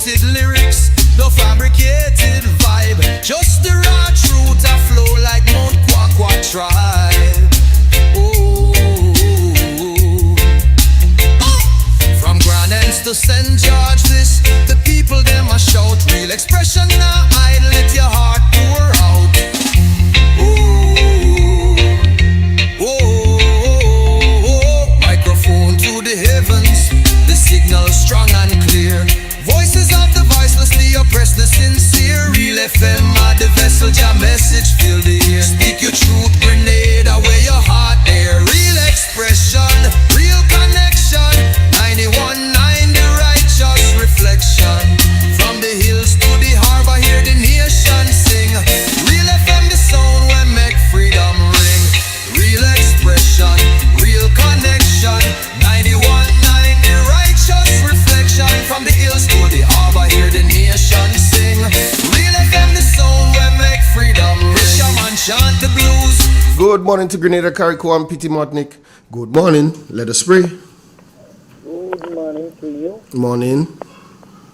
scripted lyrics, no fabricated vibe. Just the raw truth I flow like Mount Kwakwa tribe. Ooh. From Grand Anse to St. George, this the people them a shout. Real expression now hide, let your heart pour out. Ooh. Oh. Microphone to the heavens, the signal strong and clear. Voices of the voiceless, the oppressed, the sincere. Real FM are the vessel, your message fill the ear. Speak your truth, grenade away your heart there. Real expression, real connection. 91.9 the righteous reflection. From the hills to the harbor, hear the nation sing. Real FM, the sound when make freedom ring. Real expression, real connection. 91.9 the righteous reflection. From the hills to the harbor, hear the nation sing. Real FM, the sound when make freedom ring. Shaman chant the blues. Good morning to Grenada, Carrico and Pity Martinic. Good morning. Let us pray. Good morning to you. Morning.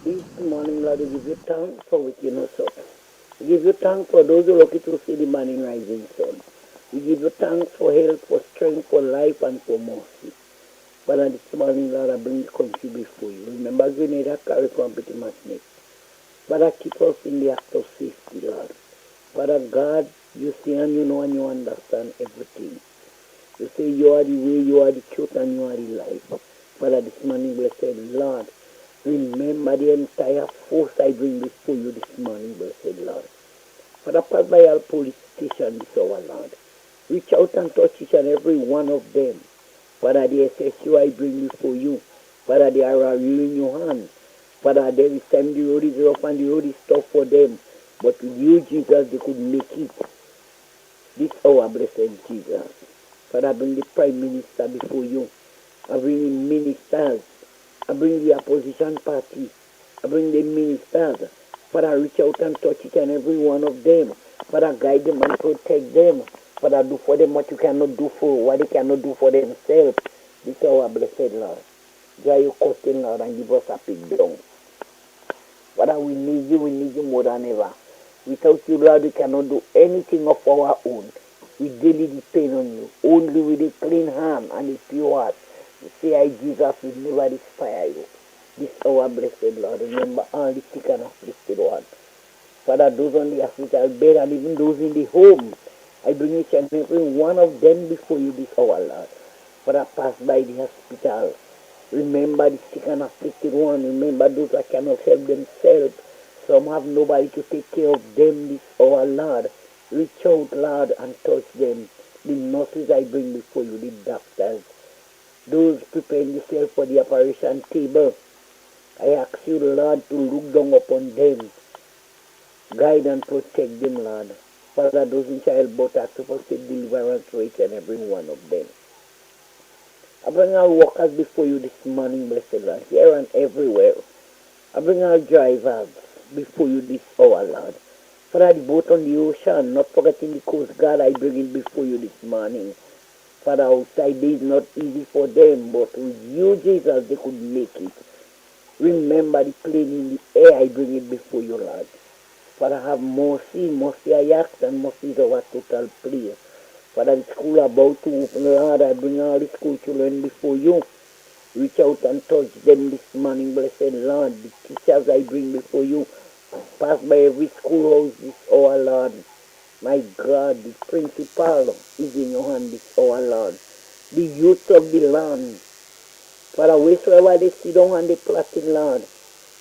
This morning, Lord, we give you thanks for waking us up. We give you thanks for those who are lucky to see the morning rising sun. We give you thanks for health, for strength, for life, and for mercy. Father, this morning, Lord, I bring the country before you. Remember Grenada, Carrico, and Pity Martinic. Father, keep us in the act of safety, Lord. Father God, you see and you know and you understand everything. You say you are the way, you are the truth, and you are the life. Father, this morning, blessed Lord, remember the entire force I bring before you this morning, blessed Lord. Father, pass by our police station this hour, Lord. Reach out and touch each and every one of them. Father, the SSU I bring before you. Father, they are you in your hand. Father, there is time the road is rough and the road is tough for them. But with you, Jesus, they could make it. This hour, blessed Jesus. Father, I bring the Prime Minister before you. I bring the ministers. I bring the opposition party. I bring the ministers. Father, reach out and touch each and every one of them. Father, guide them and protect them. Father, do for them what you cannot do for, what they cannot do for themselves. This is our blessed Lord. Dry your curtain, Lord, and give us a big down. Father, we need you more than ever. Without you, Lord, we cannot do anything of our own. We daily depend on you. Only with a clean hand and a pure heart. You say, I, Jesus, will never despise you. This is our blessed Lord. Remember all the sick and afflicted ones. Father, those on the hospital bed and even those in the home, I bring each and every one of them before you this hour, Lord. Father, pass by the hospital. Remember the sick and afflicted one. Remember those that cannot help themselves. Some have nobody to take care of them this hour, Lord. Reach out, Lord, and touch them. The nurses I bring before you, the doctors. Those preparing themselves for the operation table. I ask you, Lord, to look down upon them. Guide and protect them, Lord. Father, those in childbirth, ask for safe deliverance for each and every one of them. I bring our workers before you this morning, blessed Lord, here and everywhere. I bring our drivers before you this hour, Lord. Father, the boat on the ocean, not forgetting the Coast Guard, I bring it before you this morning. Father, outside it is not easy for them, but with you, Jesus, they could make it. Remember the plane in the air, I bring it before you, Lord. Father, have mercy, mercy I ask, and mercy is our total prayer. Father, the school about to open, Lord, I bring all the school children before you. Reach out and touch them this morning, blessed Lord. The teachers I bring before you. Pass by every schoolhouse this hour, Lord. My God, the principal is in your hand this hour, Lord. The youth of the land. Father, wheresoever they sit down and they plotting, Lord,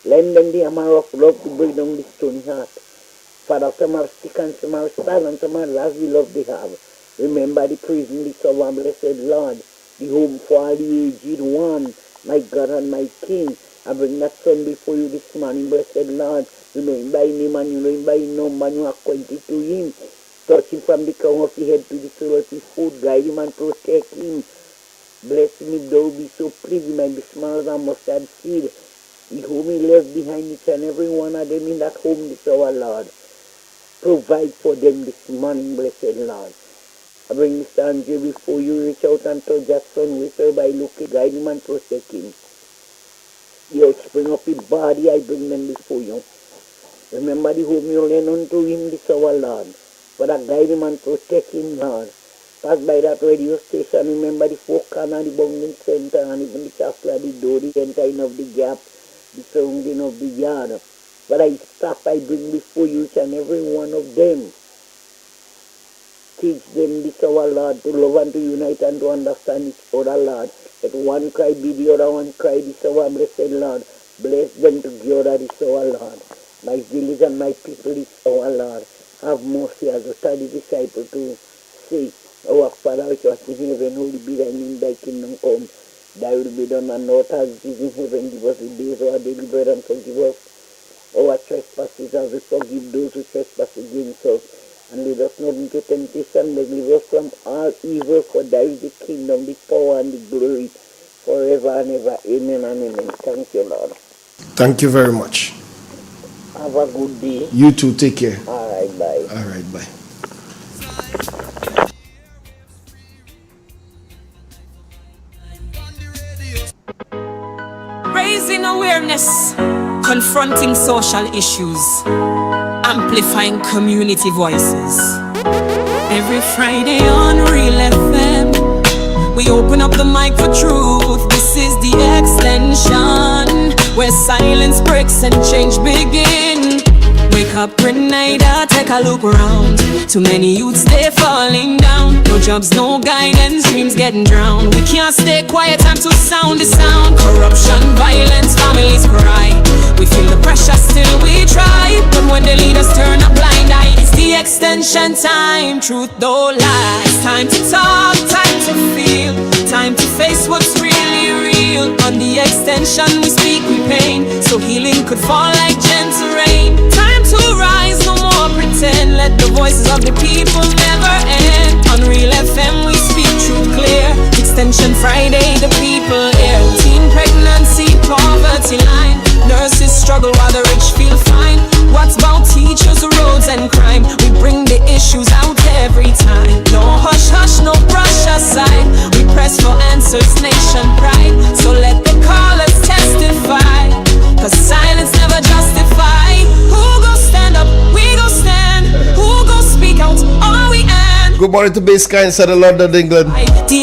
lend them the hammer of love to break down the stony heart. Father, some are sick and some are sad and some are lost the love they have. Remember the prison this hour, blessed Lord. The home for all the aged one. My God and my King. I bring that son before you this morning, blessed Lord. You know him by name and you know him by number and you are acquainted to him. Touch him from the crown of the head to the sole of his foot. Guide him and protect him. Bless me, thou be so pleased. He might be smaller than mustard seed. The home he left behind each and every one of them in that home this hour, Lord. Provide for them this morning, blessed Lord. I bring Mr. Andre before you. Reach out and touch that son with her by looking, guide him and protect him. the offspring of the body, I bring them before you. Remember the home you lend unto him, this our Lord. Father, guide him and protect him, Lord. Pass by that radio station, remember the four corner, the bungling center, and even the chapel, the door, the entering of the gap, the surrounding of the yard. But I staff I bring before you each and every one of them. Teach them this our Lord to love and to unite and to understand each other, Lord. Let one cry be the other one cry, this our blessed Lord. Bless them together, this our Lord. My village and my people, this our Lord. Have mercy as I tell the disciple to say, Our Father which art in heaven, holy be thy name, thy kingdom come. Thy will be done on earth as it is in heaven. Give us the days of our daily bread and forgive us our trespasses as we forgive those who trespass against us. And lead us not into temptation, but deliver us from all evil. For thy is the kingdom, the power, and the glory, forever and ever. Amen and amen. Thank you, Lord. Thank you very much. Have a good day. You too. Take care. All right, bye. All right, bye. Raising awareness, confronting social issues, amplifying community voices. Every Friday on Real FM, we open up the mic for truth. This is the extension, where silence breaks and change begin. Wake up, Grenada, take a look around. Too many youths, they falling down. No jobs, no guidance, dreams getting drowned. We can't stay quiet, time to sound the sound. Corruption, violence, families cry. We feel the pressure, still we try. But when the leaders turn a blind eye, it's the extension time. Truth don't lie. It's time to talk, time to feel, time to face what's really real. On the extension we speak with pain, so healing could fall like gentle rain. Time to rise, no more pretend. Let the voices of the people never end. On Real FM we speak truth clear. Extension Friday, the people hear. Teen pregnancy, poverty line. Nurses struggle while the rich feel fine. What's about teachers, roads and crime? We bring the issues out every time. No hush hush, no brush aside. We press for answers, nation pride. So let the callers testify, 'cause silence never justify. Who gon' stand up? We gon' stand. Who gon' speak out? All we end. Good morning to Base Sky inside of London, England.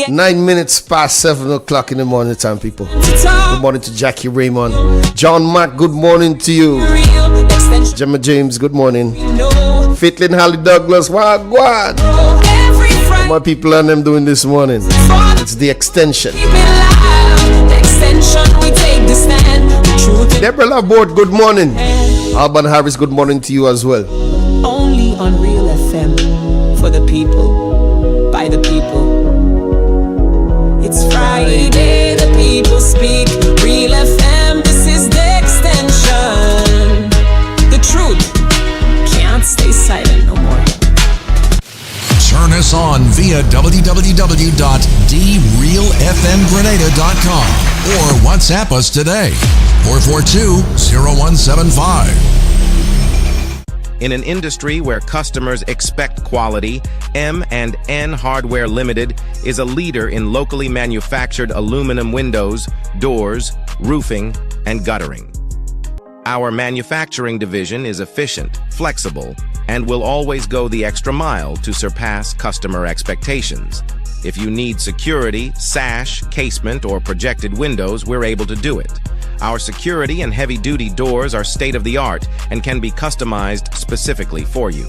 9 minutes past 7 o'clock in the morning time, people. Good morning to Jackie Raymond. John Mack, good morning to you. Gemma James, good morning. Fitlin Holly Douglas, wagwan. My people and them doing this morning. It's the extension. Deborah Laborde, good morning. Alban Harris, good morning to you as well. Only on Real FM, for the people, by the people. It's Friday, the people speak. Real FM, this is the extension. The truth can't stay silent no more. Turn us on via www.drealfmgrenada.com or WhatsApp us today, 442-0175. In an industry where customers expect quality, M&N Hardware Limited is a leader in locally manufactured aluminum windows, doors, roofing, and guttering. Our manufacturing division is efficient, flexible, and will always go the extra mile to surpass customer expectations. If you need security, sash, casement, or projected windows, we're able to do it. Our security and heavy-duty doors are state-of-the-art and can be customized specifically for you.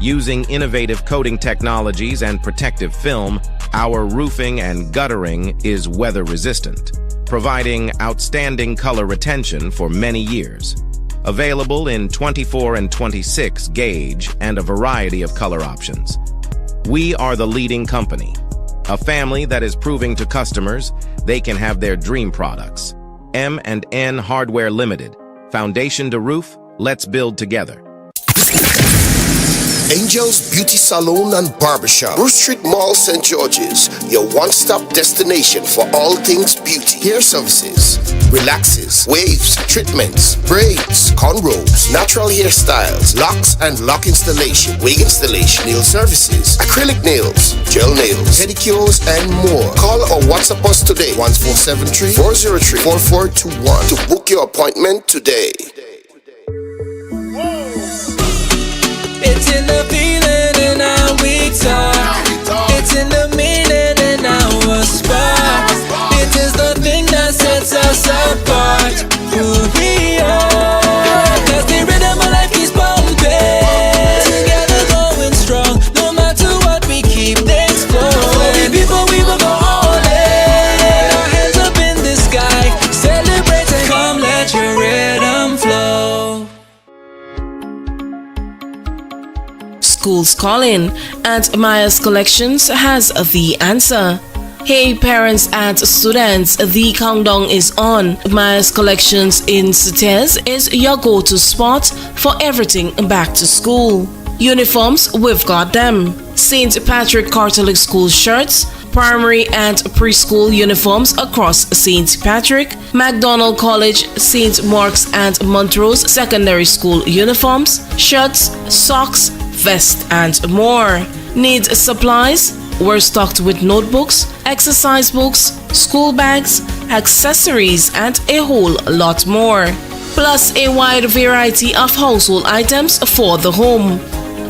Using innovative coating technologies and protective film, our roofing and guttering is weather-resistant, providing outstanding color retention for many years. Available in 24 and 26 gauge and a variety of color options. We are the leading company, a family that is proving to customers they can have their dream products. M&N Hardware Limited. Foundation to roof, let's build together. Angel's Beauty Salon and Barbershop, Bruce Street Mall, St. George's, your one-stop destination for all things beauty. Hair services, relaxes, waves, treatments, braids, cornrows, natural hairstyles, locks and lock installation, wig installation, nail services, acrylic nails, gel nails, pedicures, and more. Call or WhatsApp us today, 1473-403-4421 to book your appointment today. It's in the feeling and how we talk. It's in the meaning and our spark. It is the thing that sets us apart. Who we are. Cause the rhythm of life keeps pumping. Together going strong. No matter what, we keep things flowing. Before we will go all in. Our hands up in the sky. Celebrate and come let your rhythm flow. Schools calling, and Maya's Collections has the answer. Hey parents and students, the countdown is on. Maya's Collections in Cites is your go-to spot for everything back to school. Uniforms, we've got them. St. Patrick Catholic School shirts, primary and preschool uniforms across St. Patrick, MacDonald College, St. Mark's and Montrose Secondary School uniforms, shirts, socks, vest, and more. Need supplies? We're stocked with notebooks, exercise books, school bags, accessories, and a whole lot more. Plus a wide variety of household items for the home.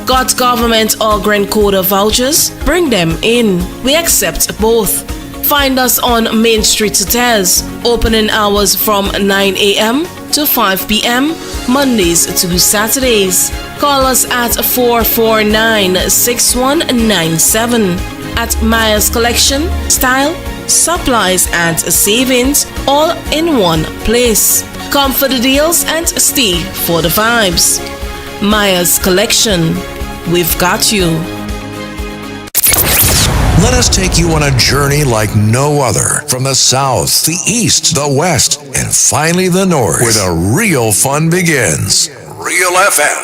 Got government or Grand Coda vouchers? Bring them in. We accept both. Find us on Main Street Cites. Opening hours from 9 a.m. to 5 p.m. Mondays to Saturdays. Call us at 449-6197. At Maya's Collection, style, supplies, and savings all in one place. Come for the deals and stay for the vibes. Maya's Collection. We've got you. Let us take you on a journey like no other. From the south, the east, the west, and finally the north, where the real fun begins. Real FM.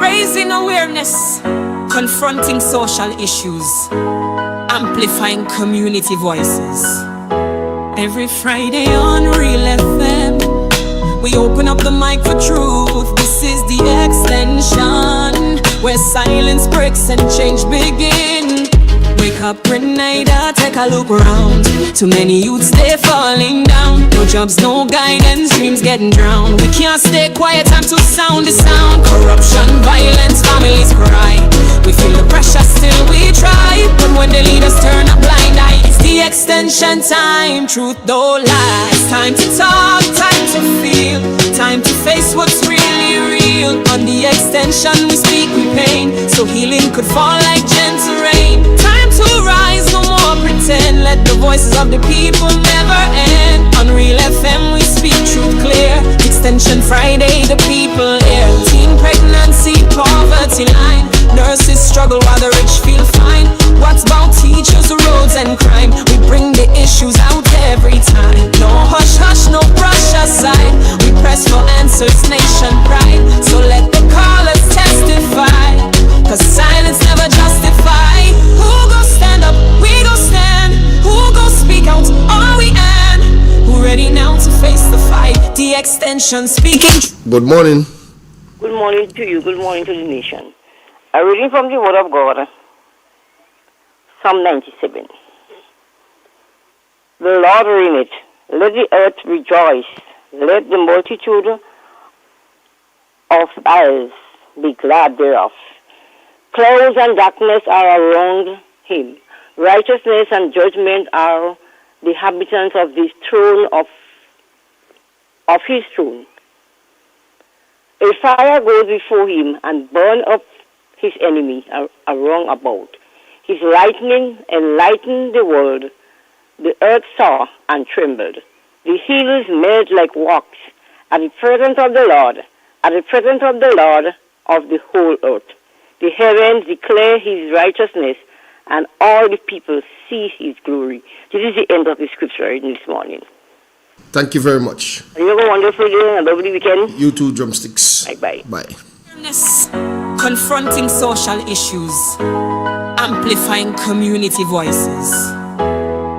Raising awareness, confronting social issues, amplifying community voices. Every Friday on Real FM, we open up the mic for truth. This is the extension, where silence breaks and change begin. Wake up, Grenada, take a look around. Too many youths, they falling down. No jobs, no guidance, dreams getting drowned. We can't stay quiet, time to sound the sound. Corruption, violence, families cry. We feel the pressure, still we try. But when the leaders turn a blind eye, it's the extension time. Truth don't lie. It's time to talk, time to feel, time to face what's really real. On the extension we speak with pain, so healing could fall like gentle rain. Time to rise, no more pretend. Let the voices of the people never end. On Real FM we speak truth clear. Extension Friday, the people hear. Teen pregnancy, poverty line. Nurses struggle while the rich feel fine. What's about teachers, roads and crime? We bring the issues out every time. No hush hush, no brush aside. We press for answers, nation pride. So let the callers testify, cause silence never justify. Who go stand up? We go stand. Who go speak out? All we end. Who ready now to face the fight? The extension speaking. Good morning. Good morning to you. Good morning to the nation. A reading from the Word of God, Psalm 97. The Lord reigneth. Let the earth rejoice. Let the multitude of isles be glad thereof. Clouds and darkness are around him. Righteousness and judgment are the inhabitants of this throne of his throne. A fire goes before him and burn up his enemy around about. His lightning enlightened the world. The earth saw and trembled. The hills melt like wax at the presence of the Lord, at the presence of the Lord of the whole earth. The heavens declare his righteousness, and all the people see his glory. This is the end of the scripture reading this morning. Thank you very much. You have a wonderful day and a lovely weekend. You too, drumsticks. Bye-bye. Bye. Confronting social issues, amplifying community voices.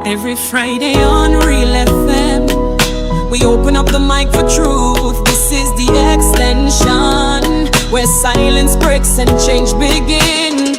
Every Friday on Real FM, we open up the mic for truth. This is the extension, where silence breaks and change begin.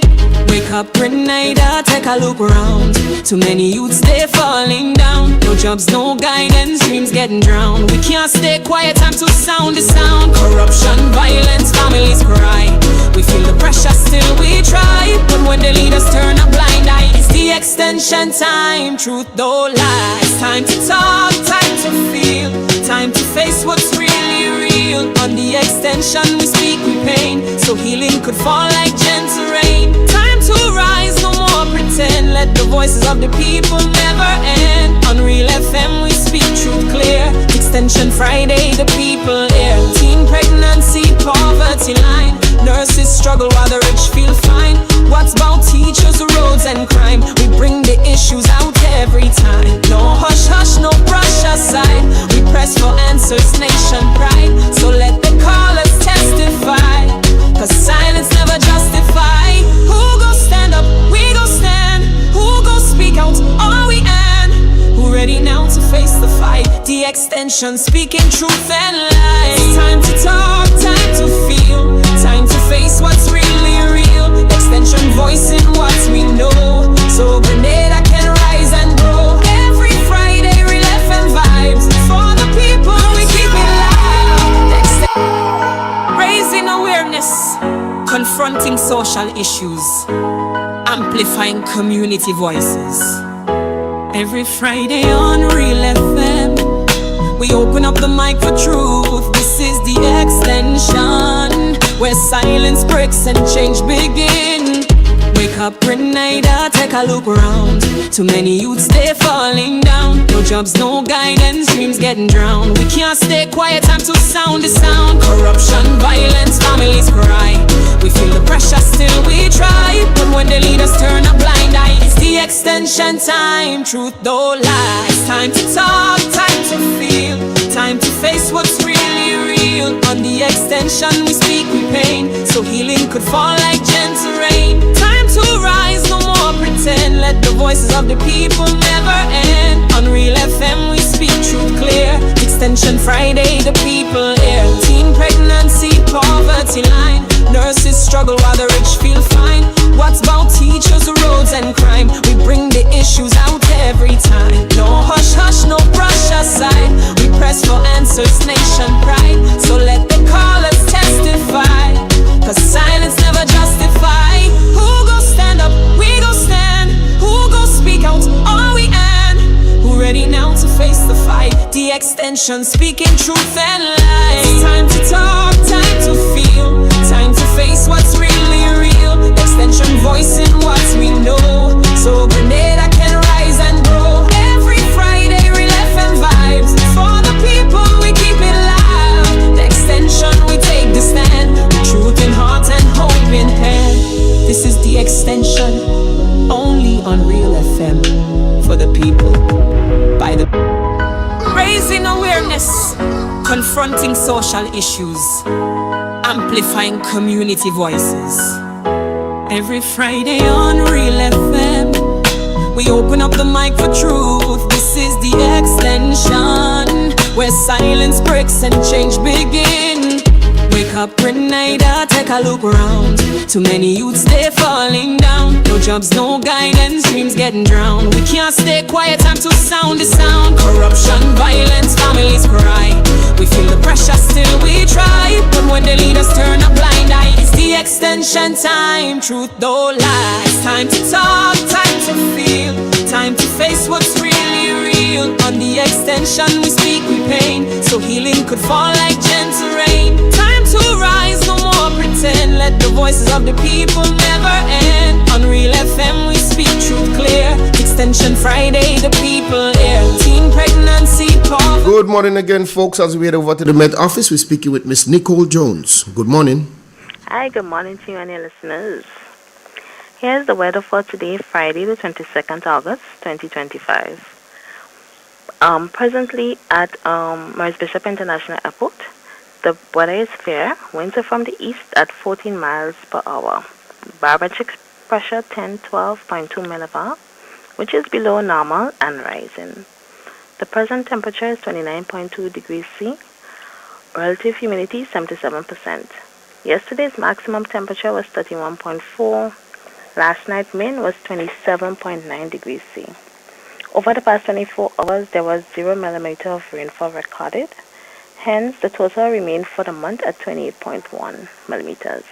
Wake up, Renata, take a look around. Too many youths, they falling down. No jobs, no guidance, dreams getting drowned. We can't stay quiet, time to sound the sound. Corruption, violence, families cry. We feel the pressure, still we try. But when the leaders turn a blind eye, it's the extension time. Truth don't lie. It's time to talk, time to feel, time to face what's really real. On the extension we speak with pain, so healing could fall like gentle rain. Time to rise, no more pretend. Let the voices of the people never end. On Real FM we speak truth clear. Extension Friday, the people here. Teen pregnancy, poverty line. Nurses struggle while the rich feel fine. What's about teachers, roads and crime? We bring the issues out every time. No hush hush, no brush aside. We press for answers, nation pride. So let the callers testify, cause silence never justify. Who go stand up? We go stand. Who go speak out? All we end. Who ready now to face the fight? The extension speaking truth and lies. It's time to talk, time to feel, time to face what's really real. Extension voicing what we know, so Grenada can rise and grow. Every Friday, Real FM vibes. For the people, we keep it live. Raising awareness, confronting social issues, amplifying community voices. Every Friday on Real FM, we open up the mic for truth. This is the extension, where silence breaks and change begin. Wake up, Renata, take a look around. Too many youths, they falling down. No jobs, no guidance, dreams getting drowned. We can't stay quiet, time to sound the sound. Corruption, violence, families cry. We feel the pressure, still we try. But when the leaders turn a blind eye, it's the extension time. Truth don't lie. It's time to talk, time to feel, time to face what's really real. On the extension we speak with pain, so healing could fall like gentle rain. Time to rise, no more pretend. Let the voices of the people never end. On Real FM we speak truth clear. Extension Friday, the people here. Teen pregnancy, poverty line. Nurses struggle while the rich feel fine. What's about teachers, roads and crime? We bring the issues out every time. No hush hush, no brush aside. We press for answers, nation pride. So let the callers testify, cause silence never justify. Who go stand up? We go stand. Who go speak out? All we end. Who ready now to face the fight? The extension speaking truth and lies. It's time to talk, time to feel, time to face what's really real. Extension voicing what we know, so Grenada can rise and grow. Every Friday, Real FM vibes. For the people, we keep it live. The extension, we take the stand. With truth in heart and hope in hand. This is the extension, only on Real FM. For the people, by the raising awareness, confronting social issues, amplifying community voices. Every Friday on Real FM, we open up the mic for truth. This is the extension, where silence breaks and change begin. Wake up, Renata, take a look around. Too many youths, they falling down. No jobs, no guidance, dreams getting drowned. We can't stay quiet, time to sound the sound. Corruption, violence, families cry. We feel the pressure, still we try. But when the leaders turn a blind eye, it's the extension time. Truth don't lie. It's time to talk, time to feel, time to face what's really real. On the extension we speak with pain, so healing could fall like gentle rain. Time to rise, no more pretend. Let the voices of the people never end. On Real FM we speak truth clear. Extension Friday, the people here. Teen pregnancy, poverty. Good morning again, folks. As we head over to the Met office, we're speaking with Miss Nicole Jones. Good morning. Hi, good morning to you and your listeners. Here's the weather for today, Friday, the 22nd August, 2025. Presently at Maurice Bishop International Airport, The weather is fair. Winds are from the east at 14 miles per hour. Barometric pressure 1012.2 millibar, which is below normal and rising. The present temperature is 29.2 degrees C. Relative humidity 77%. Yesterday's maximum temperature was 31.4. Last night's min was 27.9 degrees C. Over the past 24 hours, there was 0 millimeter of rainfall recorded. Hence, the total remained for the month at 28.1 millimeters.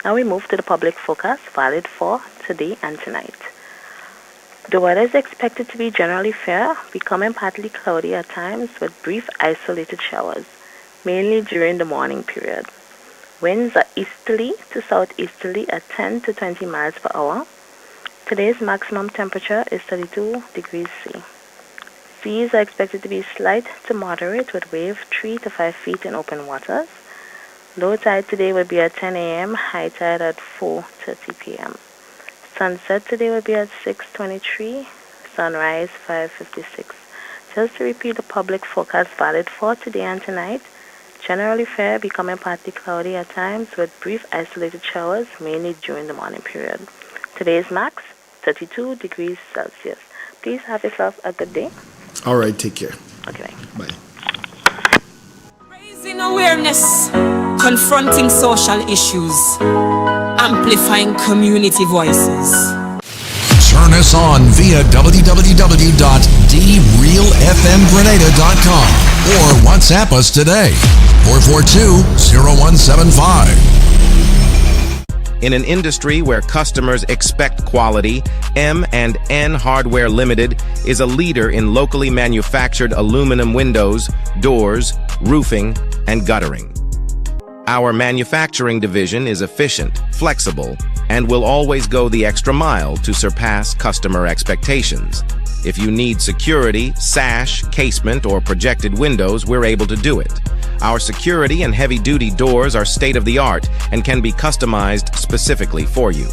Now we move to the public forecast valid for today and tonight. The weather is expected to be generally fair, becoming partly cloudy at times with brief isolated showers, mainly during the morning period. Winds are easterly to southeasterly at 10 to 20 miles per hour. Today's maximum temperature is 32 degrees C. Seas are expected to be slight to moderate with wave 3 to 5 feet in open waters. Low tide today will be at 10 a.m., high tide at 4:30 p.m. Sunset today will be at 6:23, sunrise 5:56. Just to repeat the public forecast valid for today and tonight, generally fair, becoming partly cloudy at times with brief isolated showers, mainly during the morning period. Today's max, 32 degrees Celsius. Please have yourself a good day. All right, take care. Okay, bye. Raising awareness, confronting social issues, amplifying community voices. Turn us on via www.drealfmgrenada.com or WhatsApp us today, 442-0175. In an industry where customers expect quality, M&N Hardware Limited is a leader in locally manufactured aluminum windows, doors, roofing, and guttering. Our manufacturing division is efficient, flexible, and will always go the extra mile to surpass customer expectations. If you need security, sash, casement, or projected windows, we're able to do it. Our security and heavy-duty doors are state-of-the-art and can be customized specifically for you.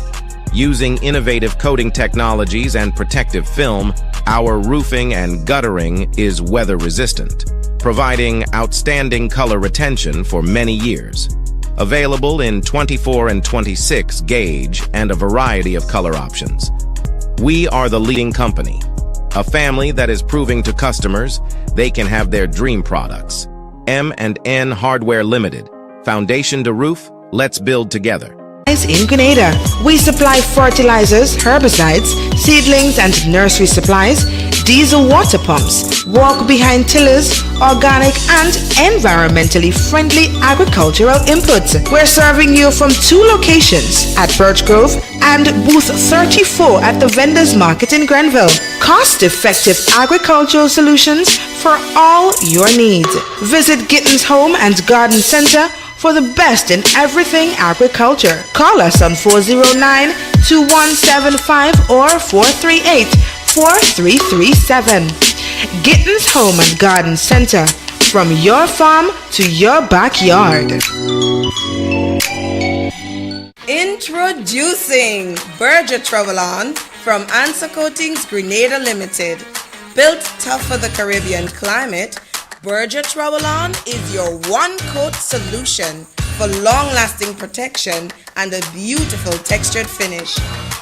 Using innovative coating technologies and protective film, our roofing and guttering is weather-resistant, providing outstanding color retention for many years. Available in 24 and 26 gauge and a variety of color options. We are the leading company, a family that is proving to customers they can have their dream products. M&N Hardware Limited. Foundation to roof, let's build together. In Grenada, we supply fertilizers, herbicides, seedlings and nursery supplies, diesel water pumps, walk-behind tillers, organic and environmentally friendly agricultural inputs. We're serving you from 2 locations at Birch Grove and booth 34 at the Vendors Market in Grenville. Cost-effective agricultural solutions for all your needs. Visit Gittins Home and Garden Center for the best in everything agriculture. Call us on 409-2175 or 438-4337. Gittins Home and Garden Center, from your farm to your backyard. Introducing Berger Travel-On from Answer Coatings Grenada Limited. Built tough for the Caribbean climate, Berger Travel-On is your one-coat solution for long-lasting protection and a beautiful textured finish.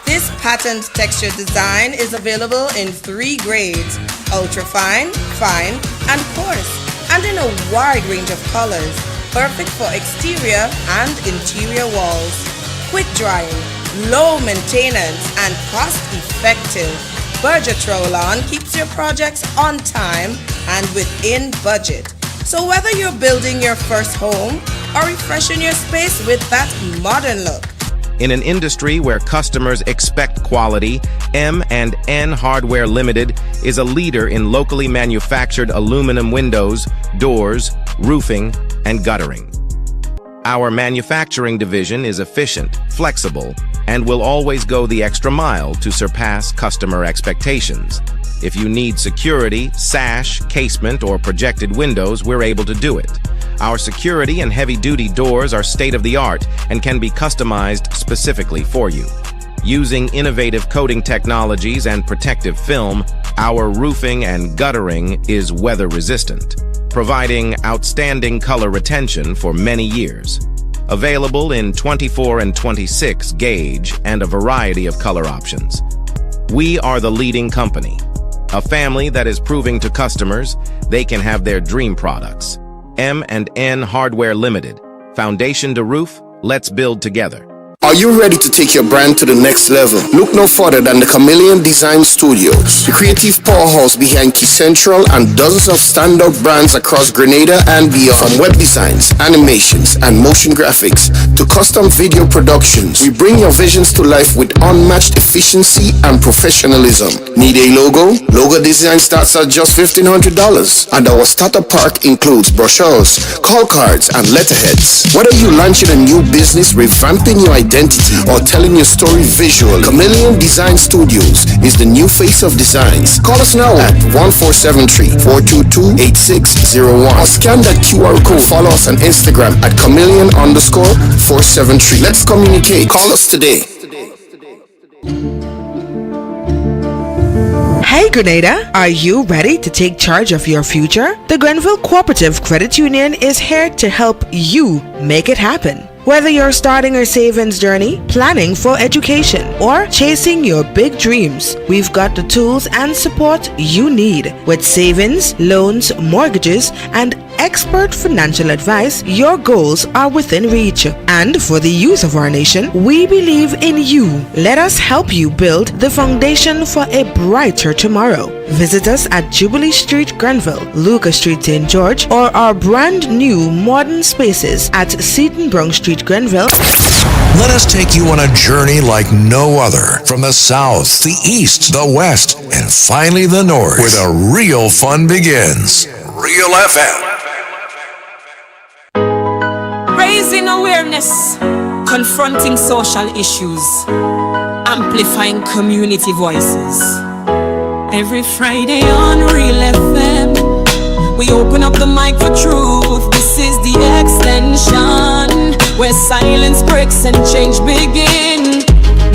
This patent texture design is available in 3 grades: ultra-fine, fine, and coarse, and in a wide range of colors, perfect for exterior and interior walls. Quick drying, low maintenance, and cost-effective. Berger Travel-On keeps your projects on time and within budget. So whether you're building your first home or refreshing your space with that modern look. In an industry where customers expect quality, M&N Hardware Limited is a leader in locally manufactured aluminum windows, doors, roofing, and guttering. Our manufacturing division is efficient, flexible, and will always go the extra mile to surpass customer expectations. If you need security, sash, casement, or projected windows, we're able to do it. Our security and heavy-duty doors are state-of-the-art and can be customized specifically for you. Using innovative coating technologies and protective film, our roofing and guttering is weather-resistant, providing outstanding color retention for many years. Available in 24 and 26 gauge and a variety of color options. We are the leading company, a family that is proving to customers they can have their dream products. M&N Hardware Limited. Foundation to roof, let's build together. Are you ready to take your brand to the next level? Look no further than the Chameleon Design Studios, the creative powerhouse behind Key Central and dozens of standout brands across Grenada and beyond. From web designs, animations, and motion graphics to custom video productions, we bring your visions to life with unmatched efficiency and professionalism. Need a logo? Logo design starts at just $1,500, and our starter pack includes brochures, call cards, and letterheads. Whether you're launching a new business, revamping your identity, or telling your story visually, Chameleon Design Studios is the new face of designs. Call us now at 1473-422-8601 or scan that QR code. Follow us on Instagram at chameleon_473. Let's communicate. Call us today. Hey Grenada, are you ready to take charge of your future? The Grenville Cooperative Credit Union is here to help you make it happen. Whether you're starting a savings journey, planning for education, or chasing your big dreams, we've got the tools and support you need. With savings, loans, mortgages, and expert financial advice, your goals are within reach. And for the youth of our nation, we believe in you. Let us help you build the foundation for a brighter tomorrow. Visit us at Jubilee Street, Grenville, Lucas Street, St. George, or our brand new modern spaces at Seaton Street, Grenville. Let us take you on a journey like no other, from the south, the east, the west, and finally the north, where the real fun begins. Real FM. Raising awareness, confronting social issues, amplifying community voices. Every Friday on Real FM, we open up the mic for truth. This is the extension, where silence breaks and change begin.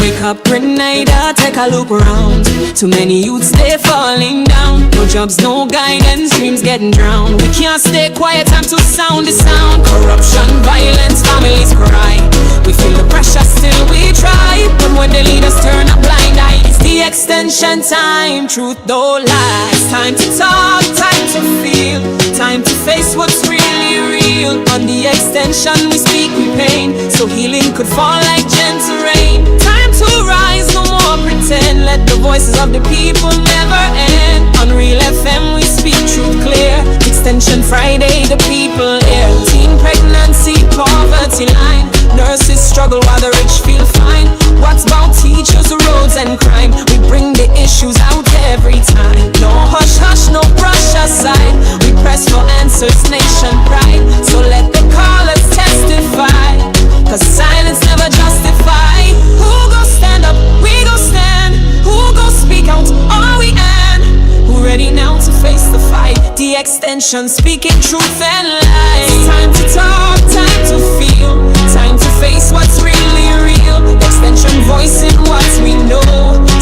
Wake up, Grenada, take a look around. Too many youths, they falling down. No jobs, no guidance, dreams getting drowned. We can't stay quiet, time to sound the sound. Corruption, violence, families cry. We feel the pressure, still we try. But when the leaders turn a blind eye, it's the extension time. Truth don't lie. It's time to talk, time to feel, time to face what's really real. On the extension we speak with pain, so healing could fall like gentle rain. Time to rise, no more pretend. Let the voices of the people never end. On Real FM we speak truth clear. Extension Friday, the people hear. Teen pregnancy, poverty line. Nurses struggle while the rich feel fine. What's about teachers, roads and crime? We bring the issues out every time. No hush hush, no brush aside. We press for answers, nation pride. So let the callers testify, cause silence never justify. Who go stand up? We go stand. Who go speak out? Are we and who ready now to face the fight? The extension speaking truth and lies. It's time to talk, time to feel, time to face what's really real. Extension voicing what we know,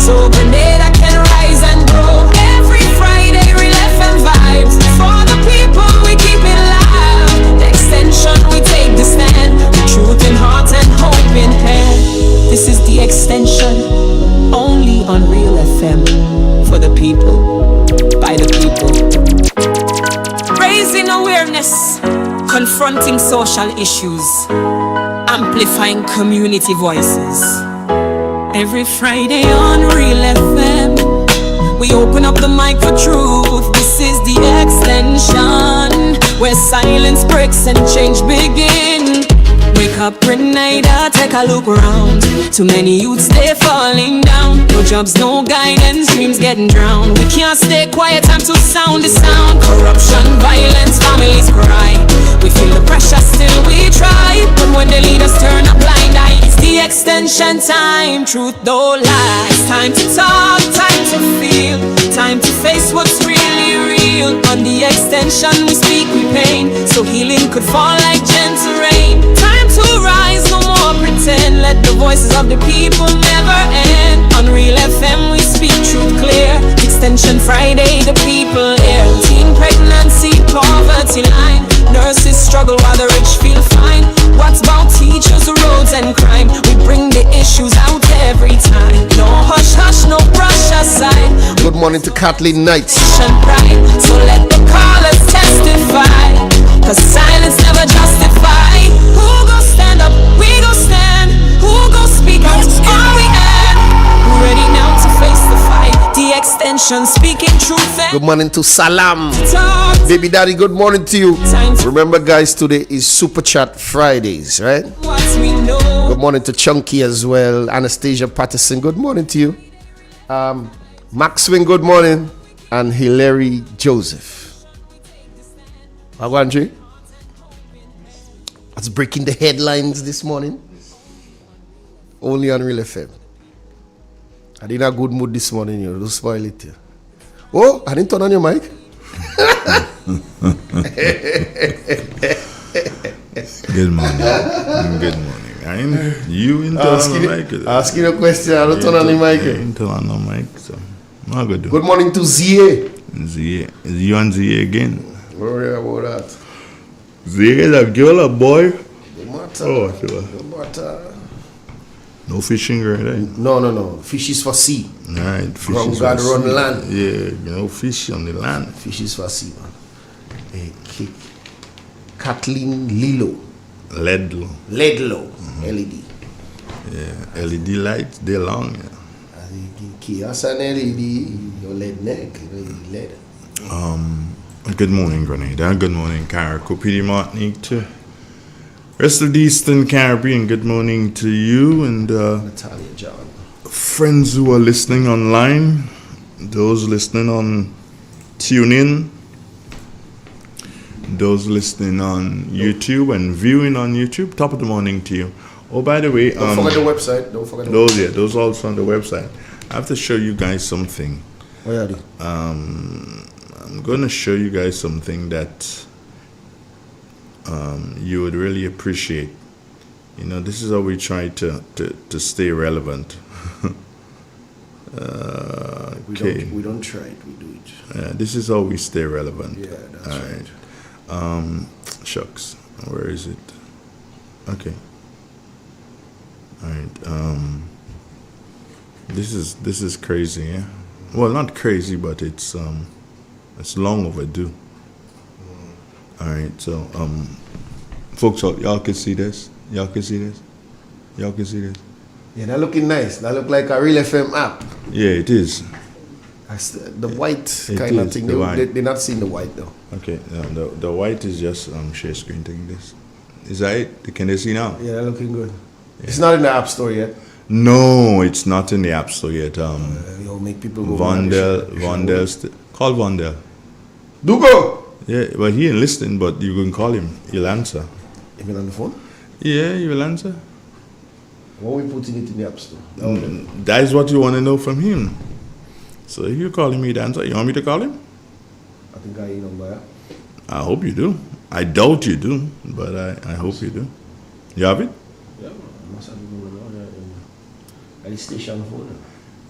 so Grenada can rise and grow. Every Friday, Real FM vibes. For the people, we keep it live. The extension, we take the stand. With truth in heart and hope in hand. This is the extension, only on Real FM. For the people, by the people. Raising awareness, confronting social issues, amplifying community voices. Every Friday on Real FM, we open up the mic for truth. This is the extension, where silence breaks and change begin. Wake up, Grenada, take a look around. Too many youths, they falling down. No jobs, no guidance, dreams getting drowned. We can't stay quiet, time to sound the sound. Corruption, violence, families cry. We feel the pressure, still we try. But when the leaders turn a blind eye, it's the extension time. Truth don't lie. It's time to talk, time to feel, time to face what's really real. On the extension we speak with pain, so healing could fall like gentle rain. Time to rise, no more pretend. Let the voices of the people never end. On Real FM we speak truth clear. Extension Friday, the people hear. Teen pregnancy, poverty morning to Kathleen Knights. So let the callers testify, 'cause silence never justify. Who gon' stand up? We gon' stand. Who gon' speak out? All we at. Ready now to face the fight. The extension speaking truth. Good morning to Salam. Baby Daddy, good morning to you. Remember, guys, today is Super Chat Fridays, right? Good morning to Chunky as well. Anastasia Patterson, good morning to you. Maxwin, good morning. And Hilary Joseph. Agwandre? That's breaking the headlines this morning. Only on Real FM. I did a good mood this morning, you don't spoil it here. Oh, I didn't turn on your mic. Good morning. Good morning. You didn't turn on the mic. Asking a question, I don't turn on the mic. I didn't turn on the mic, so I'm good. Good morning to Zia. Zia. Is you and Zia again? Worry about that. Zia is a girl or boy? No matter. Oh, sure. No matter. No fishing, right? No. Fish is for sea. Right. Fish From is God for run sea. land. Yeah, fish on the land. Fish is for sea, man. Hey, Kathleen Ledlow. Ledlow. LED. Yeah, LED lights, they're long. Yeah. Chaos and LED, your lead neck, LED. Good morning, Grenada. Good morning, Caracopidi Martinique too. Rest of the Eastern Caribbean, good morning to you and Natalia John. Friends who are listening online, those listening on TuneIn, those listening on YouTube and viewing on YouTube. Top of the morning to you. Oh, by the way, don't forget the website. Those also on the website. I have to show you guys something. What are they? I'm going to show you guys something that you would really appreciate. You know, this is how we try to stay relevant. Okay. We don't try it, we do it. This is how we stay relevant. Yeah, that's all right. Shucks. Where is it? Okay. All right. This is crazy, yeah. Well, not crazy, but it's long overdue. All right, so folks, y'all can see this. Y'all can see this. Yeah, that looking nice. That look like a Real FM app. Yeah, it is. That's the white kind of thing. They're not seeing the white though. Okay, the white is just share screen thing. This is that it? Can they see now? Yeah, they're looking good. Yeah. It's not in the app store yet. No, it's not in the app store yet. You'll make people go. Call Vondel. Do go. Yeah, well, he ain't listening, but you can call him. He'll answer. Even on the phone? Yeah, he will answer. Why are we putting it in the app store? That is what you want to know from him. So if you call him, he'd answer. You want me to call him? I think I know by. I hope you do. I doubt you do, but I hope you do. You have it? Yeah, I must have it at the station phone.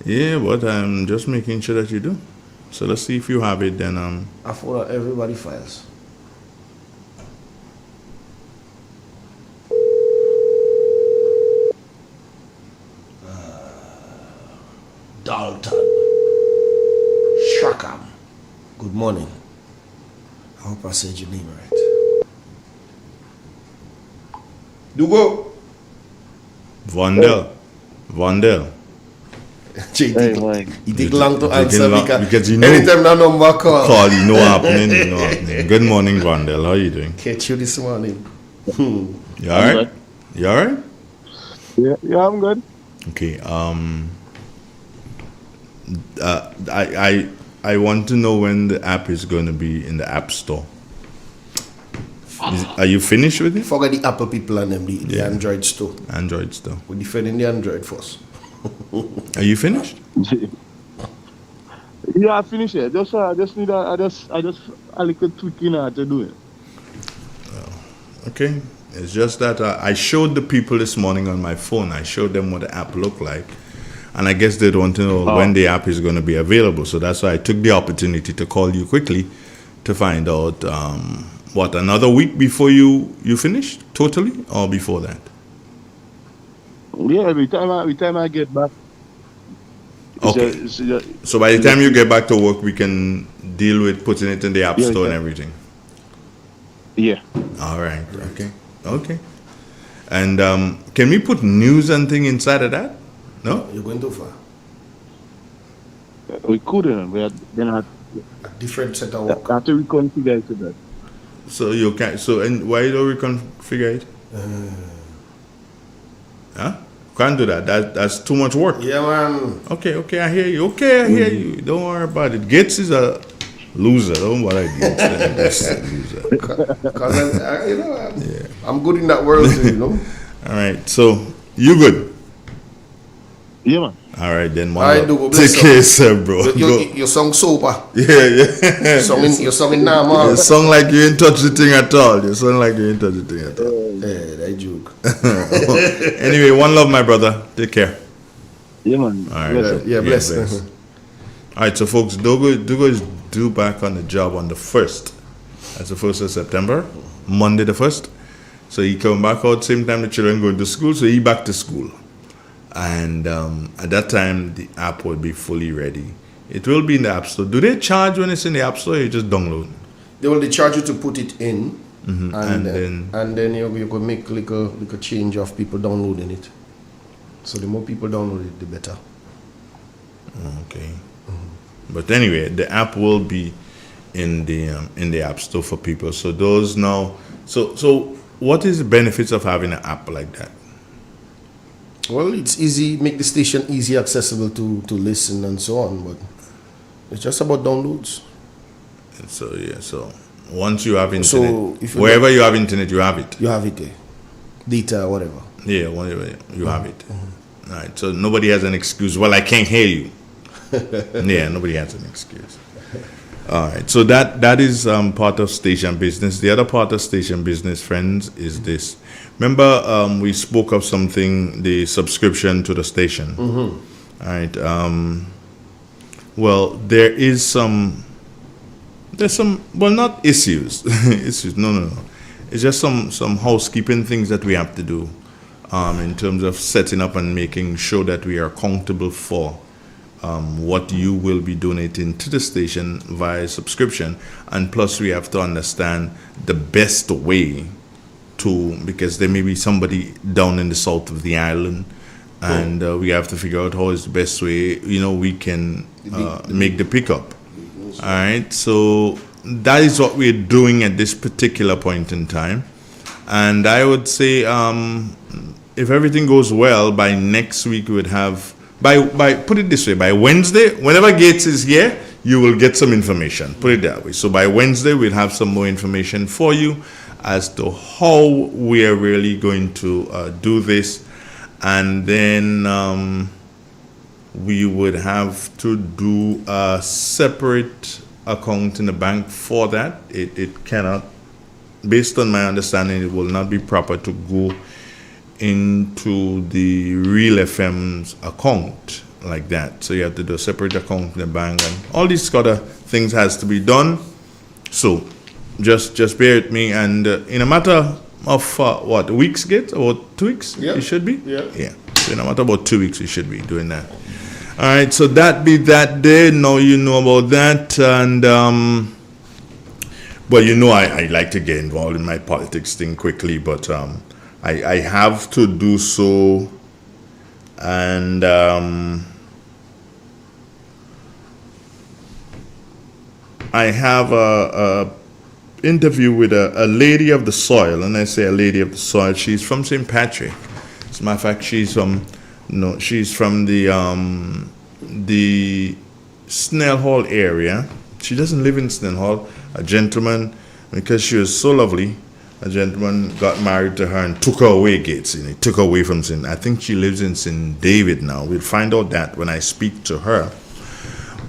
Yeah, but I'm just making sure that you do. So let's see if you have it then. I follow everybody files. Dalton Shrakam. Good morning. I hope I said your name right. Dugo. Vondel. He take long to answer because you know, anytime that number call you know happening. Good morning, Vondel. How are you doing? Catch you this morning. You alright? You alright? Yeah, I'm good. Okay. I want to know when the app is going to be in the App Store. Are you finished with it? Forget the Apple people and them, the Android store. Android store. We're defending the Android first. Are you finished? Yeah, I finished it. I just need a little tweaking to do it. Okay. It's just that I showed the people this morning on my phone. I showed them what the app looked like. And I guess they'd want to know when the app is going to be available. So that's why I took the opportunity to call you quickly to find out, another week before you finished totally, or before that? Yeah, every time I get back Okay. So by the time you get back to work, we can deal with putting it in the App Store and everything. Yeah. All right. Okay. Okay. And can we put news and thing inside of that? No? You're going too far. We couldn't. We had a different set of work. After we configure it to that. So you can. So and why don't we configure it? Huh? Can't do that. That's too much work. Yeah, man. Okay, I hear you. Okay, I hear you. Don't worry about it. Gates is a loser. Don't worry about Gates. Loser. Because I'm good in that world too, you know. All right. So you good? Yeah, man. All right, then. I do. Take care, yourself, bro. You song sober. Yeah. You song in normal. You song like you ain't touch the thing at all. You song like you ain't touch the thing at all. Yeah, that joke. Anyway, one love, my brother. Take care. Yeah, man. All right. Bless. All right, so folks, Dogo is due back on the job on the 1st. That's the 1st of September, Monday the 1st. So he come back out same time the children going to school, so he back to school. And at that time, the app will be fully ready. It will be in the App Store. Do they charge when it's in the App Store, or you just download? They charge you to put it in, and then you could make like a change of people downloading it. So the more people download it, the better. Okay. But anyway, the app will be in the App Store for people. So those now. So what is the benefits of having an app like that? Well, it's easy, make the station easy accessible to listen and so on, but it's just about downloads. So once you have internet, wherever you have internet, you have it. You have it there. Data, whatever. Yeah, whatever, you have it. All right, so nobody has an excuse. Well, I can't hear you. Yeah, nobody has an excuse. All right, so that is part of station business. The other part of station business, friends, is this. Remember, we spoke of something, the subscription to the station. All right. Well, there's some, well, not issues. Issues, no. It's just some housekeeping things that we have to do in terms of setting up and making sure that we are accountable for what you will be donating to the station via subscription. And plus, we have to understand the best way because there may be somebody down in the south of the island, and we have to figure out how is the best way, we can make the pickup. All right, so that is what we're doing at this particular point in time. And I would say if everything goes well, by next week we would have, by put it this way, by Wednesday, whenever Gates is here, you will get some information. Put it that way. So by Wednesday, we'll have some more information for you as to how we are really going to do this. And then we would have to do a separate account in the bank for that. It cannot, based on my understanding, it will not be proper to go into the Real FM's account like that. So you have to do a separate account in the bank, and all these other things has to be done. So just bear with me, and in a matter of weeks, Get about 2 weeks, it should be. Yeah. So in a matter of about 2 weeks, we should be doing that. All right. So that be that day. Now you know about that, and well, I like to get involved in my politics thing quickly, but I have to do so, and I have a interview with a lady of the soil, and I say a lady of the soil. She's from St. Patrick. As a matter of fact, she's from the Snell Hall area. She doesn't live in Snell Hall. A gentleman, because she was so lovely, a gentleman got married to her and took her away, Gates. He took her away from St. I think she lives in St. David now. We'll find out that when I speak to her.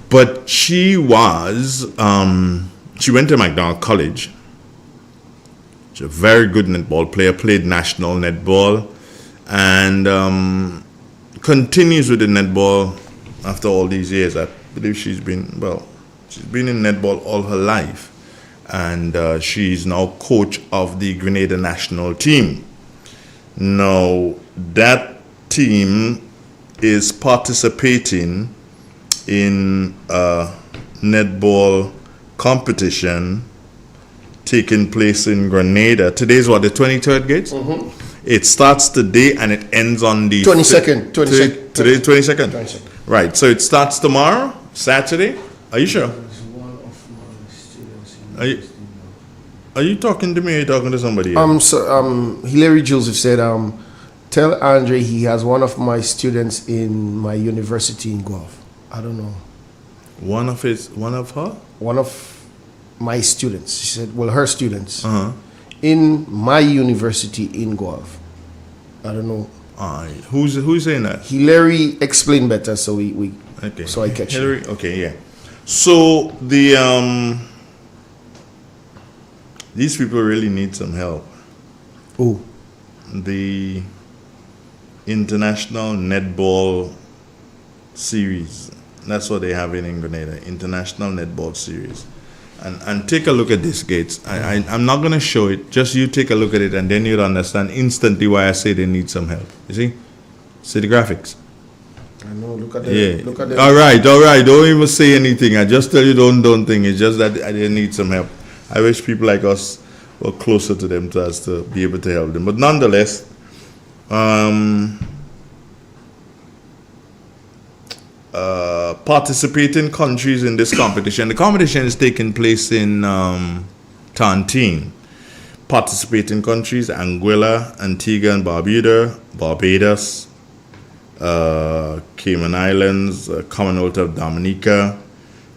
But she was, she went to McDonald College. She's a very good netball player, played national netball, and continues with the netball after all these years. I believe she's been in netball all her life. And she's now coach of the Grenada national team. Now, that team is participating in a netball competition taking place in Grenada. Today's what, the 23rd, Gates? It starts today and it ends on the 22nd. Today, 22nd. Right. So it starts tomorrow, Saturday. Are you sure? Are you talking to me or are you talking to somebody else? Hilary Joseph said, tell Andre he has one of my students in my university in Guelph. I don't know. One of her? One of my students. She said, well, her students in my university in Guelph. I don't know. Who's saying that? Hilary explained better, so we okay. So I catch Hilary. you. Okay, yeah. So the these people really need some help. Who? The International Netball Series. That's what they have in Grenada. International Netball Series. And take a look at this, Gates. I'm not going to show it. Just you take a look at it, and then you'll understand instantly why I say they need some help. You see? See the graphics? I know. Look at them. Yeah. Look at them. All right. Don't even say anything. I just tell you don't think. It's just that they need some help. I wish people like us were closer to them to us to be able to help them. But nonetheless, participating countries in this competition. The competition is taking place in Tantine. Participating countries: Anguilla, Antigua and Barbuda, Barbados, Cayman Islands, Commonwealth of Dominica,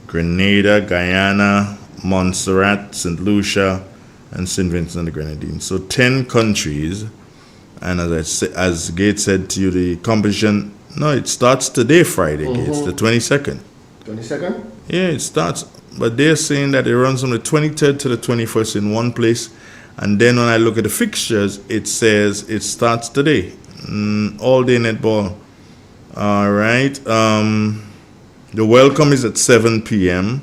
Grenada, Guyana, Montserrat, St. Lucia, and St. Vincent and the Grenadines. So 10 countries. And as Gates said to you, the competition, no, it starts today, Friday, Gates, the 22nd. 22nd? Yeah, it starts. But they're saying that it runs from the 23rd to the 21st in one place. And then when I look at the fixtures, it says it starts today. All day netball. All right. The welcome is at 7 p.m.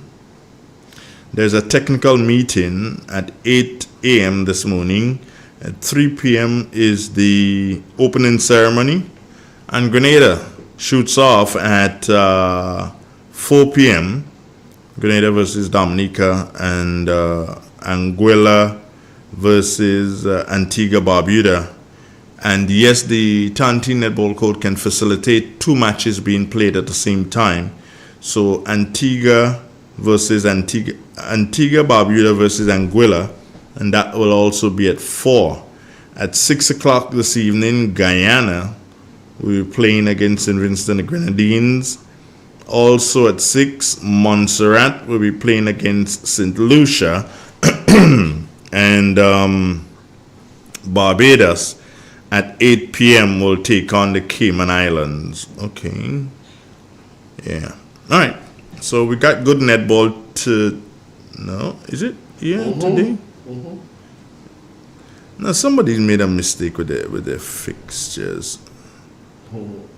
There's a technical meeting at 8 a.m. this morning. At 3 p.m. is the opening ceremony. And Grenada shoots off at 4 p.m. Grenada versus Dominica, and Anguilla versus Antigua Barbuda. And yes, the Tantine Netball Code can facilitate 2 matches being played at the same time. So Antigua Barbuda versus Anguilla, and that will also be at 4. At 6 o'clock this evening, Guyana will be playing against St. Vincent and the Grenadines. Also at 6, Montserrat will be playing against St. Lucia. And Barbados at 8 p.m. will take on the Cayman Islands. Okay. Yeah. All right. So we got good netball is it? Yeah, today? Now somebody's made a mistake with their fixtures.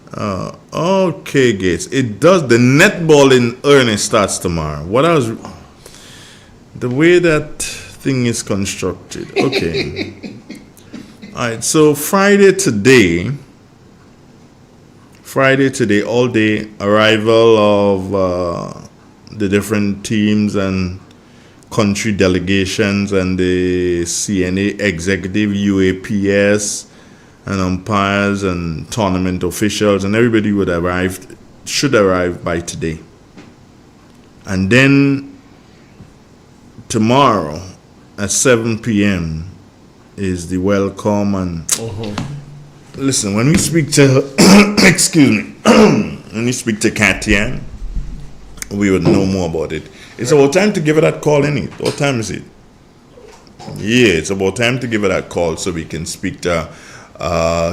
Okay, Gates. It does. The netball in earnest starts tomorrow. The way that thing is constructed. Okay. All right. So Friday today, all day, arrival of the different teams and country delegations and the CNA executive, UAPS, and umpires and tournament officials, and everybody should arrive by today. And then tomorrow at 7 p.m. is the welcome. And listen, when we speak to when we speak to Katia, we would know more about it. It's about time to give her that call, innit? What time is it? Yeah, it's about time to give her that call so we can speak to her.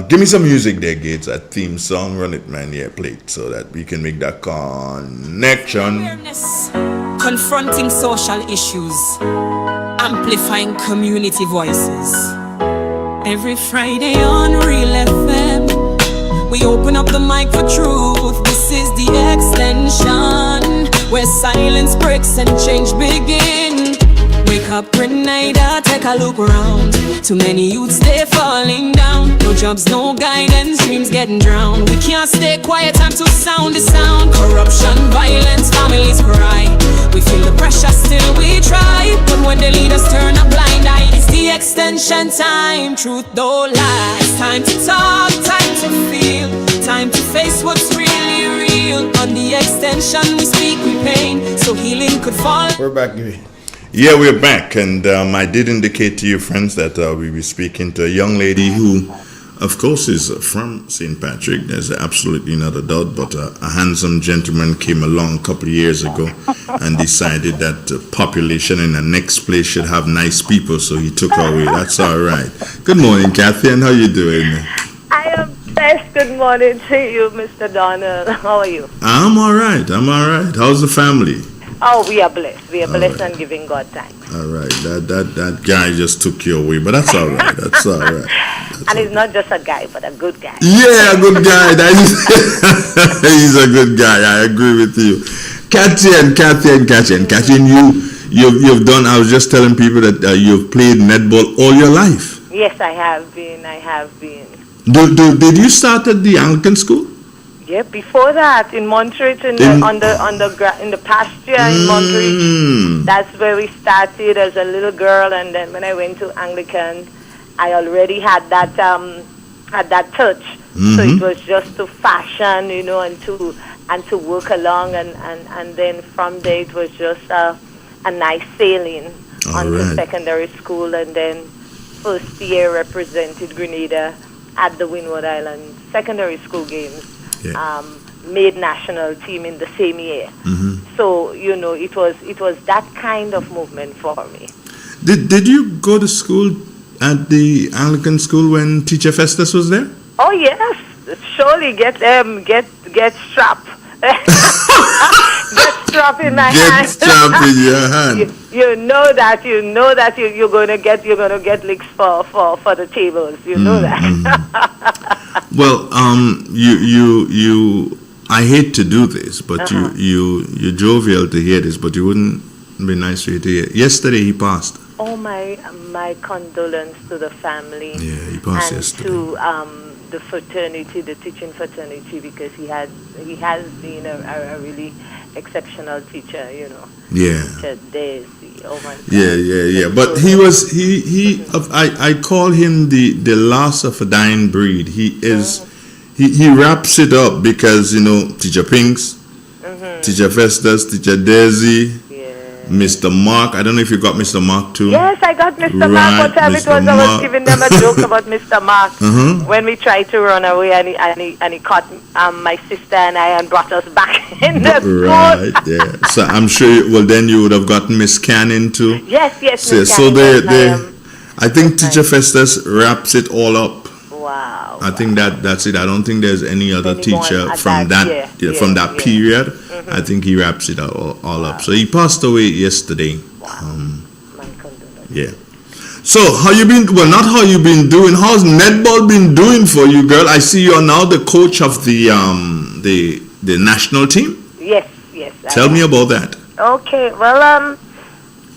Give me some music there, Gates. That theme song, run it, man. Yeah, play it so that we can make that connection. Awareness, confronting social issues, amplifying community voices. Every Friday on Real FM, we open up the mic for truth. This is the extension, where silence breaks and change begin. Wake up up Grenada, take a look around. Too many youths, they falling down. No jobs, no guidance, dreams getting drowned. We can't stay quiet, time to sound the sound. Corruption, violence, families cry. We feel the pressure, still we try. But when the leaders turn a blind eye, it's the extension time. Truth don't lie. It's time to talk, time to feel, time to face what's really real. On the extension, we speak with pain, so healing could fall. We're back, Gary. Yeah, we're back, and I did indicate to you, friends, that we'll be speaking to a young lady who, of course, is from St. Patrick. There's absolutely not a doubt, but a handsome gentleman came along a couple of years ago and decided that the population in the next place should have nice people, so he took her away. That's all right. Good morning, Kathy, and how you doing? I am best. Good morning to you, Mr. Donald. How are you? I'm all right. How's the family? Oh, we are blessed. We are blessed and giving God thanks. All right, that guy just took you away, but that's all right. That's all right. And he's not just a guy, but a good guy. Yeah, a good guy. He's a good guy. I agree with you. Kathy, you've done. I was just telling people that you've played netball all your life. Yes, I have been. Did you start at the Anglican school? Yeah, before that in Montreat, in the pasture in Montreat. That's where we started as a little girl, and then when I went to Anglican, I already had that touch. So it was just to fashion, and to work along, and then from there it was just a nice sailing on to secondary school, and then first year represented Grenada at the Windward Island secondary school games. Yeah. Made national team in the same year. So it was that kind of movement for me. Did you go to school at the Anglican school when Teacher Festus was there? Oh yes, surely get strap. Get strap in my hand. Get strap in your hand. You know that you're gonna get licks for the tables. You know that. Well, you. I hate to do this, but you're jovial to hear this, but you wouldn't be nice for you to hear. Yesterday he passed. Oh my condolence to the family. Yeah, he passed and yesterday. To the fraternity, the teaching fraternity, because he has been a really exceptional teacher, Yeah. Teacher Daisy. Oh my God. Yeah. But he was I call him the last of a dying breed. He is he wraps it up because Teacher Pinks, Teacher Festus, Teacher Daisy, Mr. Mark. I don't know if you got Mr. Mark too. Yes, I got Mr. Mark. What time it was? I was giving them a joke about Mr. Mark when we tried to run away, and he caught my sister and I and brought us back in the school. Right. Yeah. So I'm sure. Then you would have gotten Miss Cannon too. Yes. So I think Teacher Festus wraps it all up. Wow. I think that's it. I don't think there's any other teacher from that period. I think he wraps it all up. So he passed away yesterday. Yeah. So how you been? Well, not how you been doing. How's netball been doing for you, girl? I see you're now the coach of the national team. Yes. Tell me about that. Okay. Well,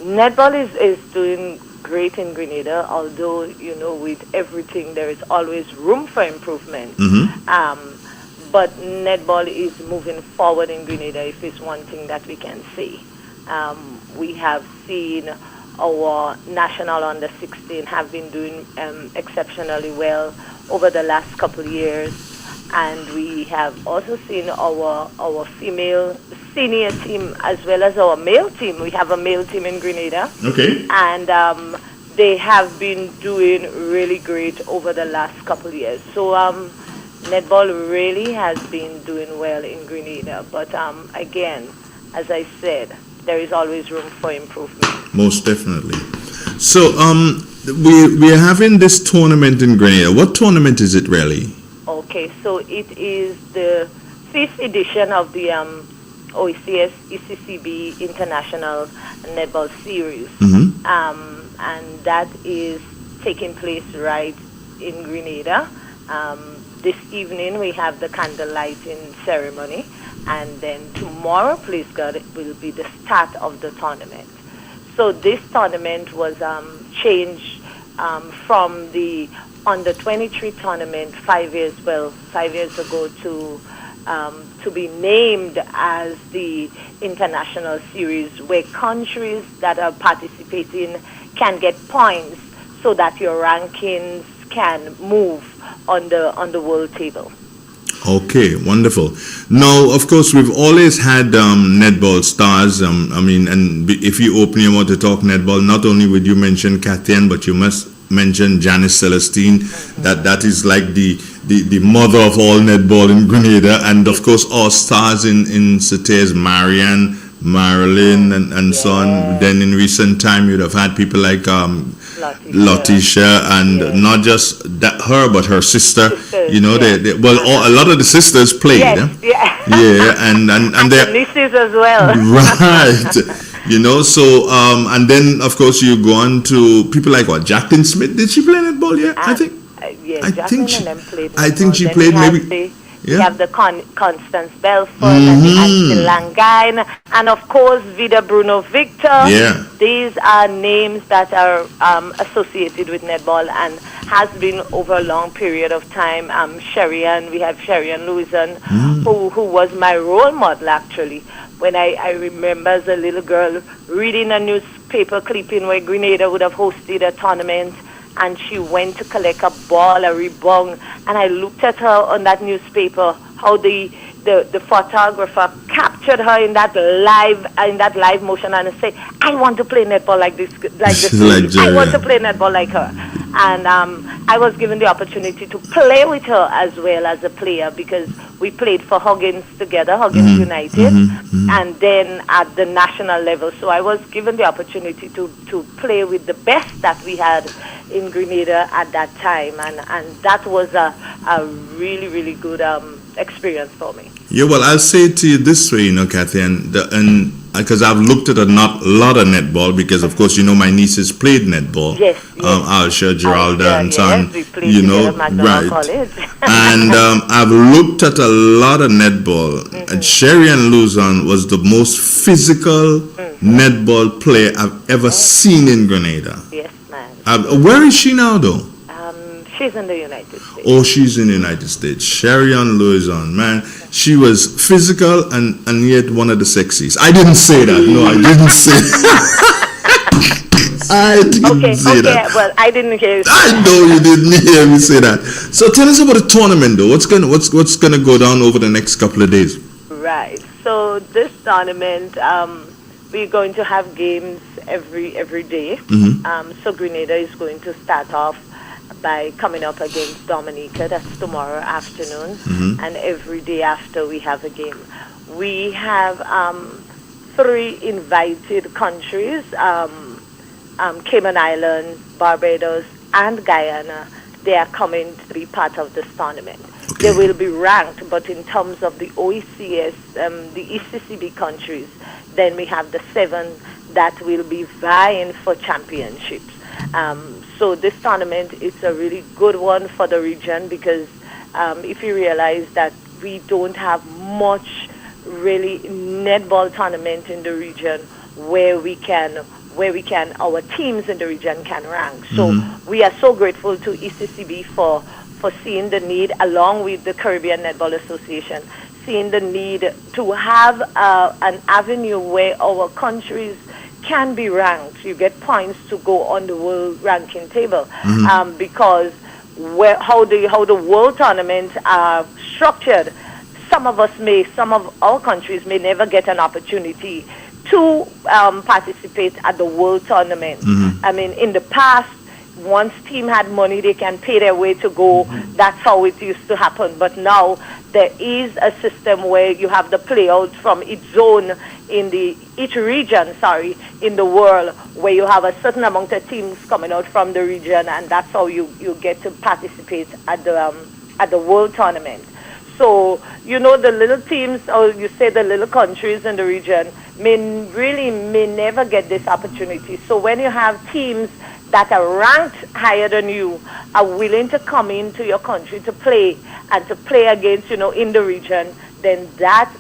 netball is doing great in Grenada, although with everything there is always room for improvement. But netball is moving forward in Grenada, if it's one thing that we can say. We have seen our national under 16 have been doing exceptionally well over the last couple of years, and we have also seen our female senior team as well as our male team. We have a male team in Grenada. Okay. And they have been doing really great over the last couple of years. So netball really has been doing well in Grenada. But again, as I said, there is always room for improvement. Most definitely. So we are having this tournament in Grenada. What tournament is it really? Okay, so it is the 5th edition of the OECS ECCB International Netball Series. And that is taking place right in Grenada. This evening we have the candlelighting ceremony, and then tomorrow, please God, it will be the start of the tournament. So this tournament was changed from the under 23 tournament 5 years ago to be named as the international series, where countries that are participating can get points so that your rankings can move on the world table. Okay, wonderful. Now, of course, we've always had netball stars. And if you open your mouth to talk netball, not only would you mention Kathian, but you must mention Janice Celestine. That is like the mother of all netball in Grenada, and of course, all stars in Sate's Marianne, Marilyn, and so on. Then in recent time, you'd have had people like Letitia, and not just her, but her sister. You know, a lot of the sisters played. And their nieces as well. Right. You know, so and then of course you go on to people like Jacqueline Smith. Did she play netball? Yeah, I think. I think she played maybe. We have the Constance Belfort and the Ashley Langine, and of course Vida Bruno Victor. Yeah. These are names that are associated with netball and has been over a long period of time. We have Sherian Lewison, who was my role model actually. When I remember as a little girl reading a newspaper clipping where Grenada would have hosted a tournament, and she went to collect a ball, a rebound, and I looked at her on that newspaper, how the photographer captured her in that live motion, and said, I want to play netball like this I want to play netball like her. And I was given the opportunity to play with her as well as a player, because we played for Huggins together, Huggins United, and then at the national level. So I was given the opportunity to play with the best that we had in Grenada at that time, and that was a really, really good experience for me. Yeah, well, I'll say it to you this way, Kathy, and because I've looked at a lot of netball, because of course, my nieces played netball. Yes. Alsha, Geralda, and so on. We played right. College. And I've looked at a lot of netball. And Sherian Luzon was the most physical netball player I've ever seen in Grenada. Yes, man. Where is she now, though? She's in the United States. Oh, she's in the United States. Sherian Lewison, man. She was physical and yet one of the sexiest. I didn't say that. No, I didn't say that. I didn't say that. Well, I didn't hear you. I know you didn't hear me say that. So tell us about the tournament, though. What's gonna go down over the next couple of days? Right. So this tournament, we're going to have games every day. So Grenada is going to start off by coming up against Dominica. That's tomorrow afternoon, and every day after we have a game. We have 3 invited countries, Cayman Islands, Barbados, and Guyana. They are coming to be part of this tournament. Okay. They will be ranked, but in terms of the OECS, the ECCB countries, then we have the 7 that will be vying for championships. So this tournament is a really good one for the region, because if you realize that we don't have much really netball tournament in the region where our teams in the region can rank. So we are so grateful to ECCB for seeing the need, along with the Caribbean Netball Association, seeing the need to have an avenue where our countries can be ranked. You get points to go on the world ranking table, because how the world tournaments are structured, some of our countries may never get an opportunity to participate at the world tournament. I mean, in the past, once team had money, they can pay their way to go. That's how it used to happen. But now there is a system where you have the playouts from each zone each region in the world, where you have a certain amount of teams coming out from the region, and that's how you get to participate at the world tournament. So the little teams, or you say the little countries in the region, may never get this opportunity. So when you have teams that are ranked higher than you, are willing to come into your country to play, and to play against, in the region, then that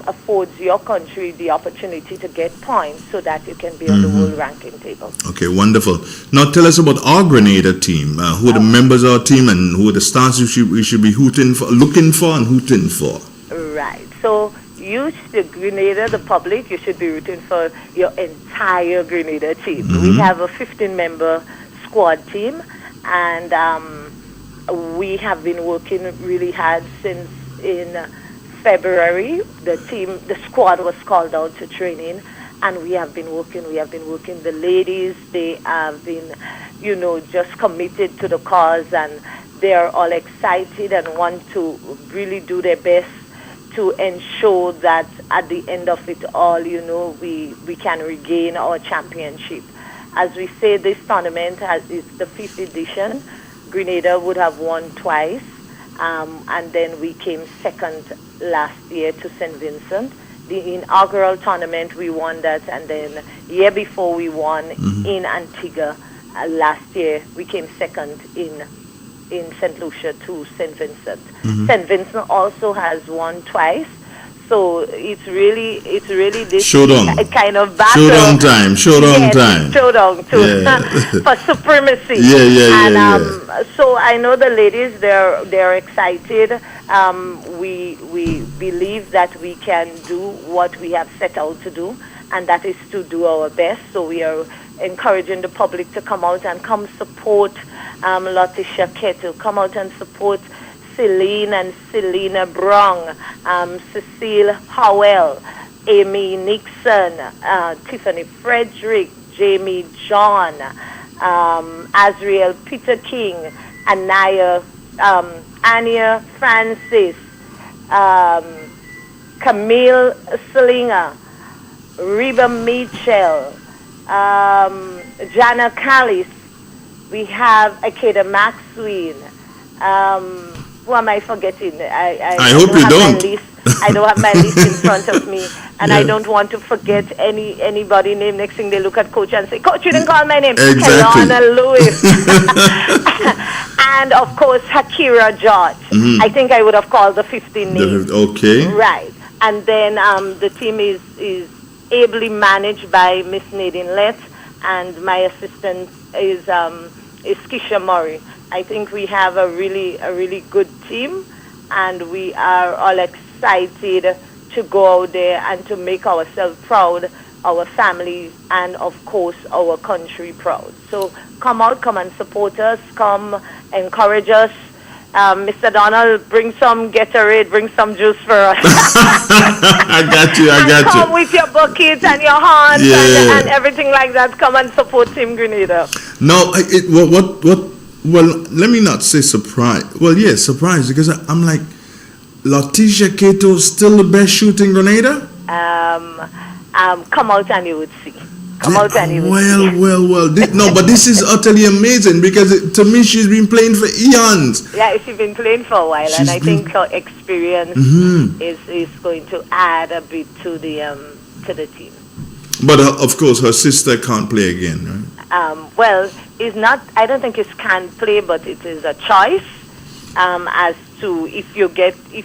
affords your country the opportunity to get points so that you can be on the world ranking table. Okay, wonderful. Now tell us about our Grenada team. Who are the members of our team, and who are the stars we should be looking for and hooting for? Right. So you, the Grenada, the public, you should be rooting for your entire Grenada team. We have a 15-member squad team, and we have been working really hard since in February. The squad was called out to training, and we have been working. The ladies, they have been, just committed to the cause, and they are all excited and want to really do their best to ensure that at the end of it all, we can regain our championship. As we say, this tournament is the 5th edition. Grenada would have won twice, and then we came second last year to St. Vincent. The inaugural tournament, we won that, and then year before we won in Antigua. Last year, we came second in St. Lucia to St. Vincent. St. Vincent also has won twice. So it's really this kind of battle. Showdown time. Showdown for supremacy. So I know the ladies, they're excited. We believe that we can do what we have set out to do, and that is to do our best. So we are encouraging the public to come out and come support Letitia Keto, come out and support Celine and Selena Brong, Cecile Howell, Amy Nixon, Tiffany Frederick, Jamie John, Azriel Peter King, Ania Francis, Camille Slinger, Reba Mitchell, Jana Callis. We have Akeda Maxwell. Who am I forgetting? I hope you don't. I don't have my list in front of me, and I don't want to forget anybody name. Next thing they look at Coach and say, "Coach, you didn't call my name." Exactly. Kelowna Lewis. And of course, Hakira George. I think I would have called the 15 names. Okay. Right. And then the team is ably managed by Miss Nadine Lett, and my assistant is Keisha Murray. I think we have a really good team, and we are all excited to go out there and to make ourselves proud, our families, and of course our country proud. So come out, come and support us, come encourage us. Mr. Donald, bring some Gatorade, bring some juice for us. I got you. Come with your bucket and your horns and everything like that. Come and support Team Grenada. No, well, let me not say surprised. Well, yes, surprised, because I'm like, Letitia Keto still the best shooting Grenada? Come out and you would see. Well. No, but this is utterly amazing, because to me, she's been playing for eons. Yeah, she's been playing for a while, and I think her experience is going to add a bit to the team. But of course, her sister can't play again, right? Well, it's not. I don't think it can play, but it is a choice as to if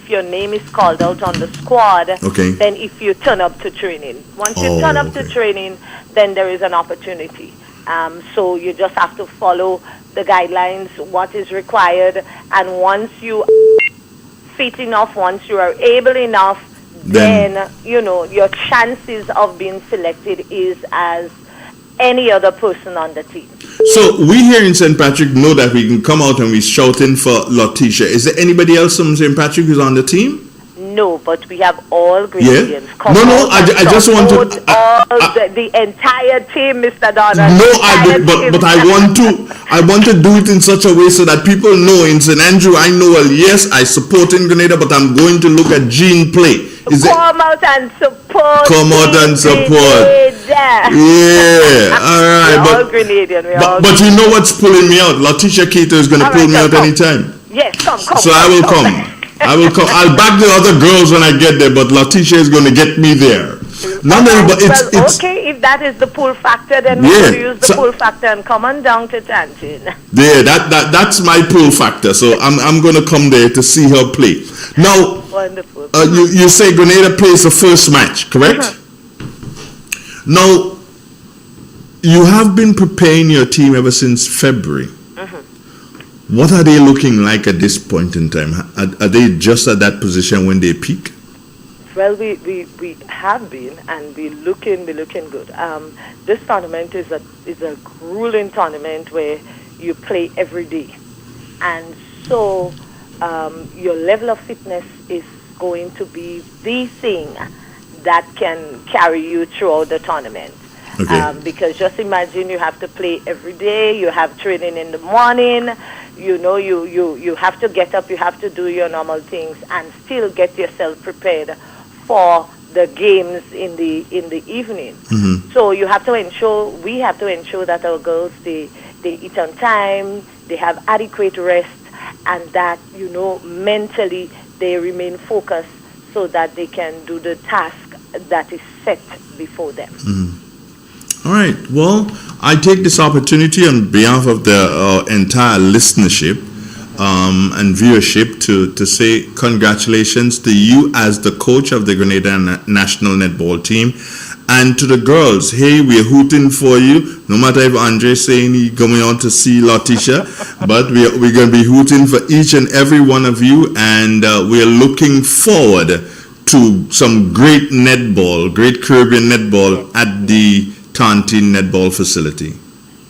your name is called out on the squad. Okay. Then if you turn up to training, once you turn up to training, then there is an opportunity. So you just have to follow the guidelines, what is required, and once you are fit enough, once you are able enough, then your chances of being selected is as any other person on the team. So we here in St. Patrick know that we can come out and we're shouting for Letitia. Is there anybody else from St. Patrick who's on the team? No, but we have all Grenadians. Yeah? No, I just want to... the entire team, Mr. Donald. No, but I want to do it in such a way so that people know in St. Andrew, I know, well, yes, I support in Grenada, but I'm going to look at Jean play. Come out and support. Yeah, all right. We're all Grenadian. But you know what's pulling me out? Letitia Keto is going to pull me out anytime. Yes, come. So I will come. I'll back the other girls when I get there, but Letitia is going to get me there. It's okay, if that is the pull factor, then we will use the pull factor and come on down to Tantin. Yeah, that's my pull factor. So I'm going to come there to see her play. Now, Wonderful. You say Grenada plays the first match, correct? Now, you have been preparing your team ever since February. What are they looking like at this point in time? Are they just at that position when they peak? Well, we have been, and we're looking good. This tournament is a grueling tournament where you play every day, and so your level of fitness is going to be the thing that can carry you throughout the tournament. Okay. Because just imagine you have to play every day. You have training in the morning. You know, you have to get up. You have to do your normal things and still get yourself prepared for the games in the evening. So you have to ensure. We have to ensure that our girls they eat on time. They have adequate rest, and that mentally they remain focused so that they can do the task that is set before them. All right. Well, I take this opportunity on behalf of the entire listenership and viewership to say congratulations to you as the coach of the Grenada National Netball team, and to the girls. Hey, we're hooting for you. No matter if Andre's saying he's going on to see Letitia, but we're going to be hooting for each and every one of you, and we're looking forward to some great netball, great Caribbean netball at the Tontine Netball facility.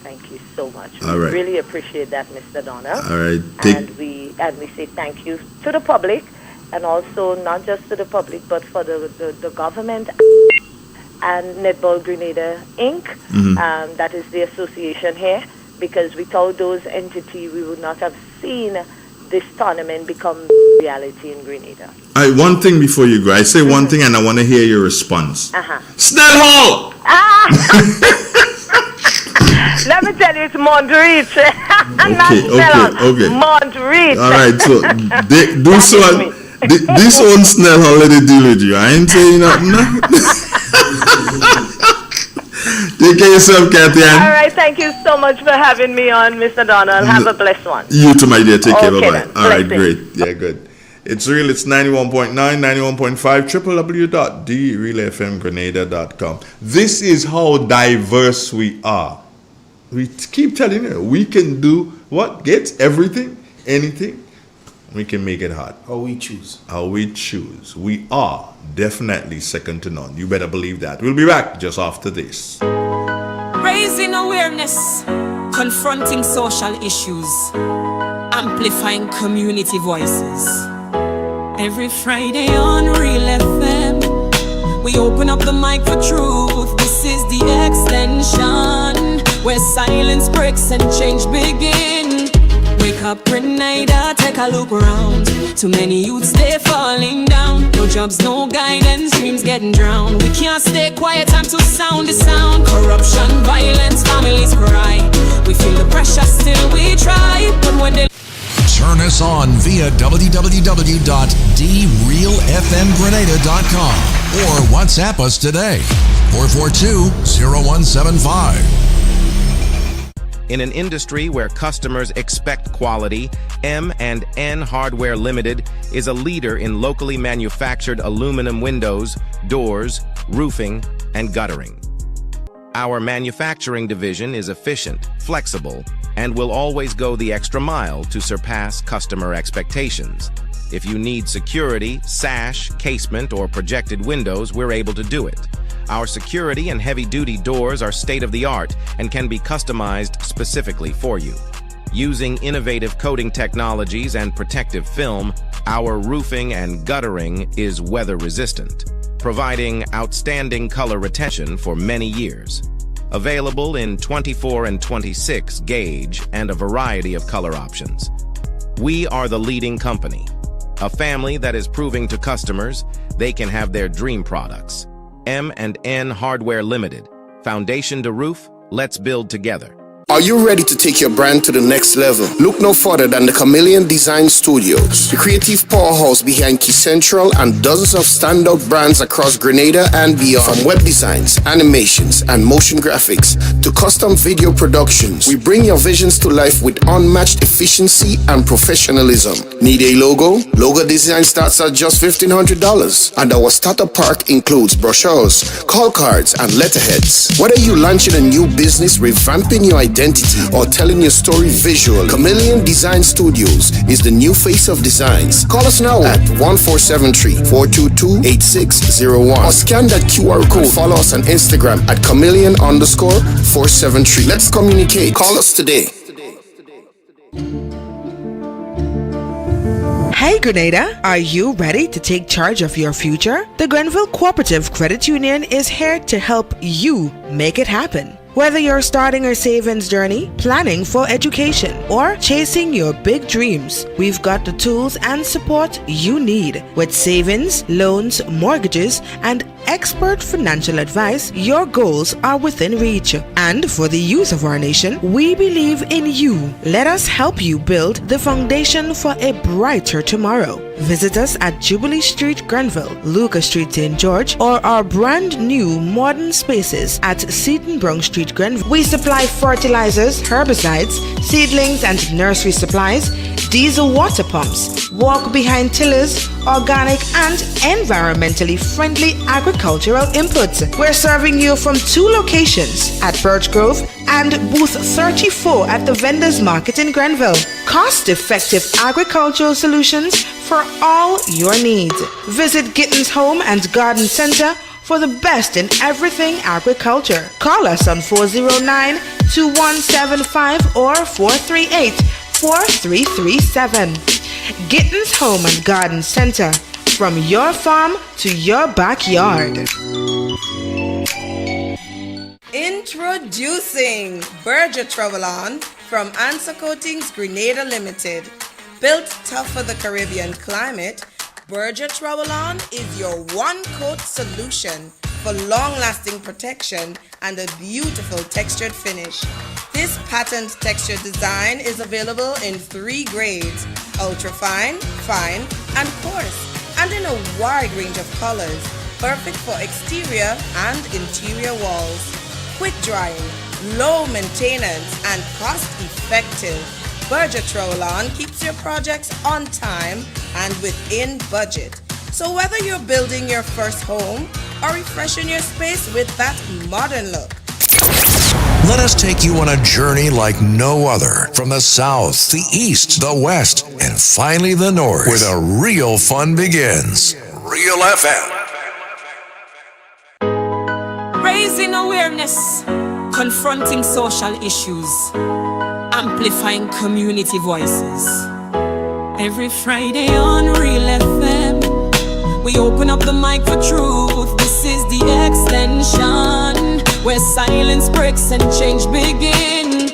Thank you so much. All We right. really appreciate that, Mr. Donald. All right. And we say thank you to the public, and also not just to the public, but for the government and Netball Grenada Inc. That is the association here, because without those entities, we would not have seen this tournament become reality in Grenada. All right, one thing before you go. I say one thing and I want to hear your response. Snell Hall! Let me tell you, it's Montreach. Okay. Montreach. All right, so this one Snell Hall, let it deal with you. I ain't saying nothing. Take care of yourself, Kathy Ann. All right, thank you so much for having me on, Mr. Donald. Have a blessed one. You too, my dear. Take care. Okay, Bye-bye. then. All right, Blessings. great. Yeah, good. It's real. It's 91.9, 91.5, www.realfmgrenada.com. This is how diverse we are. We keep telling you, we can do what? Get everything, anything. We can make it hard. How we choose. How we choose. We are definitely second to none. You better believe that. We'll be back just after this. Raising awareness, confronting social issues, amplifying community voices. Every Friday on Real FM, we open up the mic for truth. This is the extension, where silence breaks and change begin. Wake up, Grenada, take a look around. Too many youths, they falling down. No jobs, no guidance, dreams getting drowned. We can't stay quiet, time to sound the sound. Corruption, violence, families cry. We feel the pressure, still we try. But when they Turn us on via www.drealfmgrenada.com or WhatsApp us today, 442-0175. In an industry where customers expect quality, M&N Hardware Limited is a leader in locally manufactured aluminum windows, doors, roofing, and guttering. Our manufacturing division is efficient, flexible, and will always go the extra mile to surpass customer expectations. If you need security, sash, casement, or projected windows, we're able to do it. Our security and heavy-duty doors are state-of-the-art and can be customized specifically for you. Using innovative coating technologies and protective film, our roofing and guttering is weather-resistant, providing outstanding color retention for many years. Available in 24 and 26 gauge and a variety of color options. We are the leading company, a family that is proving to customers they can have their dream products. M&N Hardware Limited. Foundation to roof, let's build together. Are you ready to take your brand to the next level? Look no further than the Chameleon Design Studios, the creative powerhouse behind Key Central and dozens of standout brands across Grenada and beyond. From web designs, animations, and motion graphics to custom video productions, we bring your visions to life with unmatched efficiency and professionalism. Need a logo? Logo design starts at just $1,500, and our starter pack includes brochures, call cards, and letterheads. Whether you're launching a new business, revamping your identity, or telling your story visually, Chameleon Design Studios is the new face of designs. Call us now at 1473-422-8601 or scan that QR code. Follow us on Instagram at chameleon_473. Let's communicate. Call us today. Hey Grenada, are you ready to take charge of your future? The Grenville Cooperative Credit Union is here to help you make it happen. Whether you're starting a savings journey, planning for education, or chasing your big dreams, we've got the tools and support you need. With savings, loans, mortgages, and expert financial advice, your goals are within reach. And for the youth of our nation, we believe in you. Let us help you build the foundation for a brighter tomorrow. Visit us at Jubilee Street, Grenville, Lucas Street, St. George, or our brand new modern spaces at Seaton Brown Street, Grenville. We supply fertilizers, herbicides, seedlings and nursery supplies, diesel water pumps, walk behind tillers, organic and environmentally friendly agricultural inputs. We're serving you from 2 locations at Birch Grove and booth 34 at the Vendors Market in Grenville. Cost-effective agricultural solutions for all your needs. Visit Gittins Home and Garden Center for the best in everything agriculture. Call us on 409-2175 or 438-4337. Gittins Home and Garden Center, from your farm to your backyard. Introducing Berger Travel-On from Answer Coatings Grenada Limited. Built tough for the Caribbean climate, Berger Travel-On is your one-coat solution for long-lasting protection and a beautiful textured finish. This patent texture design is available in 3 grades: ultra-fine, fine, and coarse, and in a wide range of colors, perfect for exterior and interior walls. Quick drying, low maintenance, and cost-effective. Berger Travel-On keeps your projects on time and within budget. So whether you're building your first home or refreshing your space with that modern look, Let us take you on a journey like no other, from the south, the east, the west, and finally the north, where the real fun begins. Real FM. Raising awareness, confronting social issues, amplifying community voices. Every Friday on Real FM, we open up the mic for truth. This is the extension, where silence breaks and change begin.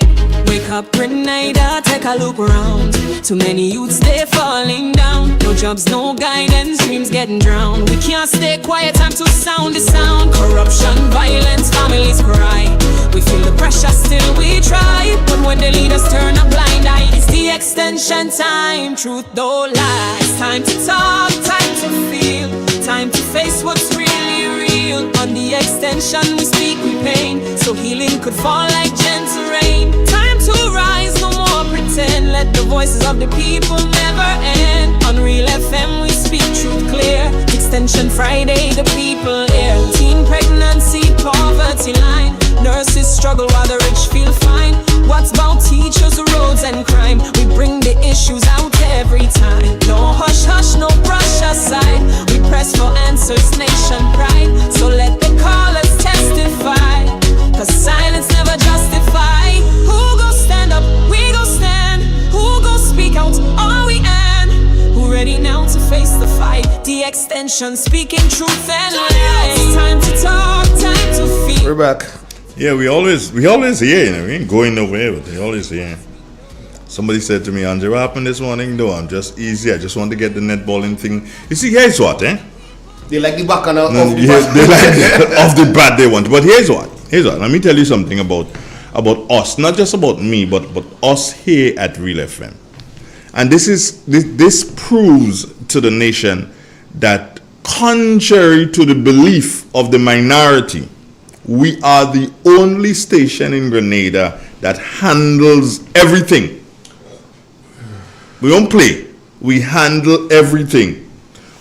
Wake up, Grenada, take a look around. Too many youths, they falling down. No jobs, no guidance, dreams getting drowned. We can't stay quiet, time to sound the sound. Corruption, violence, families cry. We feel the pressure, still we try. But when the leaders turn a blind eye, it's the extension time. Truth don't lie. It's time to talk, time to feel, time to face what's really real. On the extension we speak with pain, so healing could fall like gentle rain. Time to rise, no more pretend. Let the voices of the people never end. On Real FM we speak truth clear. Extension Friday, the people hear. Teen pregnancy, poverty line. Nurses struggle while the rich feel fine. What's about teachers, roads and crime? We bring the issues out every time. No hush hush, no brush aside. We press for answers, nation pride. So let the callers testify, 'cause silence never justify. Who gon' stand up? We gon' stand. Who gon' speak out? All we end. Who ready now to face the fight? The extension speaking truth and lies. Time to talk, time to feel. We're back. Yeah, we always here, you know, we ain't going nowhere, but they always here. Somebody said to me, Andre, what happened this morning? No, I'm just easy. I just want to get the netballing thing. You see, here's what, They like the back of the bat. They like off the bat they want. But here's what. Let me tell you something about about us, not just about me, but us here at Real FM. And this proves to the nation that, contrary to the belief of the minority, we are the only station in Grenada that handles everything. We don't play. We handle everything.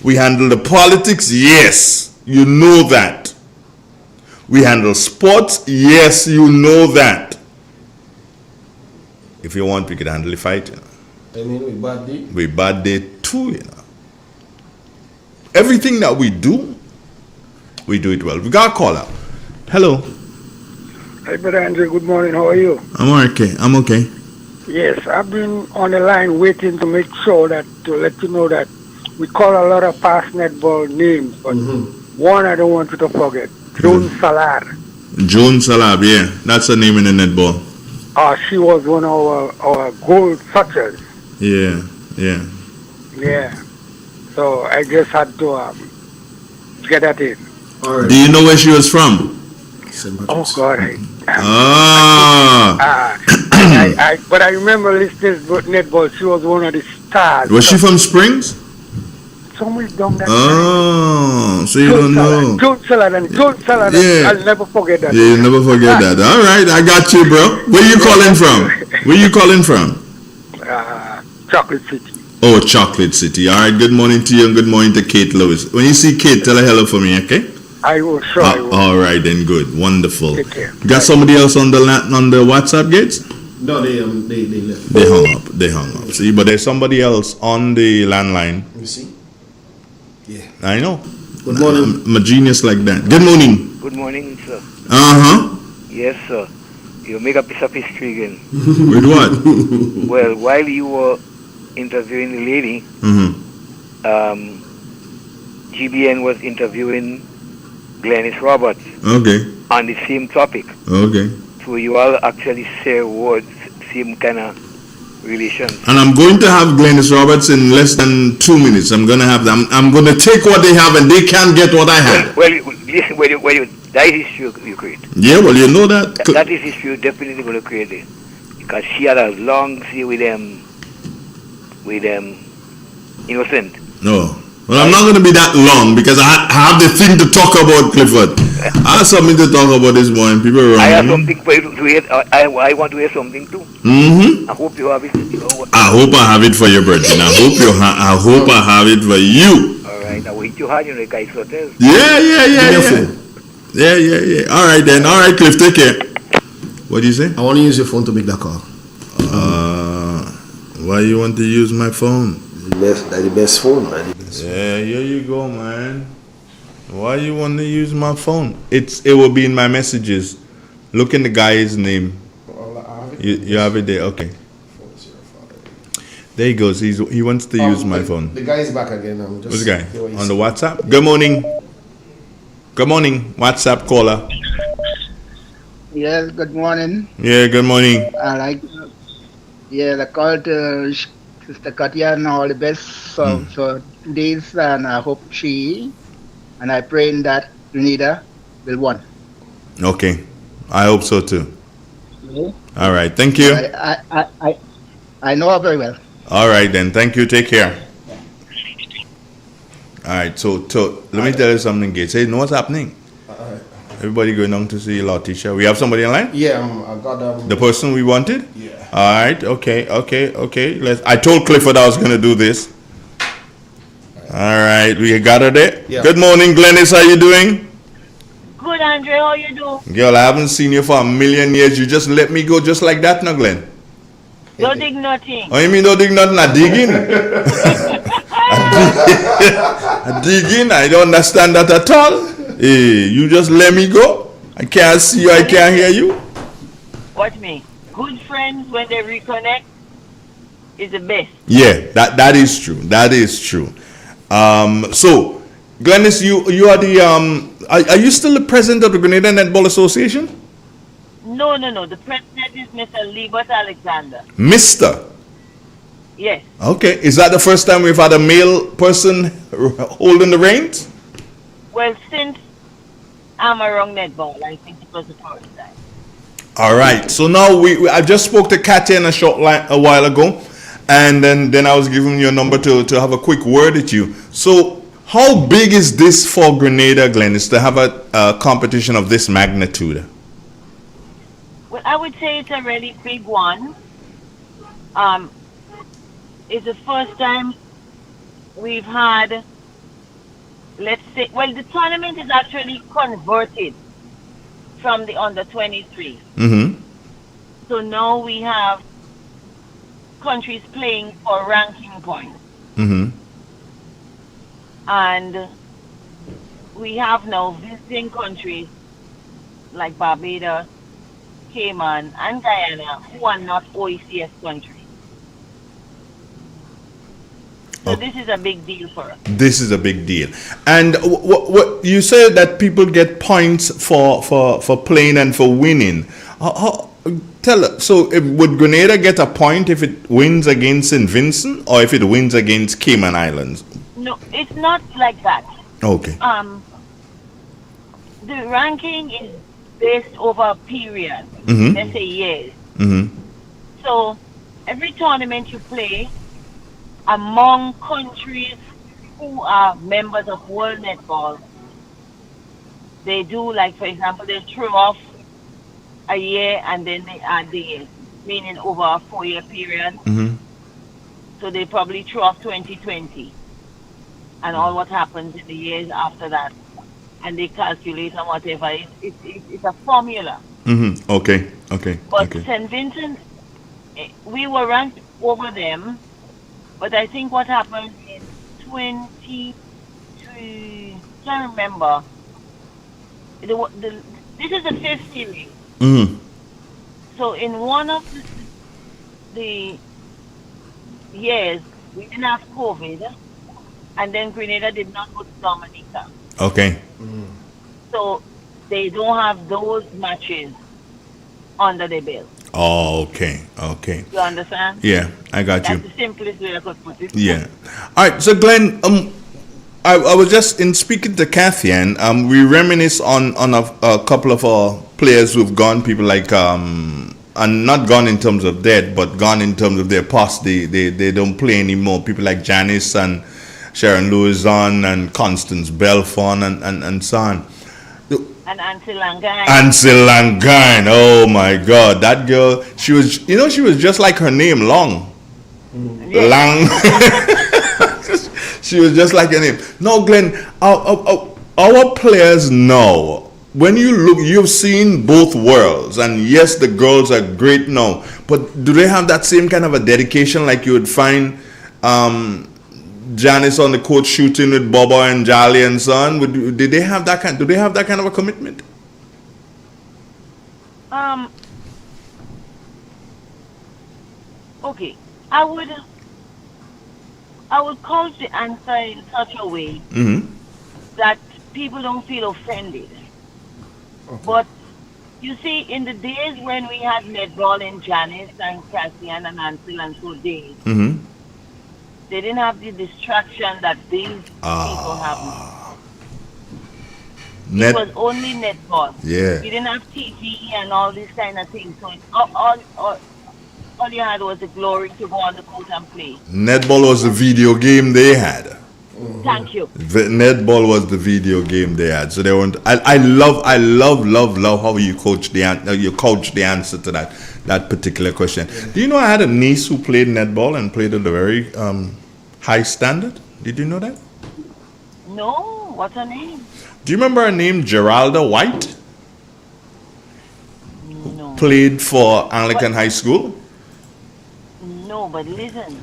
We handle the politics, yes, you know that. We handle sports, yes, you know that. If you want, we could handle the fight. I mean, we bad day. We bad day too, Everything that we do it well. We got a caller. Hello. Hi, Brother Andrew. Good morning. How are you? I'm okay. Yes, I've been on the line waiting to make sure to let you know that we call a lot of past netball names, but one I don't want you to forget. Joan Salar. Joan Salar, yeah. That's her name in the netball. She was one of our gold suchers. Yeah. Yeah. So I just had to get that in. All right. Do you know where she was from? Oh, God. But I remember listening to netball. She was one of the stars. Was she from Springs? Somewhere down that So you don't know. Joan Salad. Yeah. I'll never forget that. Yeah, you'll never forget that. All right, I got you, bro. Where you calling from? Chocolate City. Oh, Chocolate City. All right, good morning to you and good morning to Kate Lewis. When you see Kate, tell her hello for me, okay? I will, sure. I will. All right, then, good. Wonderful. Take care. Got somebody else on the WhatsApp, Gates? No, they left. They hung up. See, but there's somebody else on the landline. You see? Yeah. I know. Good morning. I'm a genius like that. Good morning. Good morning, sir. Yes, sir. You make a piece of history again. With what? Well, while you were interviewing the lady, GBN was interviewing Glennis Roberts. Okay. On the same topic. Okay. So you all actually share words, same kind of relations. And I'm going to have Glennis Roberts in less than 2 minutes. I'm going to have them. I'm going to take what they have and they can't get what I have. Well, listen, that is issue you create. Yeah, well, you know that. That is issue definitely going to create it. Because she had a long say with them Innocent. No. Well, I'm not going to be that long because I have the thing to talk about, Clifford. I have something to talk about this morning. People are I have something for you to hear. I want to hear something too. I hope you have it. I hope I have it for you, Brethren. I hope I have it for you. All right. I will hit you hard, guys. Hotel. Yeah. All right, then. All right, Cliff. Take care. What do you say? I want to use your phone to make that call. Why you want to use my phone? That's the best phone, man. Yeah, here you go, man. Why you want to use my phone? It will be in my messages. Look in the guy's name. You have it there, okay. There he goes. He wants to use my phone. The guy's back again. Who's the guy? On the WhatsApp? Good morning. Good morning, WhatsApp caller. Yes, good morning. Yeah, good morning. The call to Sister Katya and all the best for 2 days, and I hope and I pray that Grenada will win. Okay, I hope so too. Yeah. All right, thank you. I know her very well. All right then, thank you. Take care. All right, so let me tell you something, Gates. Hey, you know what's happening? Everybody going on to see Letitia. We have somebody online? Yeah, I got the person we wanted? Yeah. All right, okay. I told Clifford I was going to do this. All right, we got her there. Yeah. Good morning, Glennis. How you doing? Good, Andre. How you do? Girl, I haven't seen you for a million years. You just let me go just like that now, Glenn. Don't dig nothing. Oh, you mean don't dig nothing? I dig in. I dig in. I don't understand that at all. Hey, you just let me go. I can't see you. I can't hear you. Watch me. Good friends, when they reconnect, is the best. Yeah, that is true. That is true. So, Glennis, you are the are you still the president of the Grenada Netball Association? No. The president is Mr. Libert Alexander. Mr. Yes. Okay. Is that the first time we've had a male person holding the reins? Well, since I'm around netball, I think it was the first time. All right. So now I just spoke to Katya in a while ago, and then I was giving you a number to have a quick word with you. So how big is this for Grenada, Glenn? Is to have a competition of this magnitude? Well, I would say it's a really big one. It's the first time we've had, let's say, well, the tournament is actually converted from the under 23. Mm-hmm. So now we have countries playing for ranking points. Mm-hmm. And we have now visiting countries like Barbados, Cayman, and Guyana who are not OECS countries. So this is a big deal for us. This is a big deal. And what you said that people get points for playing and for winning. Tell us, so would Grenada get a point if it wins against St. Vincent or if it wins against Cayman Islands? No, it's not like that. Okay. The ranking is based over a period, Mm-hmm. let's say years. Mm-hmm. So every tournament you play among countries who are members of World Netball, they do, like, for example, they throw off a year and then they add the years, meaning over a 4-year period. Mm-hmm. So they probably throw off 2020 and all what happens in the years after that. And they calculate and whatever. It's a formula. Mm-hmm. Okay. But St. Vincent, we were ranked over them. But I think what happened in 23, can't remember. This is the 5th series. Mm-hmm. So in one of the years, we didn't have COVID, and then Grenada did not go to Dominica. Okay. So they don't have those matches under the belt. Oh, okay. You understand? Yeah, I got you. That's the simplest way I could put it. Yeah. All right. So, Glenn, I was just in speaking to Kathy, and we reminisce on a couple of our players who've gone. People like and not gone in terms of dead, but gone in terms of their past. They don't play anymore. People like Janice and Sharon Louison and Constance Belfon and so on. And Ansel Langine. Ansel Langine, oh my God, that girl, she was just like her name, Long. Lang. She was just like her name. No, Glenn, our players know, when you look, you've seen both worlds, and yes, the girls are great now, but do they have that same kind of a dedication like you would find Janice on the court shooting with Bobo and Jolly and son? Do they have that kind of a commitment? Okay. I would couch the answer in such a way that people don't feel offended. Okay. But you see, in the days when we had netball in Janice and Cassian and Ansel and so days, they didn't have the distraction that these people have now. It was only netball. Yeah. You didn't have TV and all these kind of things. So all you had was the glory to go on the court and play. Netball was the video game they had. Thank you. Netball was the video game they had. So they weren't. I love how you couch the answer to that particular question. Do you know I had a niece who played netball and played at a very high standard? Did you know that? No. What's her name? Do you remember her name, Geralda White? No. Played for Anglican High School? No, but listen.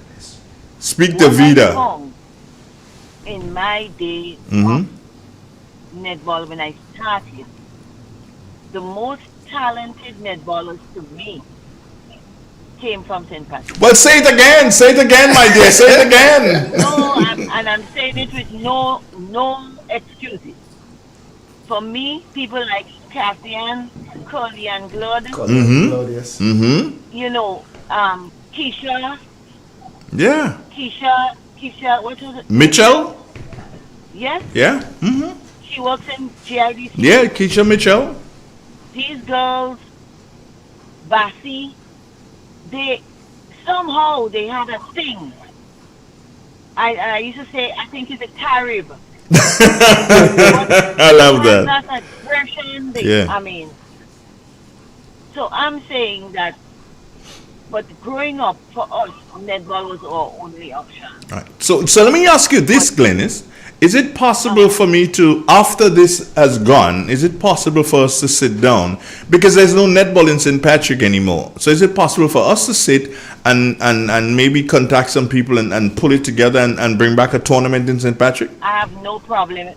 Speak to Vida. In my day netball, when I started, the most talented netballers to me came from St. Patrick. Well, say it again, my dear, say it again. No, I'm saying it with no excuses. For me, people like Cassian, Curly and Glod, Yes. you know, Keisha. Yeah. Keisha, what was it? Mitchell? Yes? Yeah. She works in GIDC. Yeah, Keisha Mitchell. These girls Bassi, they somehow they had a thing. I used to say, I think it's a Carib. I love that. That expression. Yeah. I mean, so I'm saying that. But growing up for us, netball was our only option. All right. So let me ask you this, Glennis. Is it possible for me to, after this has gone, is it possible for us to sit down? Because there's no netball in St. Patrick anymore. So is it possible for us to sit and maybe contact some people and pull it together and bring back a tournament in St. Patrick? I have no problem.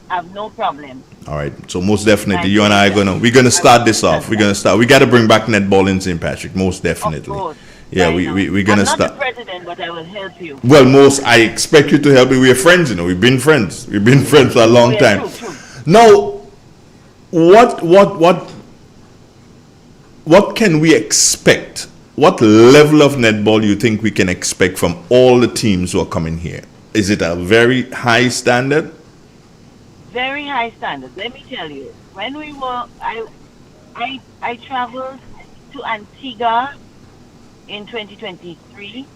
All right. So most definitely, you and I we're gonna start this off. We got to bring back netball in St. Patrick. Most definitely. Of course. Yeah, we're gonna start. I'm not the president, but I will help you. Well, I expect you to help me. We're friends, We've been friends. We've been friends for a long time. True. Now, what can we expect? What level of netball you think we can expect from all the teams who are coming here? Is it a very high standard? Very high standard. Let me tell you. When we were, I traveled to Antigua in 2023.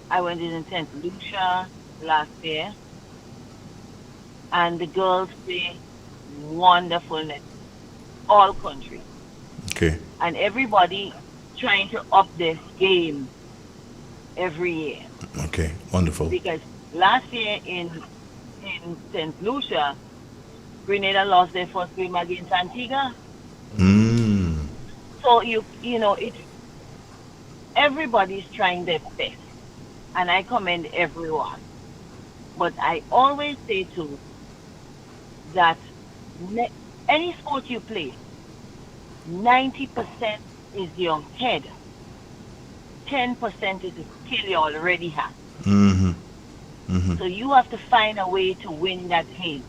I went in St. Lucia last year, and the girls play wonderful net, all country. Okay. And everybody trying to up this game every year. Okay, wonderful. Because last year in St. Lucia, Grenada lost their first game against Antigua. So you know it. Everybody's trying their best, and I commend everyone. But I always say too that any sport you play, 90% is your head, 10% is the skill you already have. So you have to find a way to win that game.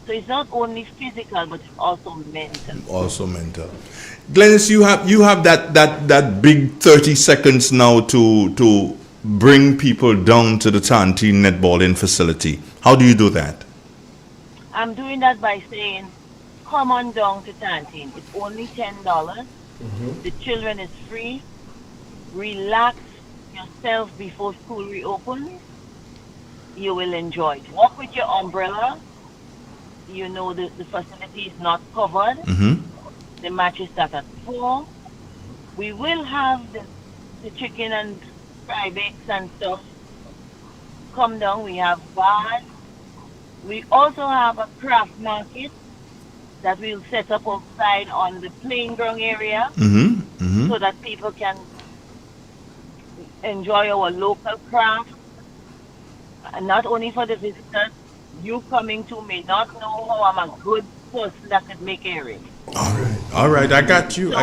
So it's not only physical, but it's also mental. Glennis, you have that big 30 seconds now to bring people down to the Tantine netballing facility. How do you do that? I'm doing that by saying, come on down to Tantine. It's only $10. The children is free. Relax yourself before school reopens. You will enjoy it. Walk with your umbrella. You know the facility is not covered. The matches start at 4. We will have the chicken and fry bakes and stuff. Come down. We have bars. We also have a craft market that we'll set up outside on the playing ground area so that people can enjoy our local craft. And not only for the visitors, you coming to may not know how I'm a good person that could make earrings. All right, I got you.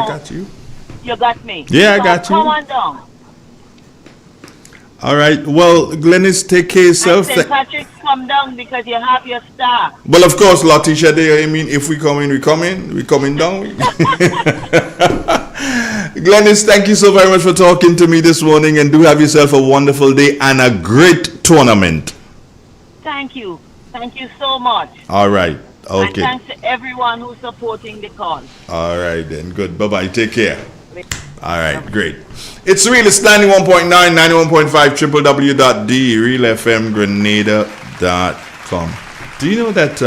You got me? Yeah, I got you. Come on down. All right. Well, Glennis, take care of yourself. St. Patrick's come down because you have your star. Well, of course, Latisha, I mean, if we come in, we come in. We coming down. Glennis, thank you so very much for talking to me this morning, and do have yourself a wonderful day and a great tournament. Thank you. Thank you so much. All right. Okay. And thanks to everyone who's supporting the cause. All right, then. Good. Bye-bye. Take care. All right. Great. It's Real. It's 91.9, 91.5, www.realfmgrenada.com. Do you know that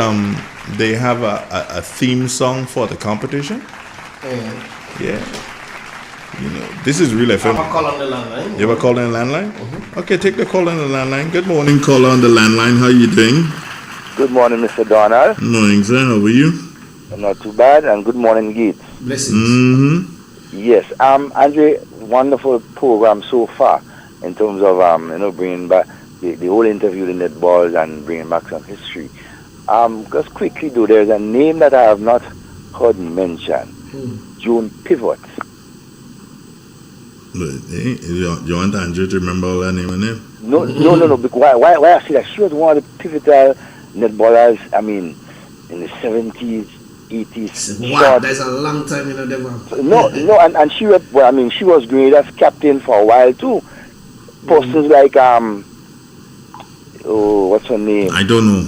they have a theme song for the competition? Yeah. You know, this is Real FM. Have a call on the landline. You ever called on the landline? Okay, take the call on the landline. Good morning, caller on the landline. How are you doing? Good morning, Mr. Donald. Morning, sir. How are you? Not too bad. And good morning, Gates. Blessings. Yes. Andre, wonderful program so far in terms of bringing back the whole interview, the netballs, and bringing back some history. Just quickly though, there's a name that I have not heard mentioned. June Pivot. You want Andrew to remember all that name and name? No. Why I say that? She was one of the pivotal netballers, in the 70s, 80s. Wow, that's a long time in the devil. And she was, she was Grenada's captain for a while too. Persons like, what's her name? I don't know.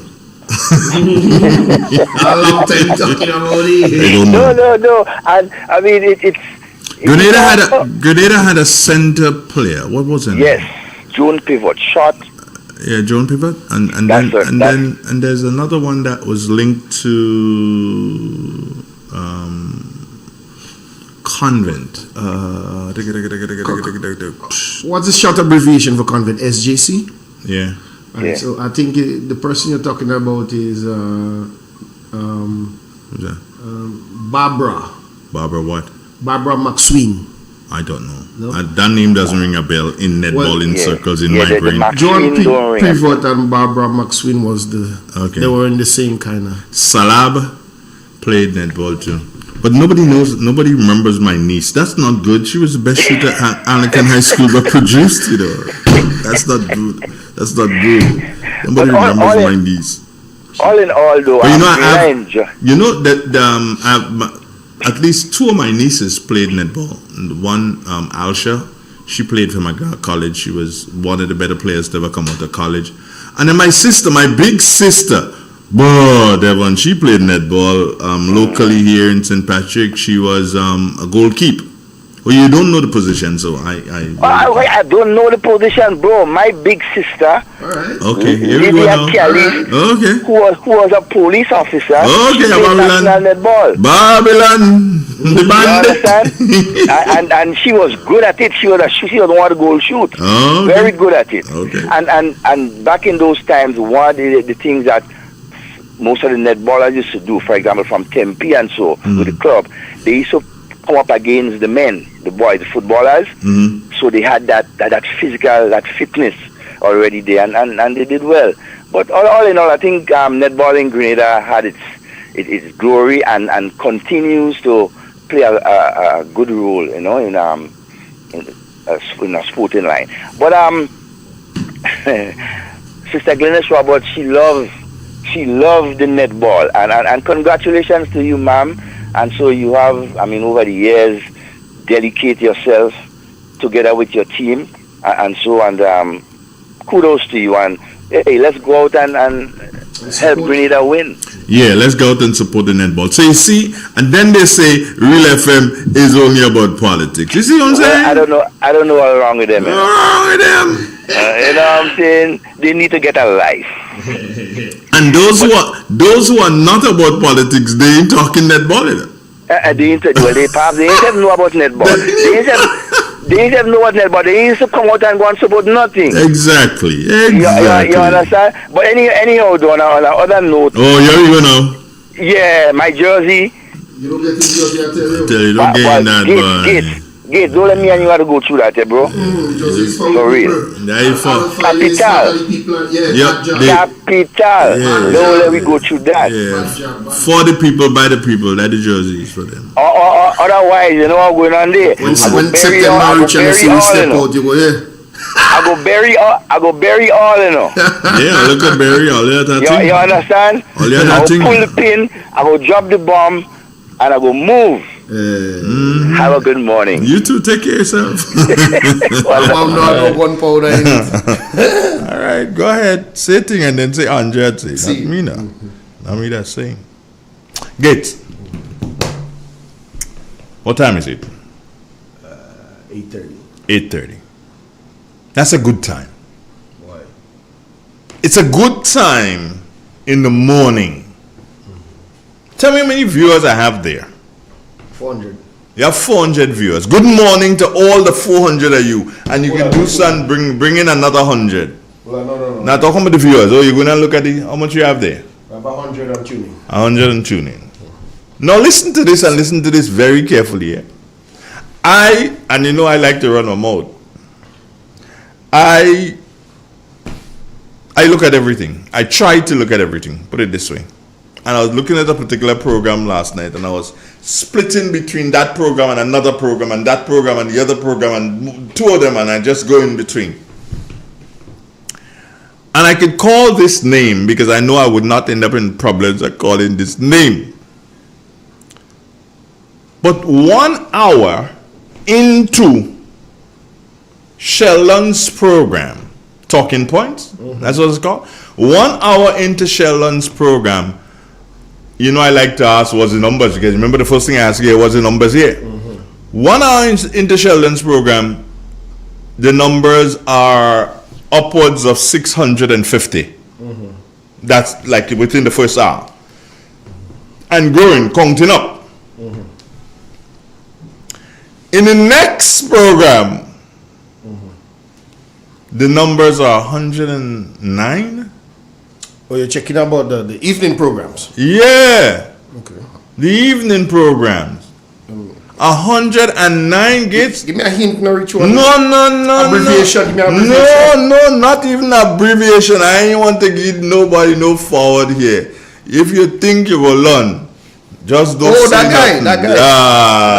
A long time talking about it. No. And, Grenada had a center player. What was it? Yes, Joan Pivot, short. Yeah, Joan Pivot, and there's another one that was linked to Convent. What's the short abbreviation for Convent? SJC? Yeah. Right, so I think the person you're talking about is Who's that? Barbara. Barbara what? Barbara McSween. I don't know. That name doesn't ring a bell in netball circles in my brain. John Pivot and Barbara McSween was they were in the same kind of. Salab played netball too. But nobody remembers my niece. That's not good. She was the best shooter at Arlington High School, but produced, That's not good. Nobody remembers my niece. All in all, though, but at least two of my nieces played netball. One, Alsha, she played for my college. She was one of the better players to ever come out of college. And then my sister, my big sister, Devon, she played netball locally here in St. Patrick. She was a goalkeeper. Well, you don't know the position, so I don't know the position, bro. My big sister, okay, here we go now. Kelly, okay, who was a police officer. Okay, Babylon, the bandit. and she was good at it. She was one to goal shoot. Okay. Very good at it. Okay. And back in those times, one of the things that most of the netballers used to do, for example, from Tempe and so with the club, they used to come up against the men, the boys, the footballers. So they had that physical, that fitness already there, and they did well. But all in all, I think netball in Grenada had its glory and continues to play a good role, in a sporting line. But Sister Glennis Roberts, she loved the netball, and congratulations to you, ma'am. And so you have, over the years, dedicate yourself together with your team, and kudos to you. And hey, let's go out and help Grenada win. Yeah, let's go out and support the netball. So you see, and then they say Real FM is only about politics. You see what I'm saying? I don't know what's wrong with them. You know what I'm saying? They need to get a life. And those who are not about politics, they ain't talking netball either. They ain't know about netball. They ain't know what netball. They used to come out and go and support nothing. Exactly. You understand? But anyhow, though, on another note. Oh, here you go now. Yeah, my jersey. You don't get this jersey, I tell you. Don't get in that, boy. Gate, don't let me and you have to go through that, bro. For real. Capital. Capital. Don't let me go through that. Yeah. For the people, by the people, that the jersey is for them. Otherwise, you know what's going on there? When September reach and you see we step out, you go, I go bury all, you know. Yeah, look at bury all. You understand? I go pull the pin, I go drop the bomb, and I go move. Have a good morning. You too, take care of yourself. One powder in it. All right, go ahead. Say thing and then say Andre. Not me now. Not me that saying. Gates. What time is it? 8:30. 8:30. That's a good time. Why? It's a good time in the morning. Tell me how many viewers I have there. 400. You have 400 viewers. Good morning to all the 400 of you. And you can do some, bring in another 100. Well, no. Now talking about the viewers. Oh, you're going to look at how much you have there? I have 100 and tuning. 100 and tuning. Now listen to this and listen to this very carefully. Yeah? I like to run my mouth. I look at everything. I try to look at everything. Put it this way. And I was looking at a particular program last night, and I was splitting between that program and another program, and that program and the other program, and two of them, and I just go in between. And I could call this name because I know I would not end up in problems by calling this name. But 1 hour into Sheldon's program, Talking Points, that's what it's called. 1 hour into Sheldon's program, I like to ask what's the numbers, because remember the first thing I asked you, what's the numbers here? 1 hour into Sheldon's program, the numbers are upwards of 650. That's like within the first hour. And growing, counting up. In the next program, the numbers are 109. Oh, you're checking about the evening programs? Yeah. Okay. The evening programs. 109 gates. Give me a hint, no which one. No. Abbreviation. Give me abbreviation. No, not even abbreviation. I ain't want to give nobody no forward here. If you think you will learn, just don't. Oh, say that guy. nothing. That guy.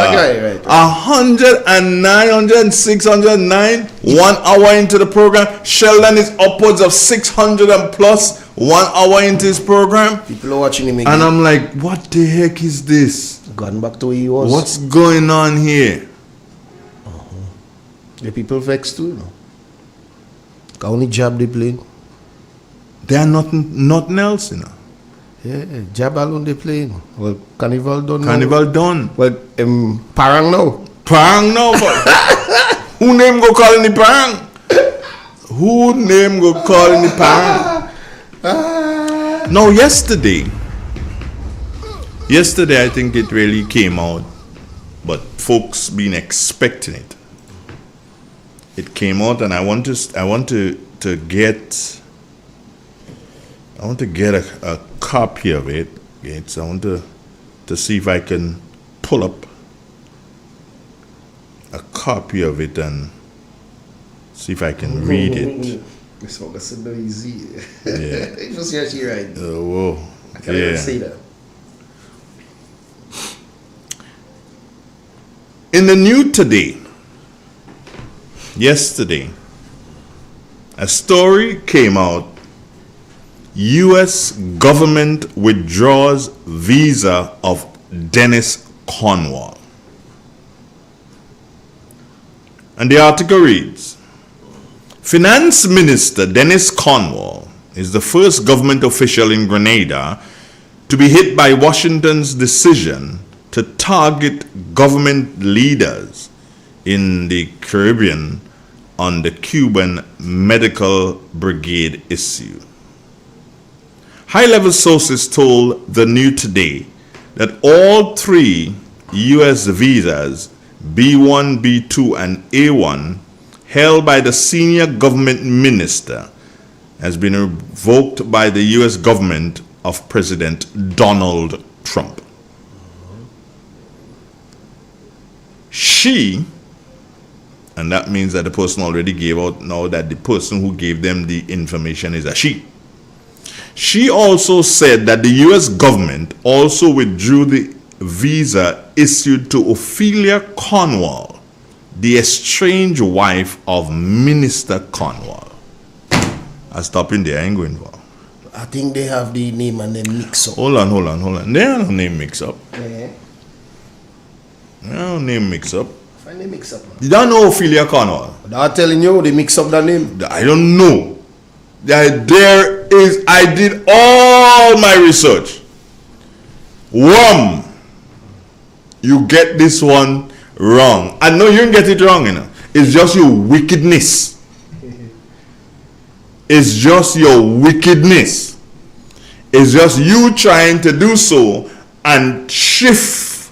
That guy, right. 109, 106, 109. 1 hour into the program. Sheldon is upwards of 600 and plus. 1 hour into his program. People are watching him again. And I'm like, what the heck is this? Gone back to where he was. What's going on here? The people vexed too, you know. Only jab they playing. They are nothing else, you know. Yeah, jab alone they playing. Well, Carnival done. Carnival done. Well, Parang now. Parang now. Who name go call in the Parang? Who name go call in the Parang? No, yesterday I think it really came out, but folks been expecting it. It came out, and I want to get a copy of it. Gates. I want to see if I can pull up a copy of it and see if I can read it. This one is so easy. Yeah. Just hear she right. Whoa. I can't even say that. In the New Today, yesterday, a story came out. U.S. government withdraws visa of Dennis Cornwall. And the article reads, Finance Minister Dennis Cornwall is the first government official in Grenada to be hit by Washington's decision to target government leaders in the Caribbean on the Cuban medical brigade issue. High-level sources told The New Today that all 3 U.S. visas, B1, B2, and A1, held by the senior government minister, has been revoked by the U.S. government of President Donald Trump. She, and that means that the person already gave out now that the person who gave them the information is a she. She also said that the U.S. government also withdrew the visa issued to Ophelia Cornwall, the estranged wife of Minister Cornwall. I stop in there, I ain't going for. I think they have the name and then mix up. Hold on. There are no name mix up. Yeah. No name mix up. Find the mix up. You don't know Ophelia Cornwall? I'm telling you, they mix up that name. I don't know. I did all my research. You get this one wrong. I know you didn't get it wrong, you know. It's just your wickedness. It's just your wickedness. It's just you trying to do so and shift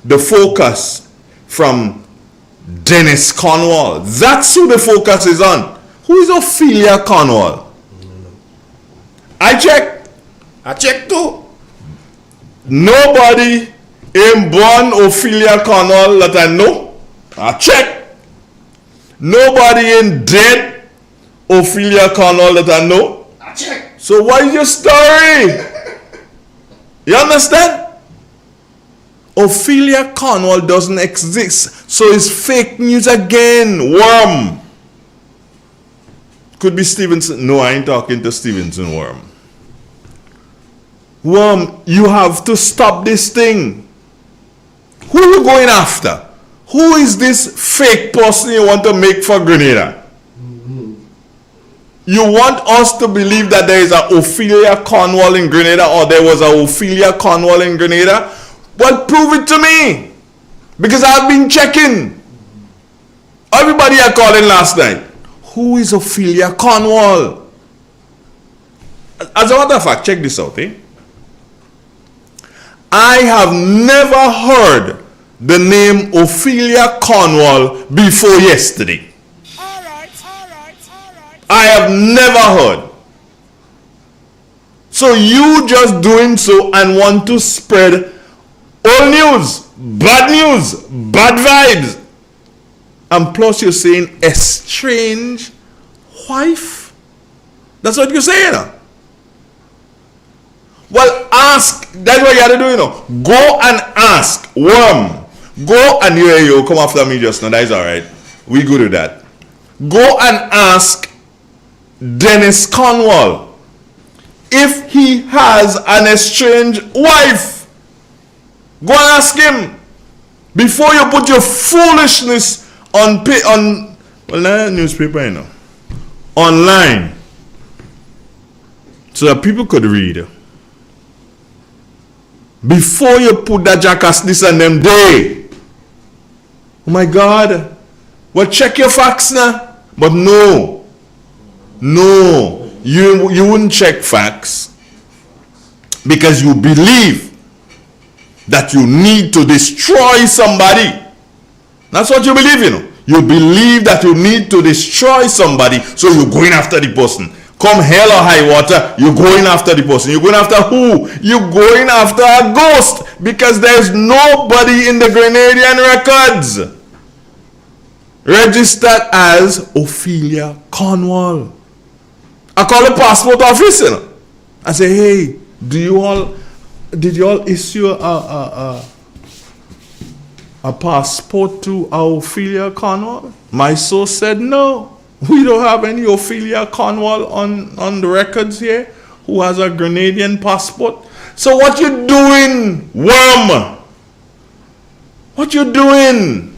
the focus from Dennis Cornwall. That's who the focus is on. Who is Ophelia Cornwall? I checked too. Nobody in born Ophelia Cornwall that I know. I checked. Nobody in dead Ophelia Cornwall that I know. I checked. So what is your story? You understand? Ophelia Cornwall doesn't exist. So it's fake news again. Worm. Could be Stevenson. No, I ain't talking to Stevenson Worm. Worm, you have to stop this thing. Who are you going after? Who is this fake person you want to make for Grenada? You want us to believe that there is a Ophelia Cornwall in Grenada or there was a Ophelia Cornwall in Grenada? Well, prove it to me. Because I've been checking. Everybody are calling last night. Who is Ophelia Cornwall? As a matter of fact, check this out, I have never heard the name Ophelia Cornwall before yesterday. I have never heard. So you just doing so and want to spread old news, bad vibes. And plus you're saying estranged wife. That's what you're saying. Well, ask. That's what you have to do, Go and ask. Worm. Go and you come after me just now. That is alright. We good with that. Go and ask Dennis Cornwall if he has an estranged wife. Go and ask him before you put your foolishness on newspaper, online, so that people could read. Before you put that jackass this and them day. Oh my God. Well, check your facts now. But no, you wouldn't check facts because you believe that you need to destroy somebody. That's what you believe, You believe that you need to destroy somebody, so you're going after the person. Come hell or high water, you're going after the person. You're going after who? You're going after a ghost, because there's nobody in the Grenadian records registered as Ophelia Cornwall. I call the passport office, I say, hey, did you all issue a passport to Ophelia Cornwall? My source said no. We don't have any Ophelia Cornwall on the records here who has a Grenadian passport. So what you doing, worm? What you doing?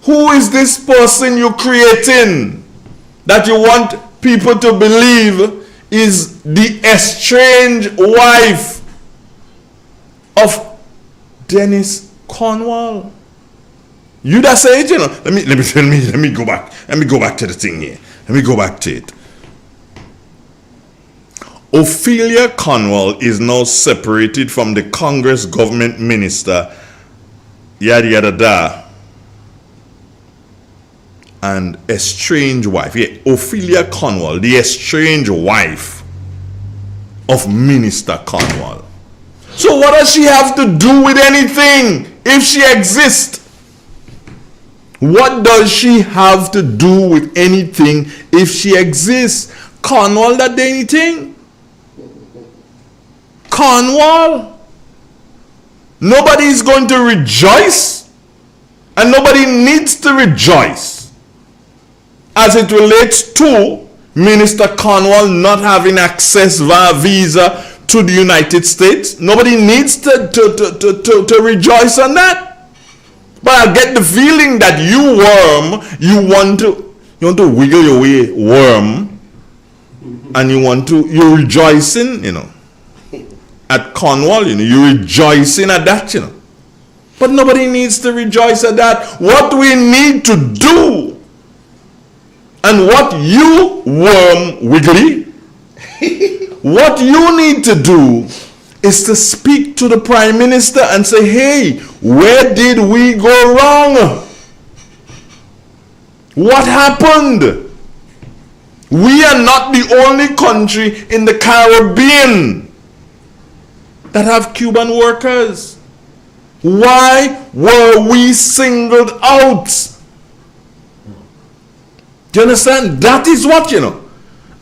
Who is this person you creating that you want people to believe is the estranged wife of Dennis Cornwall? You that say it, Let me go back. Let me go back to the thing here. Let me go back to it. Ophelia Cornwall is now separated from the Congress government minister, yada yada da, and estranged wife. Yeah, Ophelia Cornwall, the estranged wife of Minister Cornwall. So what does she have to do with anything if she exists? What does she have to do with anything if she exists? Cornwall that day anything? Cornwall? Nobody is going to rejoice, and nobody needs to rejoice as it relates to Minister Cornwall not having access via visa to the United States. Nobody needs to rejoice on that. But I get the feeling that you, worm, you want to wiggle your way, worm, and you're rejoicing, at Cornwall, you're rejoicing at that, But nobody needs to rejoice at that. What we need to do, and what you, worm, wiggly, what you need to do is to speak to the Prime Minister and say, hey, where did we go wrong? What happened? We are not the only country in the Caribbean that have Cuban workers. Why were we singled out? Do you understand? That is what,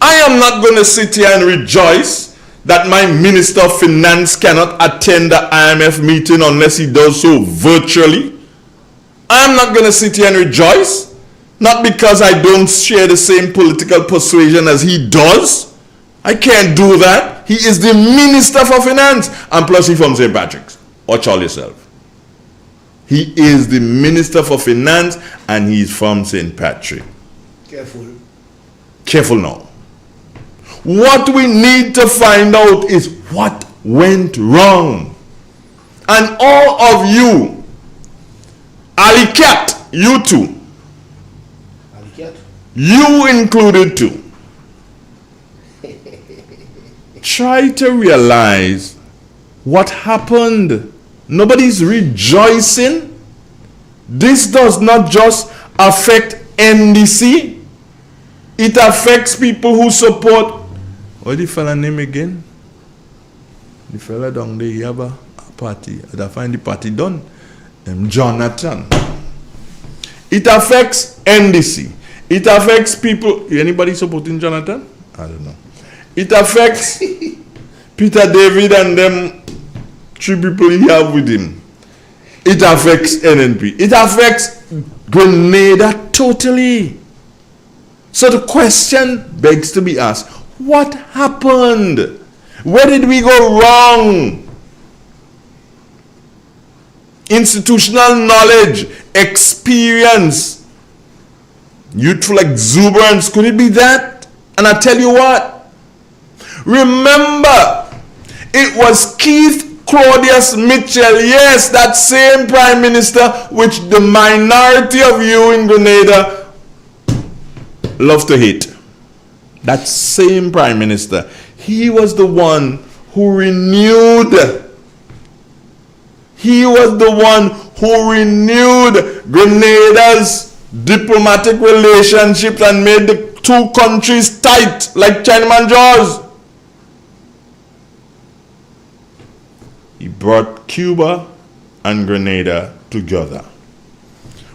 I am not going to sit here and rejoice that my Minister of Finance cannot attend the IMF meeting unless he does so virtually. I'm not going to sit here and rejoice, not because I don't share the same political persuasion as he does. I can't do that. He is the Minister for Finance, and plus he's from St. Patrick's. Watch all yourself. He is the Minister for Finance, and he's from St. Patrick. Careful now. What we need to find out is what went wrong. And all of you, Alicat, you too. You included too. Try to realize what happened. Nobody's rejoicing. This does not just affect NDC. It affects people who support. What the fella name again? The fella down there, he have a party. I find the party done. Jonathan. It affects NDC. It affects people. Anybody supporting Jonathan? I don't know. It affects Peter David and them 3 people he have with him. It affects NNP. It affects Grenada totally. So the question begs to be asked, what happened? Where did we go wrong? Institutional knowledge, experience, youthful exuberance, could it be that? And I tell you what, remember, it was Keith Claudius Mitchell, yes, that same prime minister which the minority of you in Grenada love to hate. That same prime minister, he was the one who renewed Grenada's diplomatic relationships and made the 2 countries tight like Chinaman jaws. He brought Cuba and Grenada together.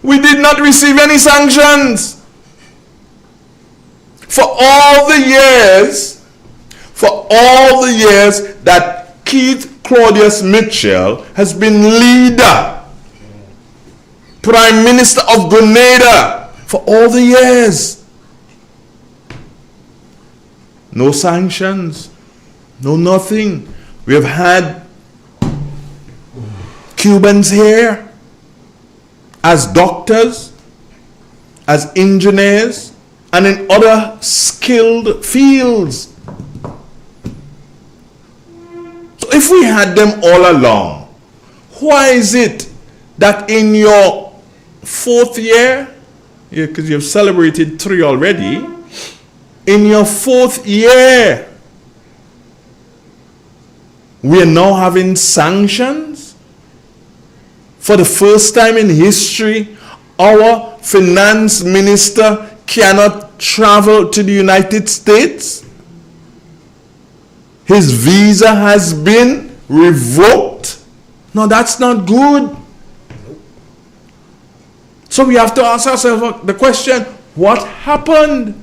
We did not receive any sanctions. For all the years that Keith Claudius Mitchell has been leader, Prime Minister of Grenada, for all the years. No sanctions, no nothing. We have had Cubans here as doctors, as engineers, and in other skilled fields. So if we had them all along, why is it that in your 4th year, because you've celebrated 3 already, in your 4th year, we are now having sanctions? For the first time in history, our finance minister cannot travel to the United States. His visa has been revoked. No, that's not good. So we have to ask ourselves the question, what happened?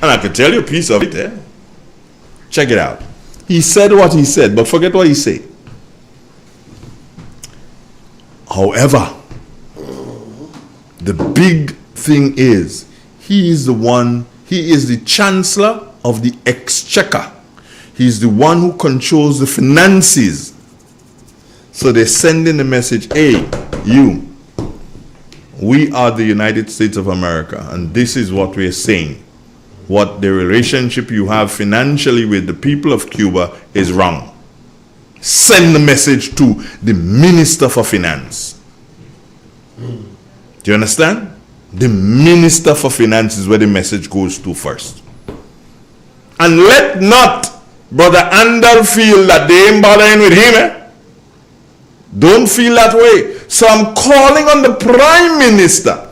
And I can tell you a piece of it. Check it out. He said what he said, but forget what he said. However, the big thing is, he is the chancellor of the exchequer. He's the one who controls the finances. So they're sending the message, hey, you, we are the United States of America, and this is what we're saying. What the relationship you have financially with the people of Cuba is wrong. Send the message to the Minister for Finance. Do you understand? The Minister for Finance is where the message goes to first. And let not Brother Andal feel that they ain't bothering with him. Don't feel that way. So I'm calling on the Prime Minister.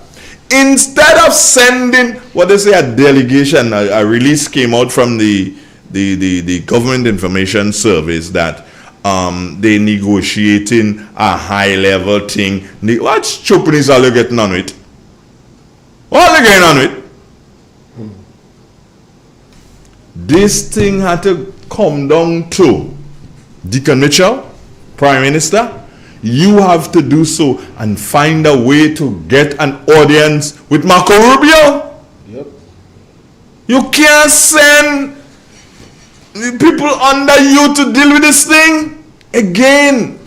Instead of sending, what they say, a delegation, a release came out from the Government Information Service that they negotiating a high-level thing. What stupidness are you getting on with? What are they getting on with? This thing had to come down to Deacon Mitchell, Prime Minister. You have to do so and find a way to get an audience with Marco Rubio. Yep. You can't send people under you to deal with this thing. Again,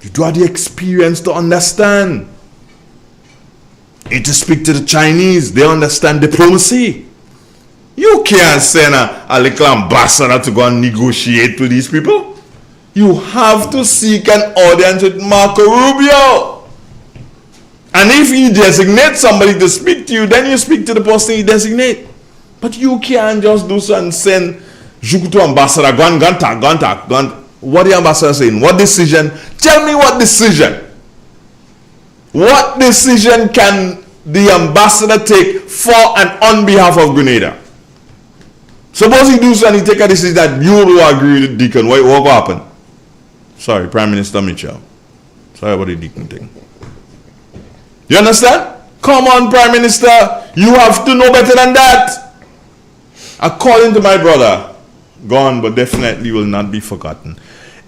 you do have the experience to understand. You need to speak to the Chinese. They understand diplomacy. You can't send a little ambassador to go and negotiate with these people. You have to seek an audience with Marco Rubio. And if he designates somebody to speak to you, then you speak to the person he designates. But you can't just do so and send Jukutu ambassador, go and talk. What the ambassador saying? What decision? Tell me what decision. What decision can the ambassador take for and on behalf of Grenada? Suppose he do so and he take a decision that you will agree with Deacon. What will happen? Sorry, Prime Minister Mitchell. Sorry about the Deacon thing. You understand? Come on, Prime Minister. You have to know better than that. According to my brother, gone but definitely will not be forgotten.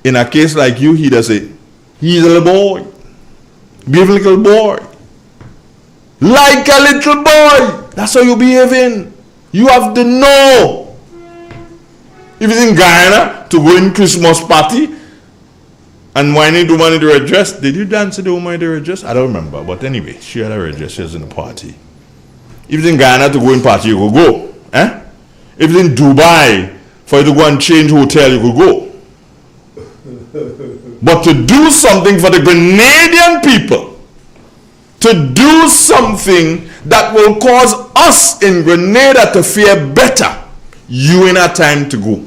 In a case like you, he does say, he's a little boy. Behave like a little boy. Like a little boy. That's how you behaving. You have to know. If it's in Guyana, to go in Christmas party and whining the woman in the red dress. Did you dance to the woman in the red dress? I don't remember. But anyway, she had a red dress. She was in a party. If it's in Guyana to go in party, you could go. Eh? If it's in Dubai, for you to go and change hotel, you could go. But to do something for the Grenadian people, to do something that will cause us in Grenada to fare better, you ain't had time to go.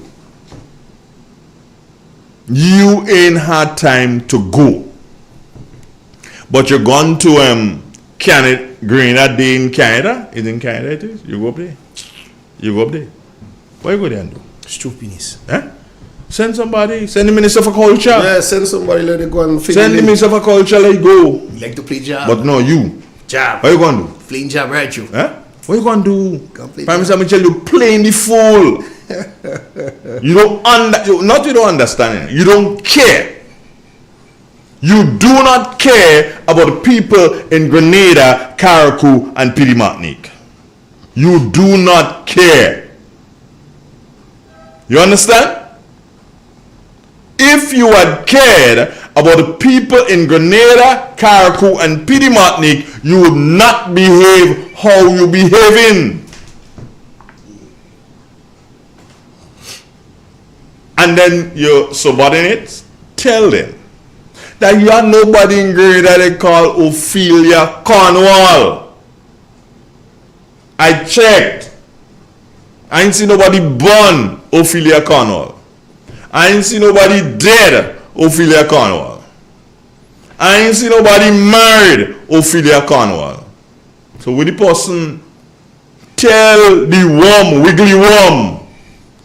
You ain't had time to go. But you're gone to Canada, Grenada Day in Canada. Is in Canada it is? You go up there. You go up there. What you go there and do? Stupidness. Eh? Send somebody. Send the Minister for Culture. Yeah, send somebody. Let it go and send the Minister for Culture. Let it go. You like to play jab. But no, you. Jab. What you going to do? Playing jab, right you? Eh? What you going to do? Prime Minister Mitchell, you playing the fool. You don't you don't understand it. You don't care. You do not care about the people in Grenada, Carriacou, and Petite Martinique. You do not care. You understand? If you had cared about the people in Grenada, Carriacou, and Petite Martinique, you would not behave how you behaving. And then your subordinates tell them that you have nobody in Grenada they call Ophelia Cornwall. I checked. I ain't see nobody born Ophelia Cornwall. I ain't see nobody dead Ophelia Cornwall. I ain't see nobody married Ophelia Cornwall. So when the person tell the worm, wiggly worm,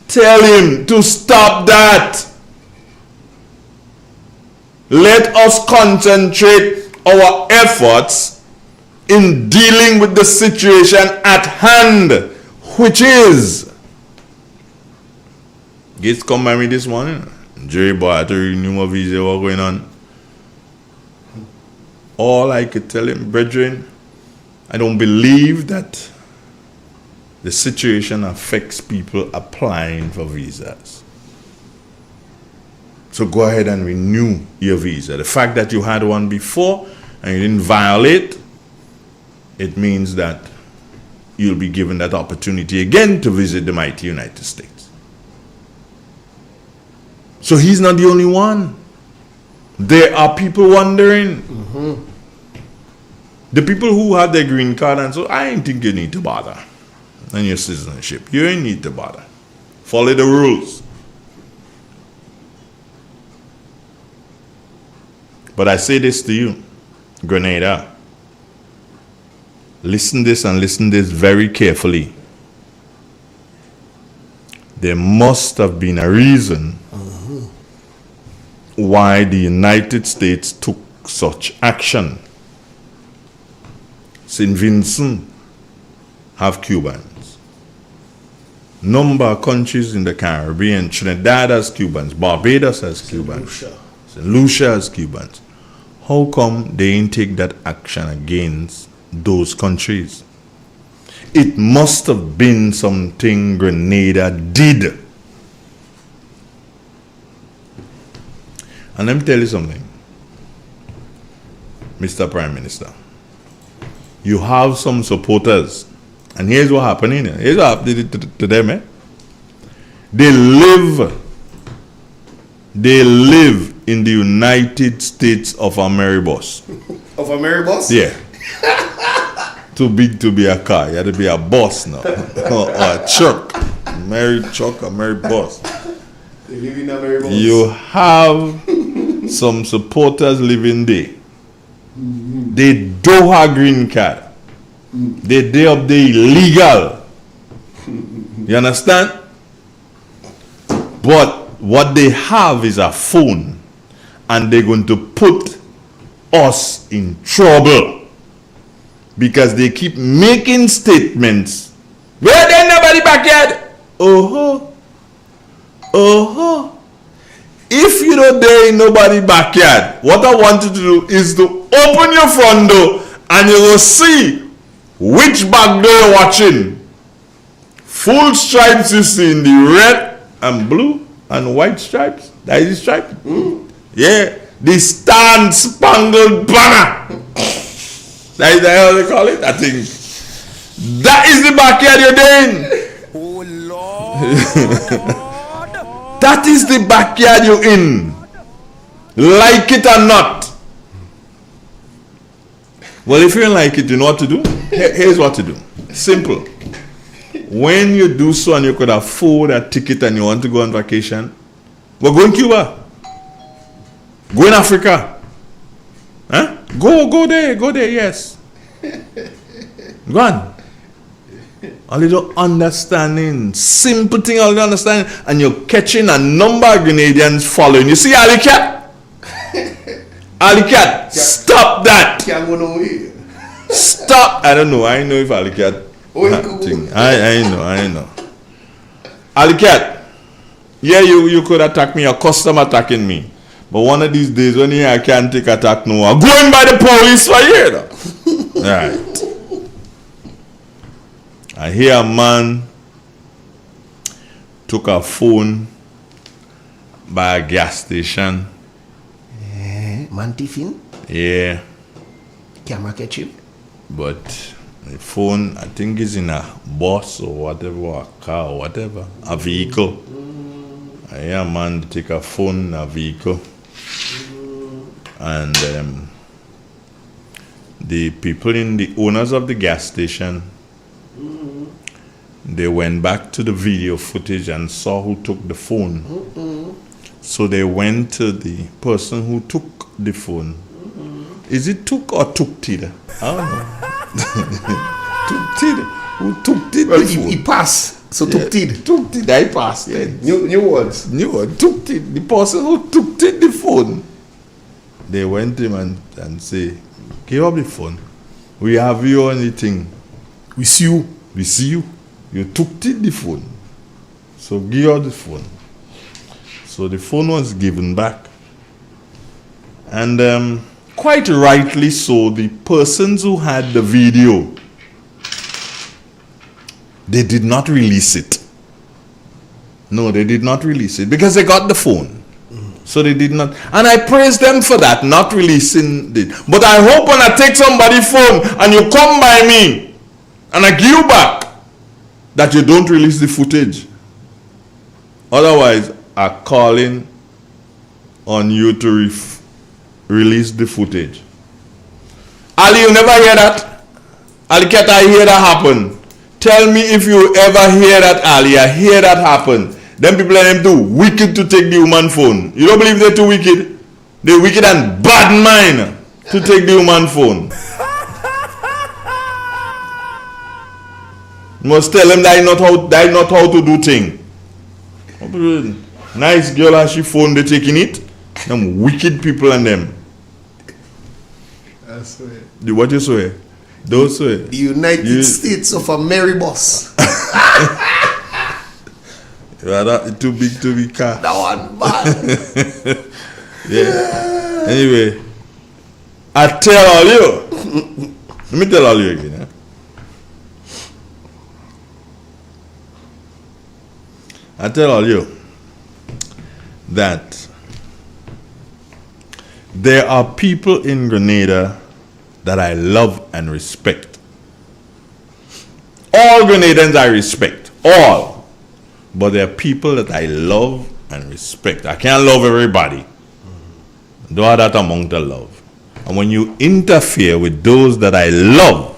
tell him to stop that. Let us concentrate our efforts in dealing with the situation at hand, which is Gates come by me this morning. Jerry boy to renew my visa, what going on? All I could tell him, brethren, I don't believe that the situation affects people applying for visas. So go ahead and renew your visa. The fact that you had one before and you didn't violate, it means that you'll be given that opportunity again to visit the mighty United States. So he's not the only one. There are people wondering. The people who have their green card and so, I ain't think you need to bother. And your citizenship. You ain't need to bother. Follow the rules. But I say this to you, Grenada. Listen this and listen this very carefully. There must have been a reason why the United States took such action. St. Vincent have Cubans. Number of countries in the Caribbean, Trinidad has Cubans, Barbados has Cubans, St. Lucia has Cubans. How come they didn't take that action against those countries? It must have been something Grenada did. And let me tell you something, Mr. Prime Minister. You have some supporters And here's what happened in it. Here's what happened to them, eh? They live in the United States of America. Of America? Yeah. Too big to be a car. You have to be a boss now. Or a truck. Married truck or married boss. They live in America. You have some supporters living there. They don't have green card. They up there illegal. You understand? But what they have is a phone, and they're going to put us in trouble because they keep making statements. Well, there's nobody backyard. If you don't dare in nobody backyard, what I want you to do is to open your front door and you will see which back door you're watching. Full stripes you see in the red and blue and white stripes. That is the stripe. Yeah. The Star Spangled Banner. That is how they call it, I think. That is the backyard you're in. Oh Lord. That is the backyard you're in. Like it or not. Well, if you don't like it, you know what to do? Here's what to do. Simple. When you do so and you could afford a ticket and you want to go on vacation, we're going to Cuba. Go in Africa. Huh? Go there, yes. Go on. A little understanding, simple thing, a little understanding, and you're catching a number of Grenadians following. You see Ali Cat? Ali Cat, stop that. Can't go nowhere. Stop. I don't know. I know if Ali Cat. I know. Ali Cat, yeah, you could attack me, your customer attacking me. But one of these days when I can't take attack no more, going by the police for here. Right. I hear a man took a phone by a gas station. Man tiffin? Yeah. Camera catch him? But the phone, I think, is in a bus or whatever, or a car or whatever, a vehicle. I hear a man take a phone in a vehicle. And the people the owners of the gas station, they went back to the video footage and saw who took the phone. So they went to the person who took the phone. Is it took or took-tid? I don't know. Took-tid. Who took-tid? Well, he passed. So took-tid. Took-tid. I passed it. New words. New word. Took-tid. The person who took-tid the phone. They went to him and say, give up the phone. We have you on the thing. We see you. We see you. You took-tid the phone. So give up the phone. So the phone was given back. And quite rightly so, the persons who had the video, they did not release it. No, they did not release it because they got the phone. So they did not. And I praise them for that, not releasing it. But I hope when I take somebody's phone and you come by me and I give you back, that you don't release the footage. Otherwise, I'm calling on you to release the footage. Ali, you never hear that? Ali, can't I hear that happen? Tell me if you ever hear that, Ali. I hear that happen. Them people are them too wicked to take the human phone. You don't believe they're too wicked? They're wicked and bad mind to take the human phone. You must tell them that not how to do thing. Nice girl and she phone, they taking it. Them wicked people and them. I swear. What you swear? Don't swear. The United States of America. Yeah, that too big to be car. That one bad. Yeah. Anyway, I tell all you. Let me tell all you again. Eh? I tell all you that there are people in Grenada that I love and respect. All Grenadians I respect. All. But there are people that I love and respect. I can't love everybody. Do all that among the love. And when you interfere with those that I love,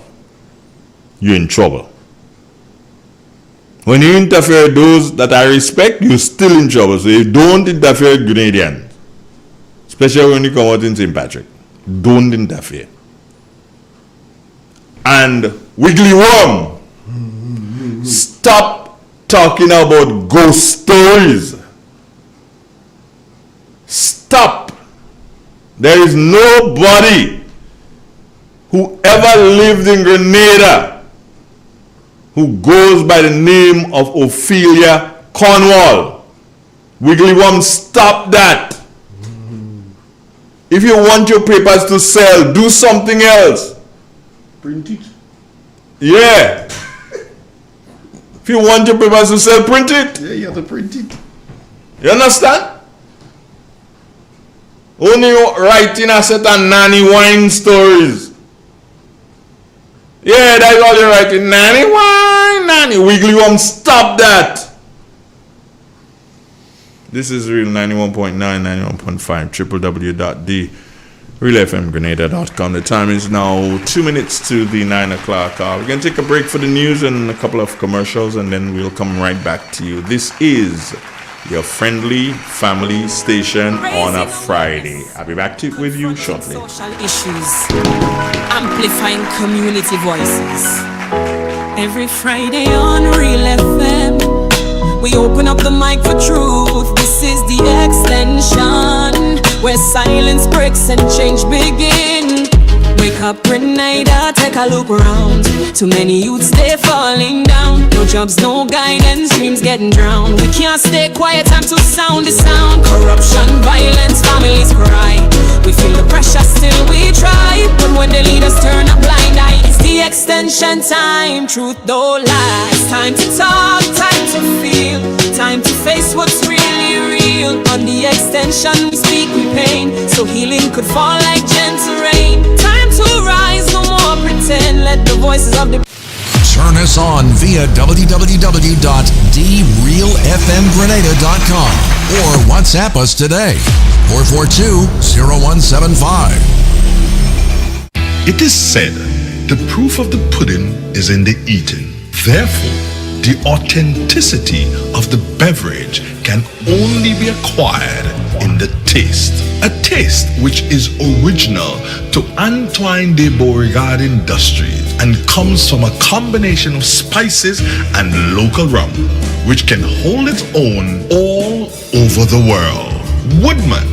you're in trouble. When you interfere with those that I respect, you're still in trouble. So you don't interfere with Grenadians. Especially when you come out in St. Patrick. Don't interfere. And Wiggly Worm, stop talking about ghost stories. Stop. There is nobody who ever lived in Grenada who goes by the name of Ophelia Cornwall. Wiggly Worm, stop that. If you want your papers to sell, do something else. Print it. Yeah. If you want your papers to sell, print it. Yeah, you have to print it. You understand? Only writing a set of nanny wine stories. Yeah, that's all you're writing. Nanny wine, nanny. Wiggly Worm, stop that. This is Real 91.9, 91.5, www.therealfmgrenada.com. The time is now 2 minutes to the 9 o'clock hour. We're going to take a break for the news and a couple of commercials, and then we'll come right back to you. This is your friendly family station on a Friday. I'll be back with you shortly. Social issues, amplifying community voices. Every Friday on Real FM, we open up the mic for truth. This is the extension, where silence breaks and change begin. Wake up, Grenada, take a look around. Too many youths, they falling down. No jobs, no guidance, dreams getting drowned. We can't stay quiet, time to sound the sound. Corruption, violence, families cry. We feel the pressure, still we try. But when the leaders turn a blind eye, it's the extension time. Truth don't lie. It's time to talk, time to feel, time to face what's really real. On the extension, we speak with pain, so healing could fall like gentle rain. Time to rise, no more pretend. Let the voices of the Turn us on via www.therealfmgrenada.com or WhatsApp us today, 442-0175. It is said, the proof of the pudding is in the eating. Therefore, the authenticity of the beverage can only be acquired in the taste. A taste which is original to Antoine de Beauregard Industries and comes from a combination of spices and local rum, which can hold its own all over the world. Woodman,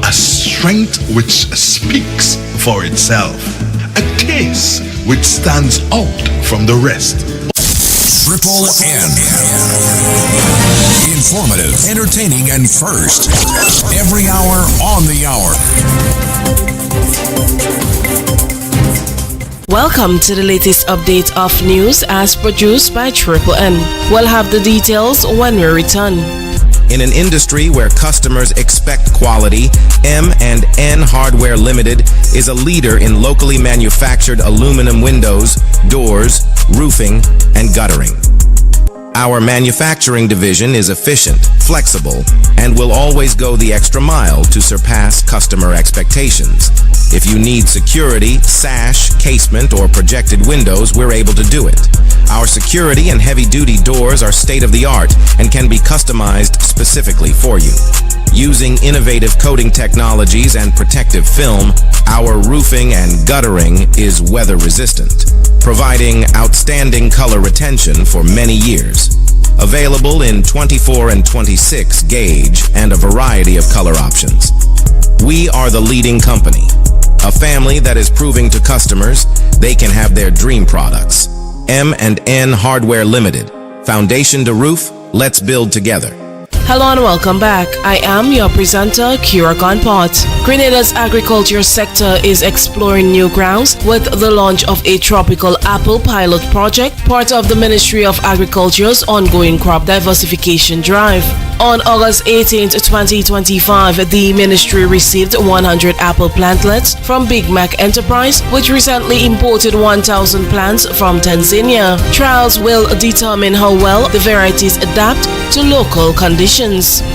a strength which speaks for itself. A taste which stands out from the rest. Triple N. Informative, entertaining, and first. Every hour on the hour. Welcome to the latest update of news as produced by Triple N. We'll have the details when we return. In an industry where customers expect quality, M&N Hardware Limited is a leader in locally manufactured aluminum windows, doors, roofing, and guttering. Our manufacturing division is efficient, flexible, and will always go the extra mile to surpass customer expectations. If you need security, sash, casement, or projected windows, we're able to do it. Our security and heavy-duty doors are state-of-the-art and can be customized specifically for you. Using innovative coating technologies and protective film, our roofing and guttering is weather-resistant, providing outstanding color retention for many years. Available in 24 and 26 gauge and a variety of color options. We are the leading company, a family that is proving to customers they can have their dream products. M&N Hardware Limited. Foundation to roof, let's build together. Hello and welcome back. I am your presenter, Kira Gunpot. Grenada's agriculture sector is exploring new grounds with the launch of a tropical apple pilot project, part of the Ministry of Agriculture's ongoing crop diversification drive. On August 18, 2025, the ministry received 100 apple plantlets from Big Mac Enterprise, which recently imported 1,000 plants from Tanzania. Trials will determine how well the varieties adapt to local conditions.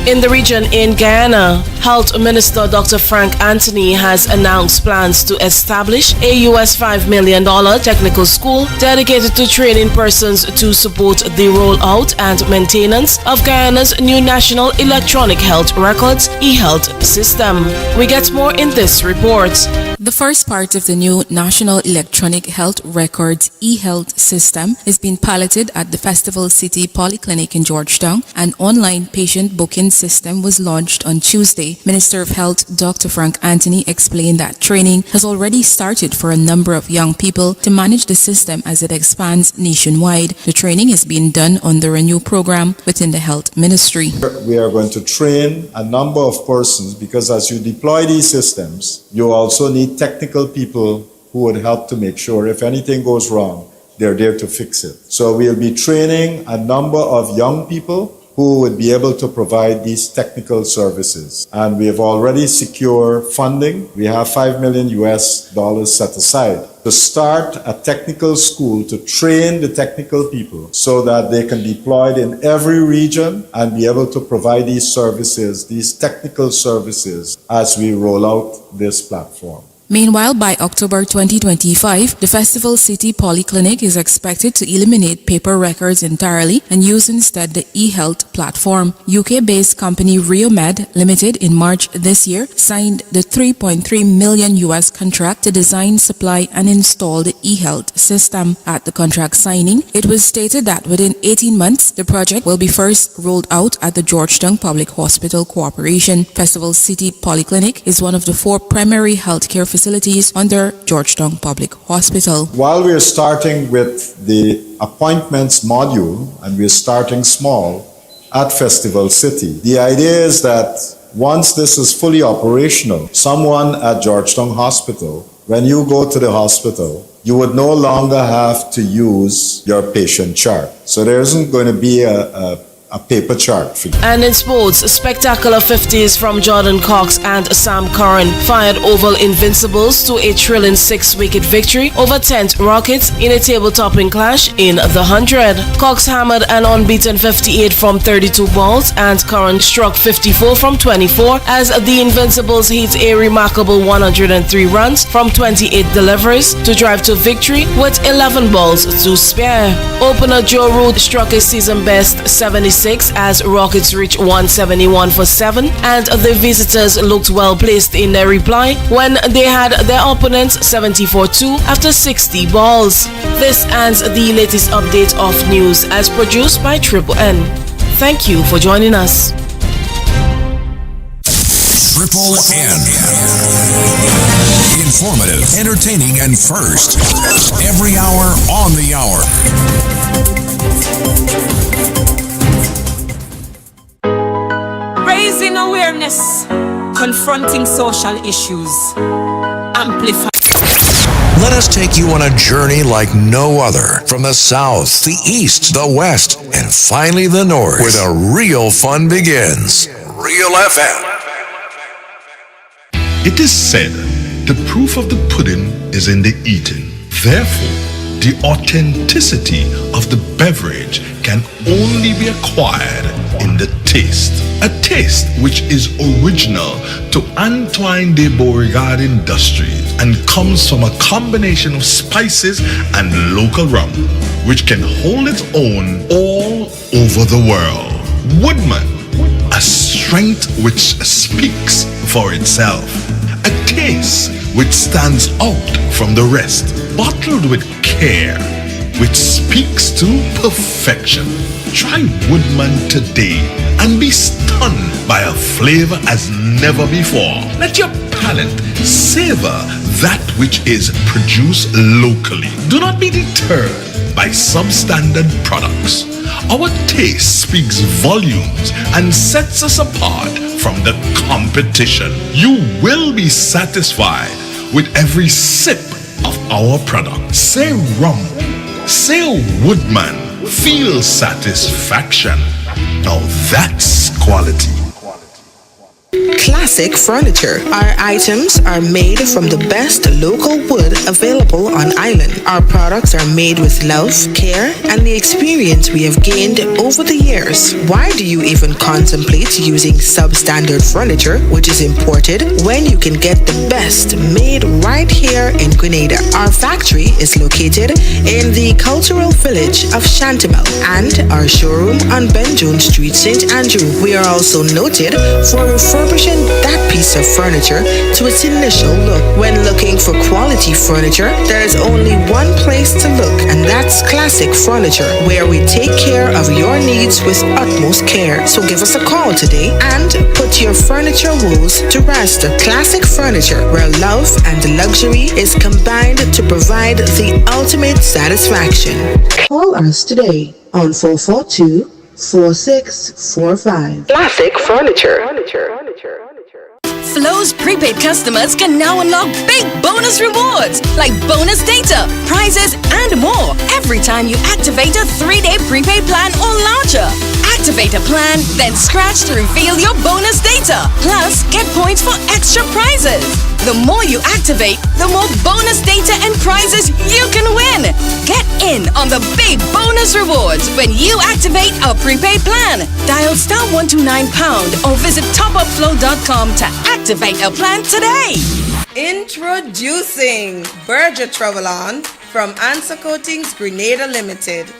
In the region in Guyana, Health Minister Dr. Frank Anthony has announced plans to establish a US $5 million technical school dedicated to training persons to support the rollout and maintenance of Guyana's new National Electronic Health Records e-health system. We get more in this report. The first part of the new National Electronic Health Records e-health system is being piloted at the Festival City Polyclinic in Georgetown. An online patient booking system was launched on Tuesday. Minister of Health Dr. Frank Anthony explained that training has already started for a number of young people to manage the system as it expands nationwide. The training is being done under a new program within the health ministry. We are going to train a number of persons because as you deploy these systems, you also need technical people who would help to make sure if anything goes wrong, they're there to fix it. So we'll be training a number of young people who would be able to provide these technical services. And we have already secured funding. We have $5 million set aside to start a technical school to train the technical people so that they can be deployed in every region and be able to provide these services, these technical services, as we roll out this platform. Meanwhile, by October 2025, the Festival City Polyclinic is expected to eliminate paper records entirely and use instead the e-health platform. UK-based company Reomed Limited in March this year signed the $3.3 million contract to design, supply and install the e-health system. At the contract signing, it was stated that within 18 months, the project will be first rolled out at the Georgetown Public Hospital Corporation. Festival City Polyclinic is one of the 4 primary healthcare facilities under Georgetown Public Hospital. While we are starting with the appointments module and we're starting small at Festival City, the idea is that once this is fully operational, someone at Georgetown Hospital, when you go to the hospital, you would no longer have to use your patient chart. So there isn't going to be a paper chart for you. And in sports, spectacular 50s from Jordan Cox and Sam Curran fired Oval Invincibles to a thrilling 6-wicket victory over 10th Rockets in a table-topping clash in the 100. Cox hammered an unbeaten 58 from 32 balls and Curran struck 54 from 24 as the Invincibles hit a remarkable 103 runs from 28 deliveries to drive to victory with 11 balls to spare. Opener Joe Root struck a season-best 76 as Rockets reached 171 for 7 and the visitors looked well placed in their reply when they had their opponents 74-2 after 60 balls. This ends the latest update of news as produced by Triple N. Thank you for joining us. Triple N. Informative, entertaining, and first. Every hour on the hour. Raising awareness, confronting social issues, amplifying. Let us take you on a journey like no other, from the south, the east, the west, and finally the north, where the real fun begins. Real FM. It is said, the proof of the pudding is in the eating. Therefore, the authenticity of the beverage can only be acquired in the taste. A taste which is original to Antoine de Beauregard Industries and comes from a combination of spices and local rum, which can hold its own all over the world. Woodman, a strength which speaks for itself. A taste which stands out from the rest, bottled with care, which speaks to perfection. Try Woodman today and be stunned by a flavor as never before. Let your palate savor that which is produced locally. Do not be deterred by substandard products. Our taste speaks volumes and sets us apart from the competition. You will be satisfied with every sip of our product. Say rum, say Woodman, feel satisfaction. Now that's quality. Classic Furniture. Our items are made from the best local wood available on island. Our products are made with love, care, and the experience we have gained over the years. Why do you even contemplate using substandard furniture, which is imported, when you can get the best made right here in Grenada? Our factory is located in the cultural village of Chantimel and our showroom on Ben Jones Street, St. Andrew. We are also noted for refurbishing that piece of furniture to its initial look. When looking for quality furniture, there is only one place to look, and that's Classic Furniture, where we take care of your needs with utmost care. So give us a call today and put your furniture woes to rest. Classic Furniture, where love and luxury is combined to provide the ultimate satisfaction. Call us today on 442-4645. Classic Furniture. Flo's prepaid customers can now unlock big bonus rewards like bonus data, prizes, and more every time you activate a 3-day prepaid plan or larger. Activate a plan, then scratch to reveal your bonus data. Plus, get points for extra prizes. The more you activate, the more bonus data and prizes you can win. Get in on the big bonus rewards when you activate a prepaid plan. Dial *129# or visit topupflow.com to activate a plan today. Introducing Berger Travel On from Answer Coatings Grenada Limited.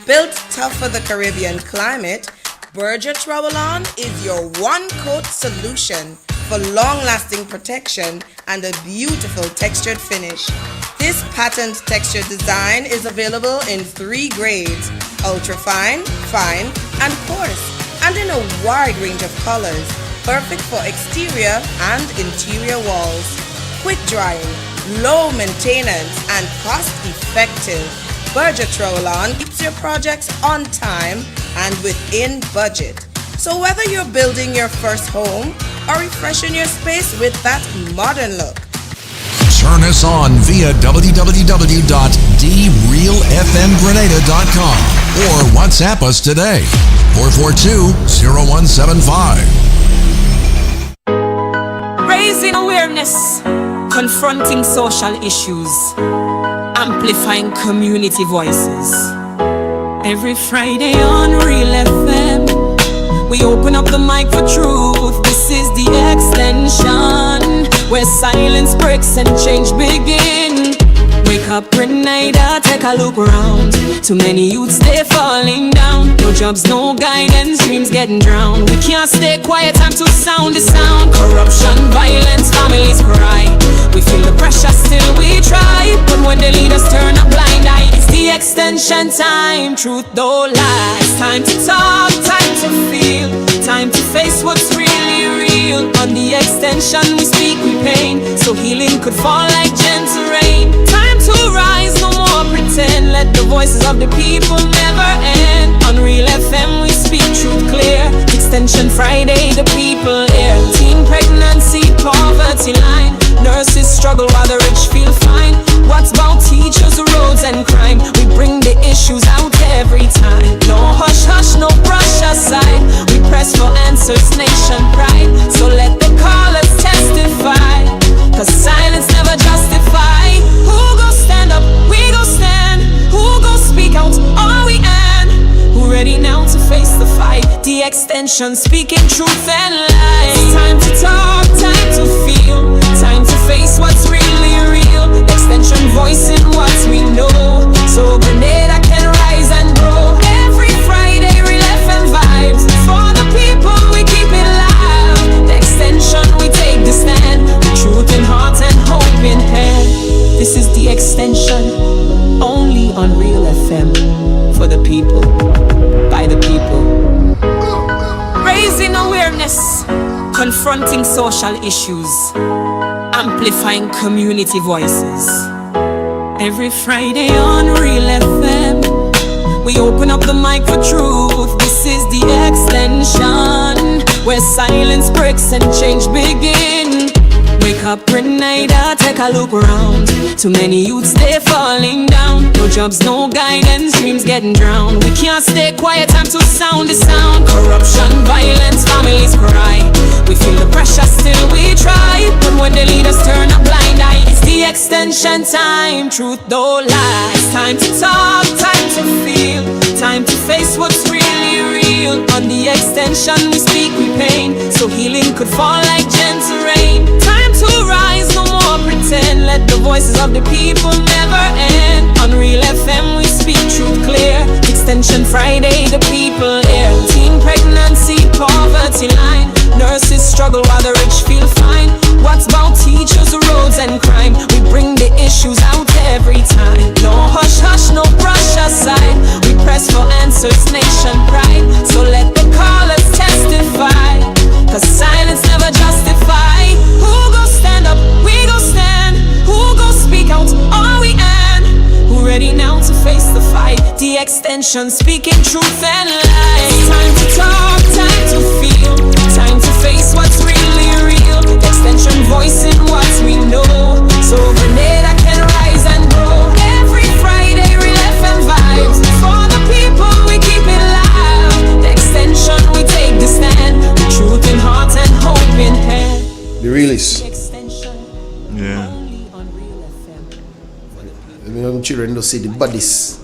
Built tough for the Caribbean climate, Berger Travel On is your one-coat solution for long-lasting protection and a beautiful textured finish. This patent texture design is available in 3 grades: ultra-fine, fine, and coarse, and in a wide range of colors, perfect for exterior and interior walls. Quick drying, low maintenance, and cost-effective. Berger Roll-On keeps your projects on time and within budget. So whether you're building your first home or refreshing your space with that modern look, Turn us on via www.drealfmgrenada.com or WhatsApp us today, 442-0175. Raising awareness, confronting social issues, amplifying community voices. Every Friday on Real FM, we open up the mic for truth. This is the extension, where silence breaks and change begin. Wake up, Grenada, take a look around. Too many youths, they falling down. No jobs, no guidance, dreams getting drowned. We can't stay quiet, time to sound the sound. Corruption, violence, families cry. We feel the pressure, still we try. But when the leaders turn a blind eye, it's the extension time. Truth don't lie. It's time to talk, time to feel, time to face what's really real. On the extension we speak with pain, so healing could fall like gentle rain. Time to rise, no more pretend. Let the voices of the people never end. On Real FM we speak truth clear. Extension Friday, the people hear. Teen pregnancy, poverty line. Nurses struggle while the rich feel fine. What's about teachers, roads and crime? We bring the issues out every time. No hush hush, no brush aside. We press for answers, nation pride. So let the callers testify, 'cause silence never justify. Who go stand up? We go stand. Who go speak out? All we end. Who ready now to face the fight? The extension speaking truth and lies. It's time to talk, time to feel, time to face what's really real. Extension voicing what we know, so Grenada can rise and grow. Every Friday, Real FM vibes. For the people, we keep it live. The extension, we take the stand. The truth in heart and hope in hand. This is the extension, only on Real FM. For the people, by the people. Raising awareness, confronting social issues, amplifying community voices. Every Friday on Real FM, We open up the mic for truth. This is the extension, where silence breaks and change begin. Wake up, Grenada, take a look around. Too many youths, they're falling down. No jobs, no guidance, dreams getting drowned. We can't stay quiet, time to sound the sound. Corruption, violence, families cry. We feel the pressure, still we try. But when the leaders turn a blind eye, it's the extension time. Truth don't lie. It's time to talk, time to feel, time to face what's really real. On the extension, we speak with pain, so healing could fall like gentle rain. Time to rise, no more pretend. Let the voices of the people never end. On Real FM, we speak truth clear. Extension Friday, the people here. Teen pregnancy, poverty line. Nurses struggle while the rich feel fine. What's about teachers, roads and crime? We bring the issues out every time. No hush hush, no brush aside. We press for answers, nation pride. So let the callers testify, 'cause silence never justify. Who go stand up? We go stand. Who go speak out? All we end. Who ready now to face the fight? The extension speaking truth and light. Time to talk, time to feel, time to face what's really real. Extension voicing what we know, so Grenada can rise and grow. Every Friday, Real FM vibes. For the people, we keep it live. The extension, we take the stand. The truth in heart and hope in hand. The realist. Yeah. The young children don't see the bodies.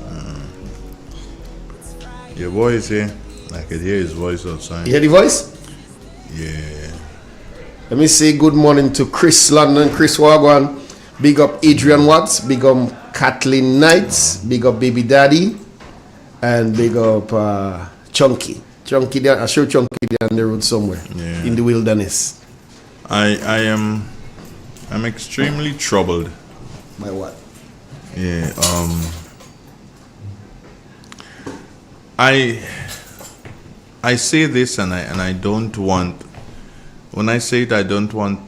Your voice here, I could hear his voice outside. You hear the voice? Yeah. Let me say good morning to Chris London, Chris Wagwan. Big up Adrian Watts, big up Kathleen Knights, big up Baby Daddy, and big up Chunky. Chunky there, I sure Chunky there on the road somewhere in the wilderness. I'm extremely troubled. By what? Yeah, I say this and I don't want, when I say it I don't want,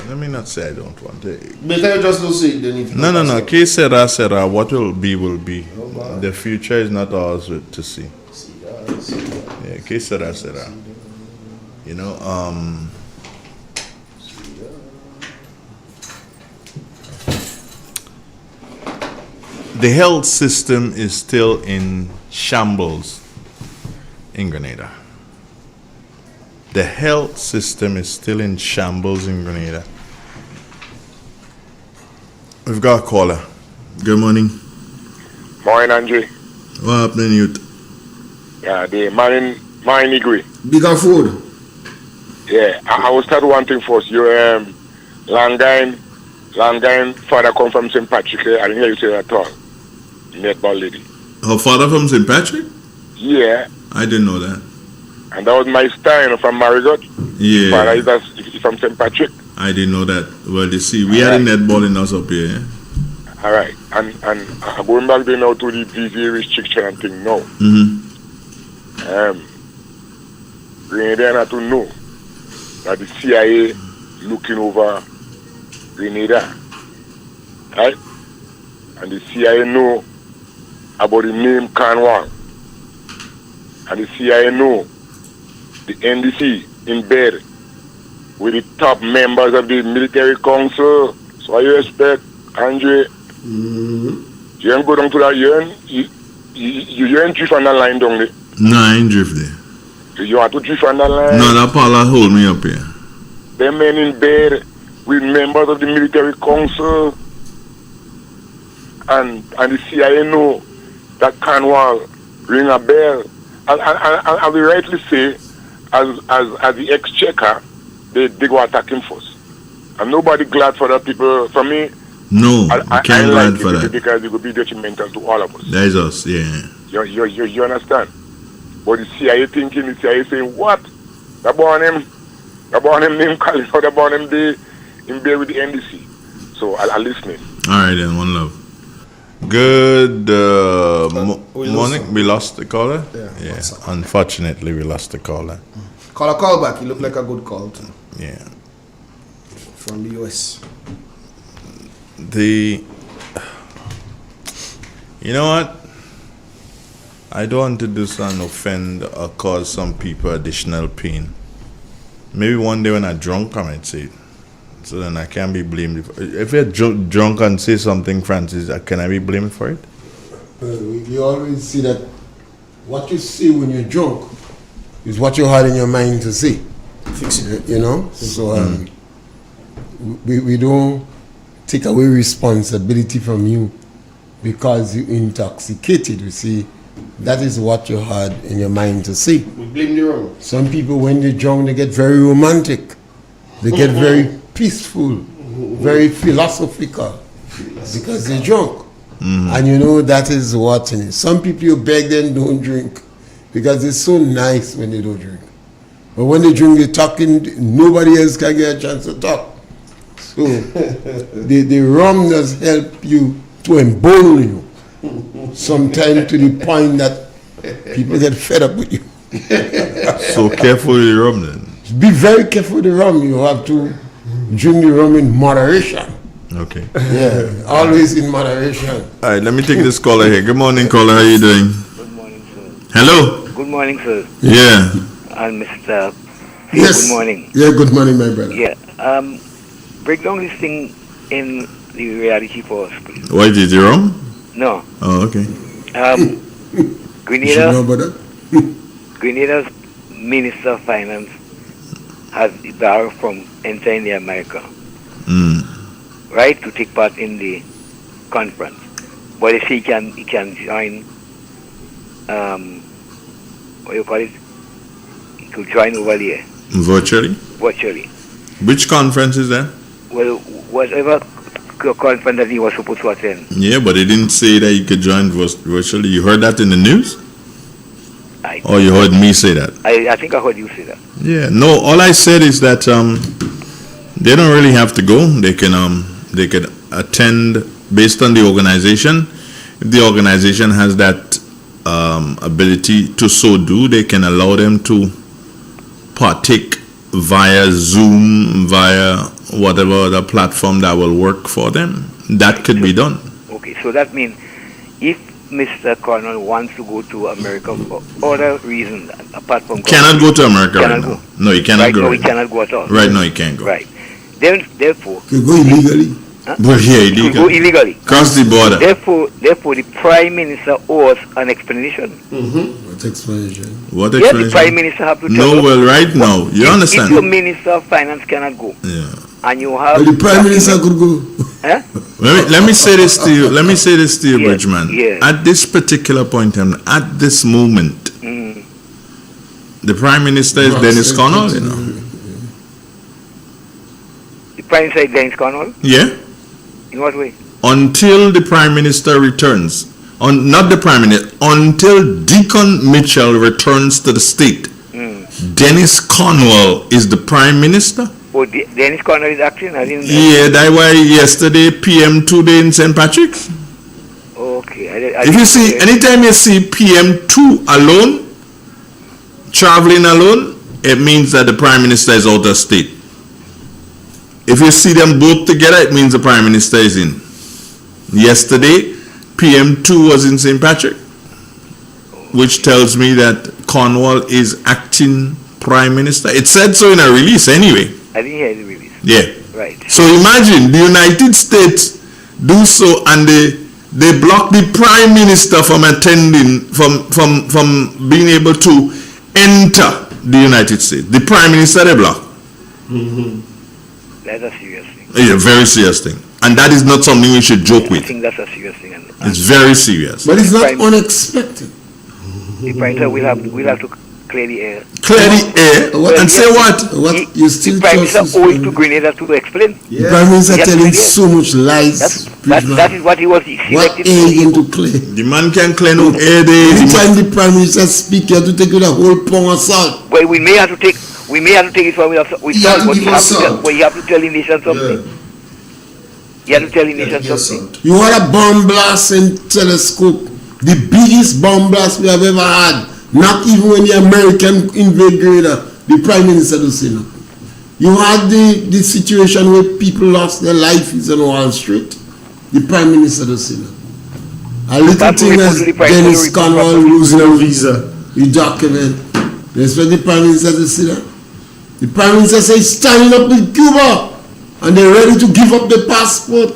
let me not say I don't want it. But you just don't say it then if No. Que sera, what will be will be. The future is not ours to see. Yeah, que sera. You know, the health system is still in shambles in Grenada. The health system is still in shambles in Grenada. We've got a caller. Good morning. Morning, Andre. What happening, youth? Yeah, the mine agree. Bigger food. Yeah, I will start one thing first. Your Langain father come from St. Patrick. I didn't hear you say that at all. Netball lady. Her father from St. Patrick? Yeah. I didn't know that. And that was my style from Marigot. Yeah. Father is from St. Patrick. I didn't know that. Well, you see, we had a netball in us up here. Yeah? All right. And going back there now to the visa restriction and thing now. Grenada have to know that the CIA looking over Grenada. Right? And the CIA know about the name Cornwall. And the CIA know the NDC in bed with the top members of the military council. So what you expect, Andre? You ain't go down to that, you ain't drift on that line down there. No, I ain't drift there. You want to drift on that line? No, that Paula hold me up here. Them men in bed with members of the military council. And the CIA know that Cornwall ring a bell. And we rightly say, as the exchequer, they go attack him first. And nobody glad for that people. For me, no, I can't glad like for that. Because it will be detrimental to all of us. That is us, yeah. You understand? But the CIA thinking, the CIA saying, what? They born him name calling, or they born him in bed with the NDC. So I'm listening. All right then, one love. Good morning. We lost the caller? Yeah. Unfortunately, we lost the caller. Call back. You look like a good call too. Yeah. From the US. You know what? I don't want to do and offend or cause some people additional pain. Maybe one day when I'm drunk, I might say it. So then I can't be blamed. If you're drunk and say something, Francis, can I be blamed for it? You always see that what you see when you're drunk is what you had in your mind to say. Fix it. You know? So we don't take away responsibility from you because you're intoxicated. You see, that is what you had in your mind to say. We blame the wrong. Some people, when they're drunk, they get very romantic. They get very peaceful, very philosophical because they're drunk. And you know that is what it is. Some people you beg them don't drink because it's so nice when they don't drink. But when they drink, they're talking, nobody else can get a chance to talk. So the rum does help you to embolden you. Sometimes to the point that people get fed up with you. So careful with the rum then. Be very careful with the rum. You have to drink the rum in moderation. Okay. Yeah, always in moderation. All right, let me take this caller here. Good morning, caller. How are you doing? Good morning, sir. Hello. Good morning, sir. Yeah. And Mr. Yes. Good morning. Yeah, good morning, my brother. Yeah. Break down this thing in the reality for us, please. What is it, rum? No. Oh, okay. You should know about that. Grenada's Minister of Finance has barred from entering the America. Right, to take part in the conference. But they say he can join, what do you call it? He could join over there. Virtually? Virtually. Which conference is that? Well, whatever conference that he was supposed to attend. Yeah, but they didn't say that you could join virtually. You heard that in the news? Or you heard me say that? I think I heard you say that. Yeah, no, all I said is that they don't really have to go. They can attend based on the organization. If the organization has that ability to so do, they can allow them to partake via Zoom, via whatever other platform that will work for them. That could be done. Okay, so that means if Mr. Cornell wants to go to America for other reasons apart from cannot go to America right now. No, he cannot go. No, he cannot go at all. Right now, he can't go. Right. Therefore, you go illegally. Huh? But yeah, illegal. Go illegally. Cross the border. Therefore, the Prime Minister owes an explanation. What explanation? What Yes, explanation? the Prime Minister have to tell No, us. well, right now, you understand? If your Minister of Finance cannot go, and you have Well, the Prime Minister could go. Huh? Let me say this to you. Let me say this to you, Bridgman. yes. At this particular point, at this moment, the Prime Minister is Dennis Cornwall, you know. The Prime Minister is Dennis Cornwall? Yeah. In what way? Until the Prime Minister returns, not the Prime Minister, until Deacon Mitchell returns to the state, Dennis Cornwall is the Prime Minister. Oh, Dennis Cornwall is acting? I didn't. Yeah, that's why yesterday PM2 day in St. Patrick's. Okay. If you see, anytime you see PM2 alone, traveling alone, it means that the Prime Minister is out of state. If you see them both together, it means the Prime Minister is in. Yesterday, PM2 was in St. Patrick, which tells me that Cornwall is acting Prime Minister. It said so in a release anyway. I didn't hear the release. Yeah. Right. So imagine the United States do so and they block the Prime Minister from attending, from being able to enter the United States. The Prime Minister they block. That's a serious thing. It's a very serious thing. And that is not something we should joke I with. think that's a serious thing. And It's very serious. But it's not unexpected. the Prime Minister will have to clear the air. Clear the air and say what? What you still The Prime Minister trust owes to Grenada to explain. The Prime Minister Yes, telling yes. so much lies. That is what he was What selected air you for. going to clear? The man can clear no air there. Anytime the Prime Minister speak, you have to take with a whole pound of salt. Well, we may have to take it from with salt, but you have to tell the nation something. You have to tell the nation something. You had a bomb blast in Telescope, the biggest bomb blast we have ever had. Not even when the American invade Grenada, the Prime Minister does say nothing. You had the situation where people lost their lives on Wall Street. The Prime Minister does say nothing. A little That's thing what as we put to the price Dennis of the report. Cornwall losing a visa. You document. That's what the Prime Minister to see that. The Prime Minister says he's standing up with Cuba and they're ready to give up the passport.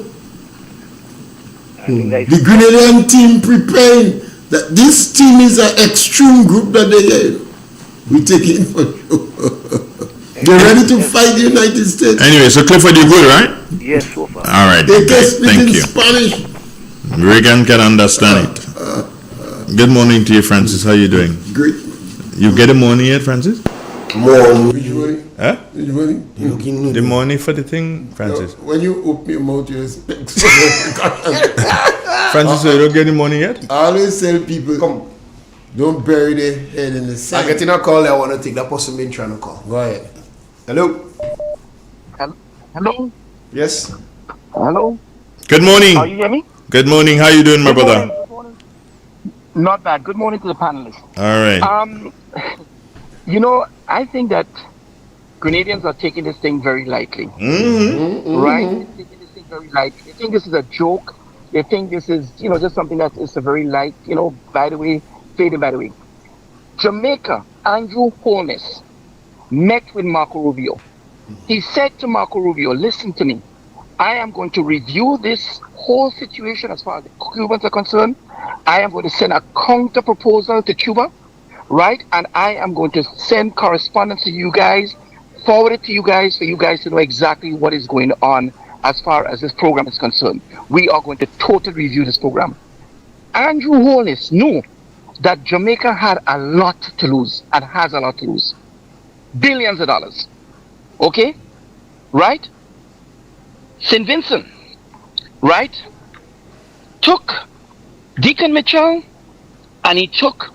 The Grenadian team preparing that this team is an extreme group that we take it for sure. They're ready to fight the United States. Anyway, so Clifford, you good, right? Yes, so far. All right. They can Great. speak Thank in you. Spanish. Regan can understand it. Good morning to you, Francis. How you doing? Great. You get the money yet, Francis? Morning. Huh? Which money? The money for the thing, Francis. When you open your mouth, you expect. Francis, so you don't get the money yet? I always tell people, come, don't bury their head in the sand. I'm getting a call. I want to take that person been trying to call. Go ahead. Hello. Hello. Yes. Hello. Good morning. Are you hear me? Good morning. How you doing, my Good brother? morning. Not bad. Good morning to the panelists. All right. You know, I think that Grenadians are taking this thing very lightly. Right? They're taking this thing very lightly. They think this is a joke. They think this is, just something that is a very light, by the way, fading by the way. Jamaica, Andrew Holness met with Marco Rubio. He said to Marco Rubio, listen to me. I am going to review this whole situation as far as the Cubans are concerned. I am going to send a counter proposal to Cuba, right? And I am going to send correspondence to you guys, forward it to you guys for you guys to know exactly what is going on as far as this program is concerned. We are going to totally review this program. Andrew Holness knew that Jamaica had a lot to lose and has a lot to lose. Billions of dollars. Okay? Right? St. Vincent, right, took Deacon Mitchell and he took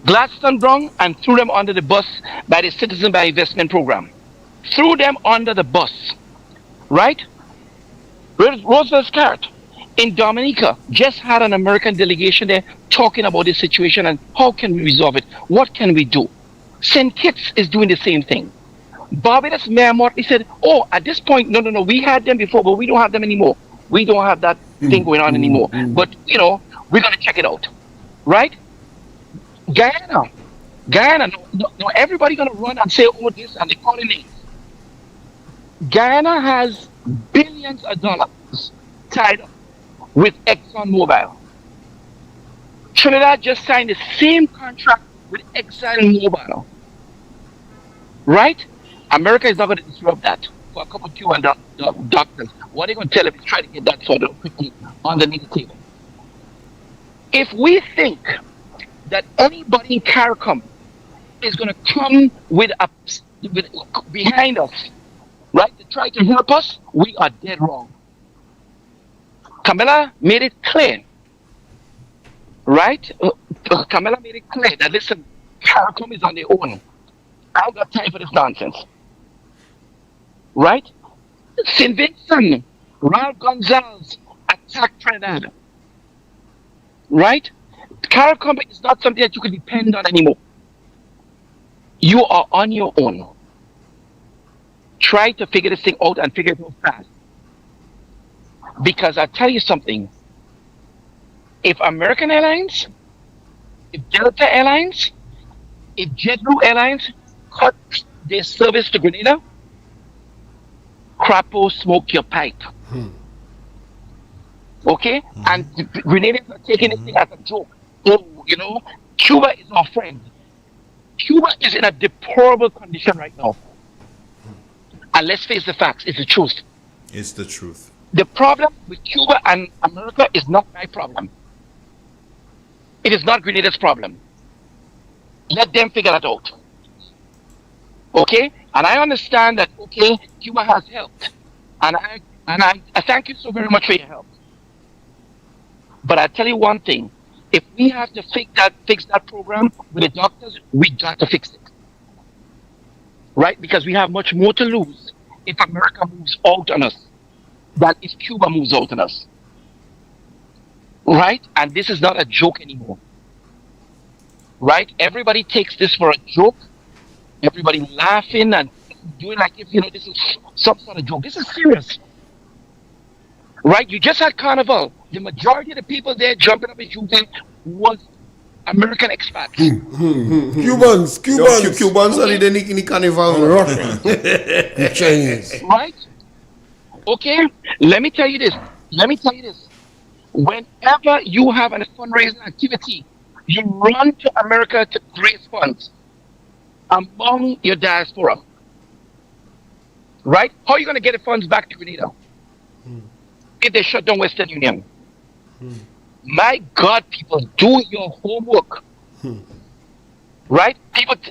Gladstone Brown and threw them under the bus by the Citizen by Investment Program. Threw them under the bus, right? Roosevelt Scarrett in Dominica just had an American delegation there talking about this situation and how can we resolve it? What can we do? St. Kitts is doing the same thing. Barbados Mayor Mortley said, oh, at this point, no, we had them before, but we don't have them anymore. We don't have that thing going on anymore. But, we're going to check it out. Right? Guyana, no, everybody going to run and say, oh, this, and they call it names. Guyana has billions of dollars tied up with ExxonMobil. Trinidad just signed the same contract with ExxonMobil. Right? America is not going to disrupt that for a couple of Cuban doctors. What are they going to tell them is try to get that sort of quickly underneath the table. If we think that anybody in CARICOM is going to come with behind us, right, to try to help us, we are dead wrong. Camilla made it clear, right? Camilla made it clear that, listen, CARICOM is on their own. I don't got time for this nonsense. Right? St. Vincent, Raul Gonzalez attacked Trinidad. Right? CARICOM is not something that you can depend on anymore. You are on your own. Try to figure this thing out and figure it out fast. Because I tell you something, if American Airlines, if Delta Airlines, if JetBlue Airlines cut their service to Grenada, crapo smoke your pipe. Okay? And the Grenadians are taking this thing as a joke. Oh, Cuba is our friend. Cuba is in a deplorable condition right now. And let's face the facts, it's the truth. It's the truth. The problem with Cuba and America is not my problem. It is not Grenada's problem. Let them figure that out. Okay? And I understand that, okay, Cuba has helped. And I thank you so very much for your help. But I tell you one thing, if we have to fix that program with the doctors, we got to fix it. Right? Because we have much more to lose if America moves out on us than if Cuba moves out on us. Right? And this is not a joke anymore. Right? Everybody takes this for a joke. Everybody laughing and doing like if, this is some sort of joke. This is serious. Right? You just had Carnival. the majority of the people there jumping up in Cuba was American expats. Cubans. No, Cubans are in the carnival. Russian. The Chinese. Right? Okay? Let me tell you this. Whenever you have a fundraising activity, you run to America to raise funds among your diaspora. Right? How are you going to get the funds back to Grenada? If they shut down Western Union. My God, people, do your homework. Right?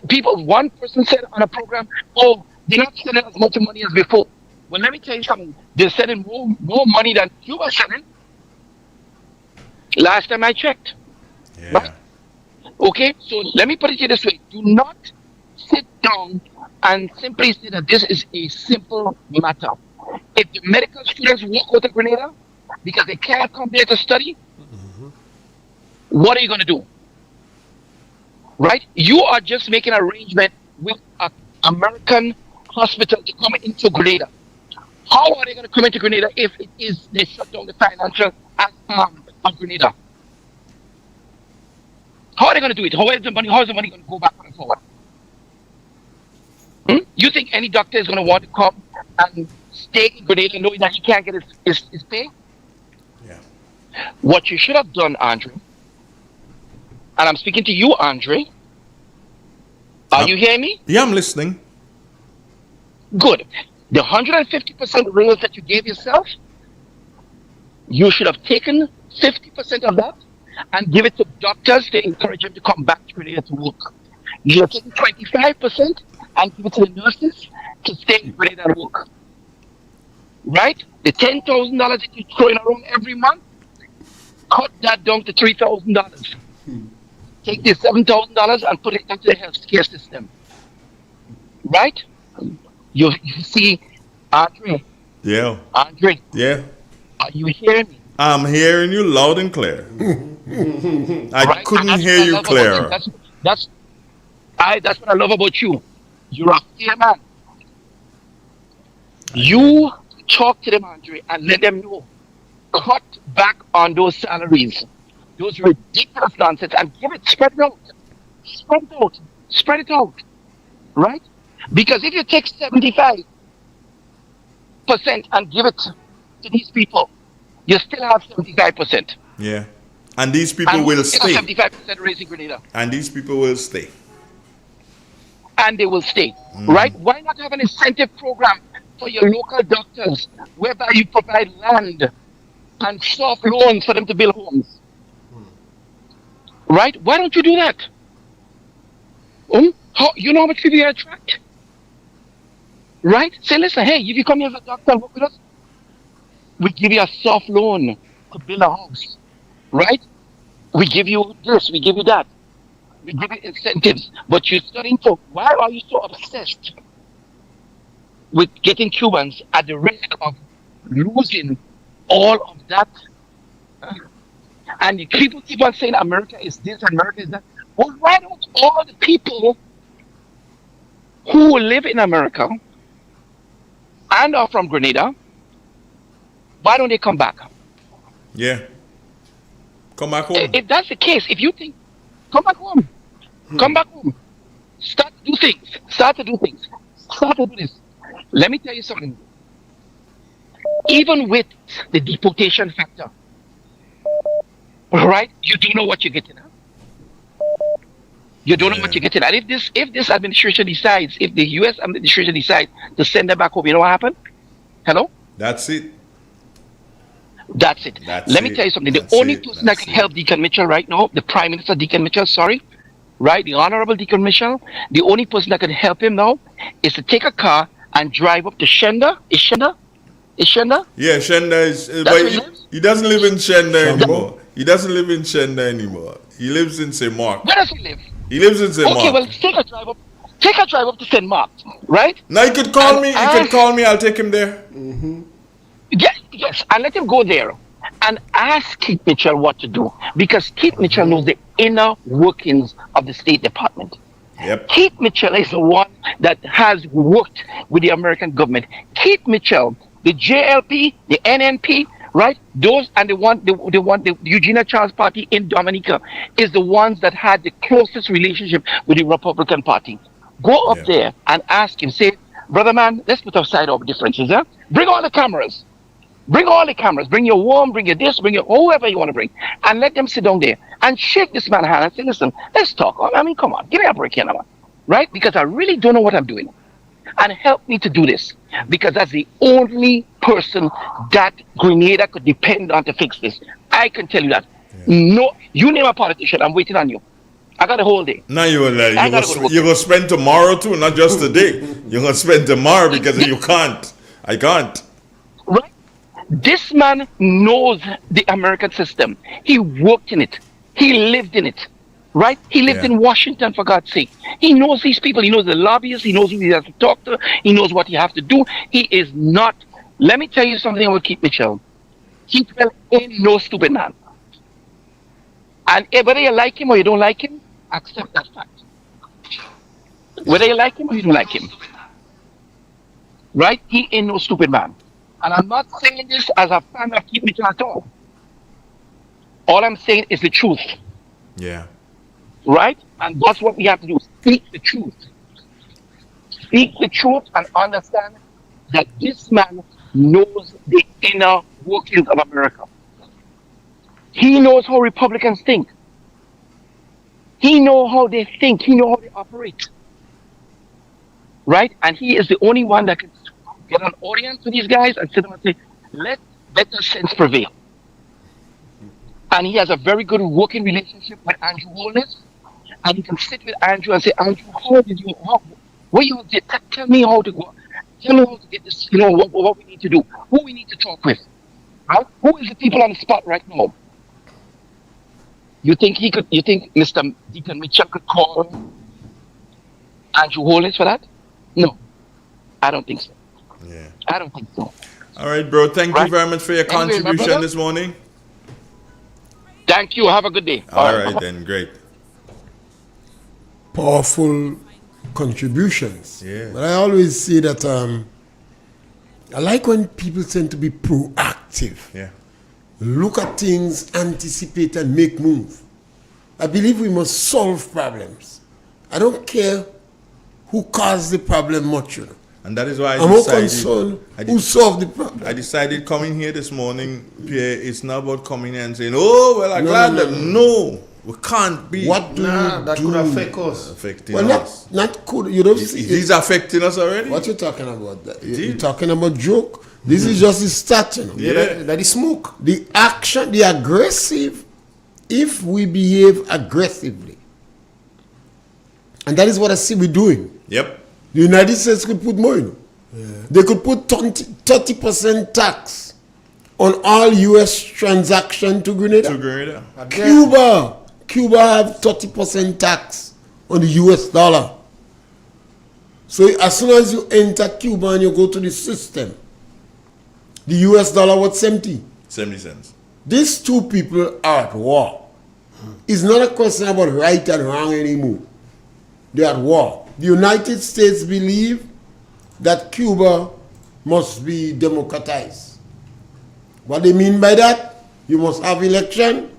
People, one person said on a program, oh, they're not sending as much money as before. Well, let me tell you something. They're sending more money than Cuba sending. Last time I checked. Yeah. Right? Okay, so let me put it this way. Do not sit down and simply say that this is a simple matter. If the medical students walk out of Grenada because they can't come there to study, what are you going to do? Right? You are just making an arrangement with an American hospital to come into Grenada. How are they going to come into Grenada if it is they shut down the financial arm of Grenada? How are they going to do it? How is the money going to go back and forward? You think any doctor is going to want to come and stay in Grenada knowing that he can't get his pay? Yeah. What you should have done, Andre, and I'm speaking to you, Andre. Are you hearing me? Yeah, I'm listening. Good. The 150% raise that you gave yourself, you should have taken 50% of that and give it to doctors to encourage them to come back to Grenada to work. You should have taken 25% and give it to the nurses to stay in Grenada and work. Right? The $10,000 that you're throwing around every month, cut that down to $3,000. Take the $7,000 and put it into the healthcare system. Right? You see, Andre. Yeah. Andre. Yeah. Are you hearing me? I'm hearing you loud and clear. I couldn't hear you clearer. That's what I love about you. You're a fair man. You talk to them, Andre, and let them know. Cut back on those salaries. Those ridiculous nonsense and spread it out. Spread it out. Right? Because if you take 75% and give it to these people, you still have 75%. Yeah. And these people will stay. 75% raising Grenada. And these people will stay. And they will stay. Right? Why not have an incentive program for your local doctors whereby you provide land and soft loans for them to build homes? Right? Why don't you do that? You know how much people you attract? Right? Say, listen, hey, if you come here as a doctor and work with us, we give you a soft loan to build a house. Right? We give you this, we give you that. We give you incentives. But you're studying for, why are you so obsessed with getting Cubans at the risk of losing all of that? And people keep on saying America is this, America is that. Well, why don't all the people who live in America and are from Grenada, why don't they come back? Yeah. Come back home. If that's the case, if you think, come back home. Come back home. Start to do things. Start to do this. Let me tell you something. Even with the deportation factor, right? You don't know what you're getting at. You don't know what you're getting at. If this administration decides, if the U.S. administration decides to send them back home, you know what happened? Hello? That's it. Let me tell you something. The only person that can help Deacon Mitchell right now, the Prime Minister Deacon Mitchell, right? The Honorable Deacon Mitchell, the only person that can help him now is to take a car and drive up to Shenda. Is Shenda? Yeah, Shenda is. But he doesn't live in Shenda anymore. He doesn't live in Shenda anymore. He lives in St. Mark. Where does he live? He lives in St. Mark. Okay, well, take a drive up to St. Mark, right? Now you could call me. You could call me. I'll take him there. Yes, and let him go there and ask Keith Mitchell what to do, because Keith Mitchell knows the inner workings of the State Department. Yep. Keith Mitchell is the one that has worked with the American government. Keith Mitchell, the JLP, the NNP, right? Those and the Eugenia Charles Party in Dominica is the ones that had the closest relationship with the Republican Party. Go up there and ask him, say, brother man, let's put aside our differences, huh? Bring all the cameras. Bring all the cameras. Bring your worm, bring your this, bring your whoever you want to bring. And let them sit down there and shake this man's hand and say, listen, let's talk. I mean, come on, give me a break here now, right? Because I really don't know what I'm doing. And help me to do this. Because that's the only person that Grenada could depend on to fix this. I can tell you that. No, you name a politician, I'm waiting on you. I got a whole day. Now you're gonna spend tomorrow too, not just today. You're gonna spend tomorrow because you can't. I can't. Right? This man knows the American system. He worked in it. He lived in it. Right? He lived in Washington, for God's sake. He knows these people. He knows the lobbyists. He knows who he has to talk to. He knows what he has to do. He is not. Let me tell you something about Keith Mitchell. Keith Mitchell ain't no stupid man. And whether you like him or you don't like him, accept that fact. Whether you like him or you don't like him. Right? He ain't no stupid man. And I'm not saying this as a fan of Keith Mitchell at all. All I'm saying is the truth. Yeah. Right? And that's what we have to do. Speak the truth. Speak the truth and understand that this man knows the inner workings of America. He knows how Republicans think. He knows how they think. He knows how they operate. Right? And he is the only one that can get an audience with these guys and sit down and say, let the sense prevail. And he has a very good working relationship with Andrew Holness. And he can sit with Andrew and say, Andrew, what you did? Tell me how to go. Tell me how to get this, what we need to do. Who we need to talk with. Right? Who is the people on the spot right now? You think Mr. Deacon Mitchell could call Andrew Holness for that? No. I don't think so. Yeah. I don't think so. All right, bro. Thank you very much for your contribution this morning. Thank you. Have a good day. All right, then. Great. Powerful contributions. Yeah. But I always say that I like when people tend to be proactive. Yeah. Look at things, anticipate, and make move. I believe we must solve problems. I don't care who caused the problem much, And that is why I'm more concerned who solved the problem. I decided coming here this morning, Pierre, it's not about coming here and saying, oh, well, I'm glad that. No, we can't be. What do you that do? could affect us. Affecting us. Not could. You don't see. These affecting us already? What you talking about? You're talking about joke? This is just the start, Yeah. That is smoke. The action, the aggressive, if we behave aggressively. And that is what I see we're doing. Yep. The United States could put more in. They could put 30% tax on all U.S. transaction to Grenada. Cuba have 30% tax on the U.S. dollar. So as soon as you enter Cuba and you go to the system, the U.S. dollar was 70 cents. These two people are at war. It's not a question about right and wrong anymore. They're at war. The United States believe that Cuba must be democratized. What they mean by that? You must have election.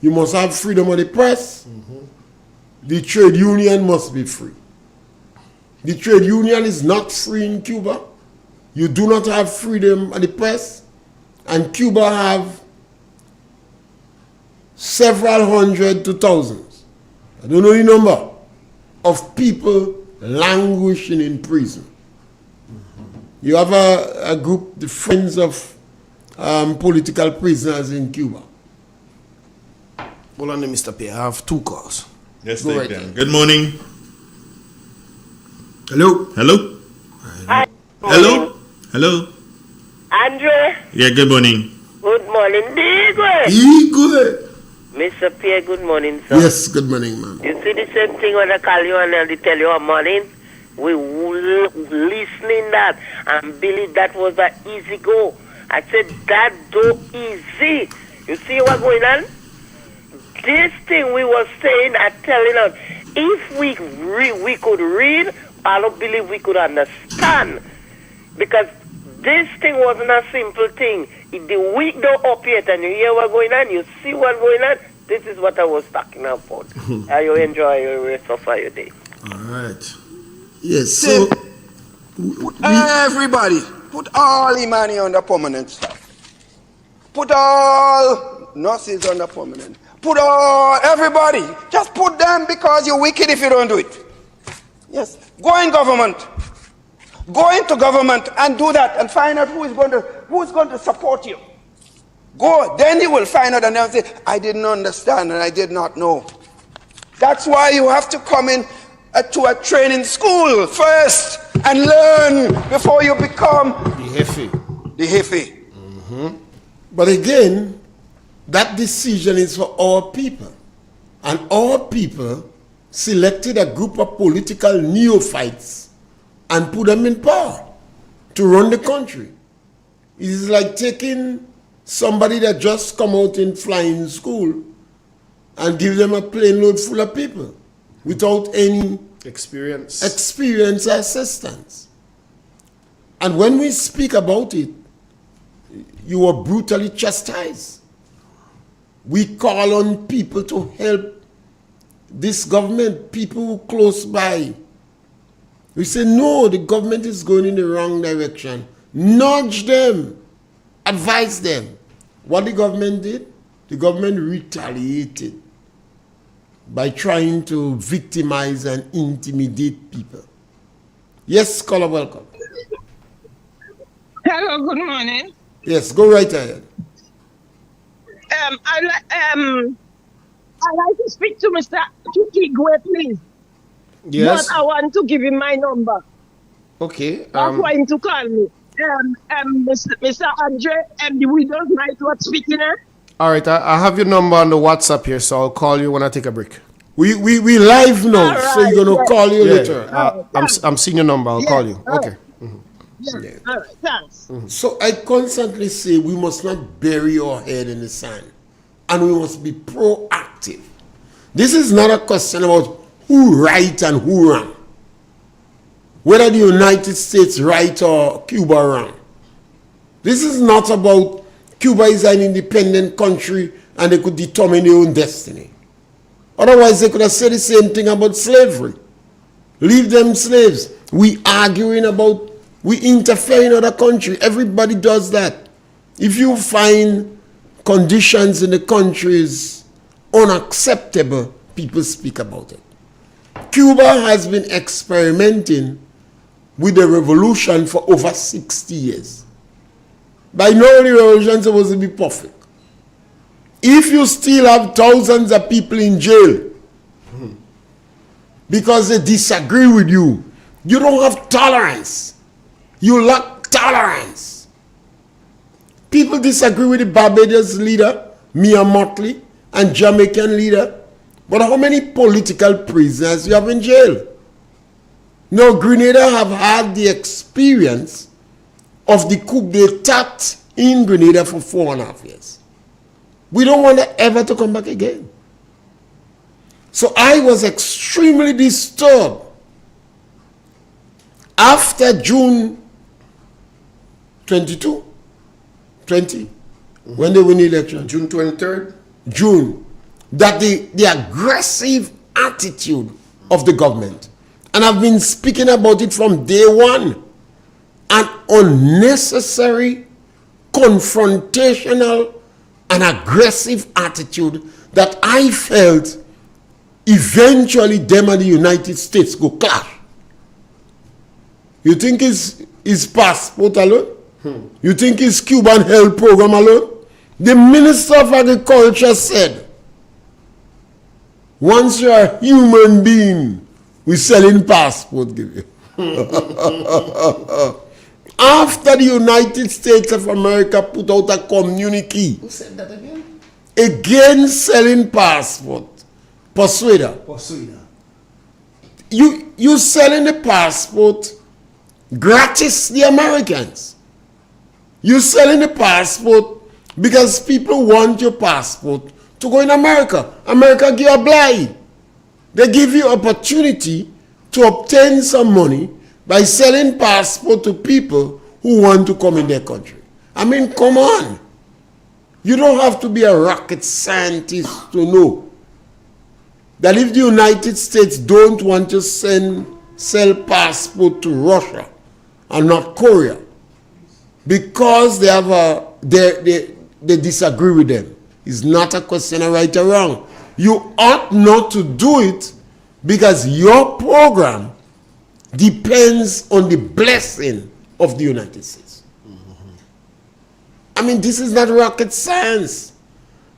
You must have freedom of the press. The trade union must be free. The trade union is not free in Cuba. You do not have freedom of the press. And Cuba have several hundred to thousands, I don't know the number, of people languishing in prison. You have a group, the Friends of Political Prisoners in Cuba. Hold on, Mr. P. I have two calls. Let's take them. Good morning. Hello. Hello. Hi. Hello. Hello. Andrew. Yeah, good morning. Good morning, Igwe. Igwe. Mr. Pierre, good morning, sir. Yes, good morning, ma'am. You see the same thing when I call you and they tell you good morning? We listening that and believe that was an easy go. I said that do easy. You see what's going on? This thing we were saying and telling us, if we could read, I don't believe we could understand. Because This thing wasn't a simple thing. The week don't up yet and you hear what's going on, you see what's going on. This is what I was talking about. You enjoy your rest of your day. All right. Yes, so everybody, put all the money on the permanent stuff. Put all nurses on the permanent. Put all, everybody. Just put them because you're wicked if you don't do it. Yes. Go in government. Go into government and do that and find out who's going to support you. Go, then you will find out and they'll say, I didn't understand and I did not know. That's why you have to come in to a training school first and learn before you become the Hefe. But again, that decision is for our people. And our people selected a group of political neophytes and put them in power to run the country. It is like taking somebody that just come out in flying school and give them a plane load full of people without any experience or assistance. And when we speak about it, you are brutally chastised. We call on people to help this government, people who close by. We say, no, the government is going in the wrong direction. Nudge them, advise them. What the government did? The government retaliated by trying to victimize and intimidate people. Yes, caller, welcome. Hello, good morning. Yes, go right ahead. I'd like to speak to Mr. Kigwe, please. Yes. But I want to give him my number. Okay. That's why him to call me. Mr. Andre, the widow's right what's speaking here. All right, I have your number on the WhatsApp here, so I'll call you when I take a break. We live now, Right, so you're gonna call you yeah. later. I'm seeing your number. I'll call you. Okay. Yeah. All right, thanks. So I constantly say we must not bury our head in the sand, and we must be proactive. This is not a question about who right and who wrong, whether the United States right or Cuba wrong. This is not about Cuba is an independent country and they could determine their own destiny. Otherwise, they could have said the same thing about slavery. Leave them slaves. We arguing about, we interfere in other country. Everybody does that. If you find conditions in the countries unacceptable, people speak about it. Cuba has been experimenting with the revolution for over 60 years. By now, the revolution is supposed to be perfect. If you still have thousands of people in jail because they disagree with you, you don't have tolerance. You lack tolerance. People disagree with the Barbados leader, Mia Motley, and Jamaican leader. But how many political prisoners you have in jail? Now, Grenada have had the experience of the coup d'etat in Grenada for 4.5 years. We don't want it ever to come back again. So I was extremely disturbed after June 20, when they win the election. June 23rd? June. That the aggressive attitude of the government, and I've been speaking about it from day one, an unnecessary, confrontational, and aggressive attitude that I felt eventually them and the United States go clash. You think it's passport alone? You think it's Cuban health program alone? The Minister of Agriculture said, once you're a human being, we're selling passport, give you. After the United States of America put out a communique. Who said that again? Against selling passport. Persuader. You selling the passport gratis the Americans. You selling the passport because people want your passport to go in America. America give a blind. They give you opportunity to obtain some money by selling passport to people who want to come in their country. I mean, come on. You don't have to be a rocket scientist to know that if the United States don't want to sell passport to Russia and North Korea because they disagree with them, it's not a question of right or wrong. You ought not to do it because your program depends on the blessing of the United States. I mean, this is not rocket science.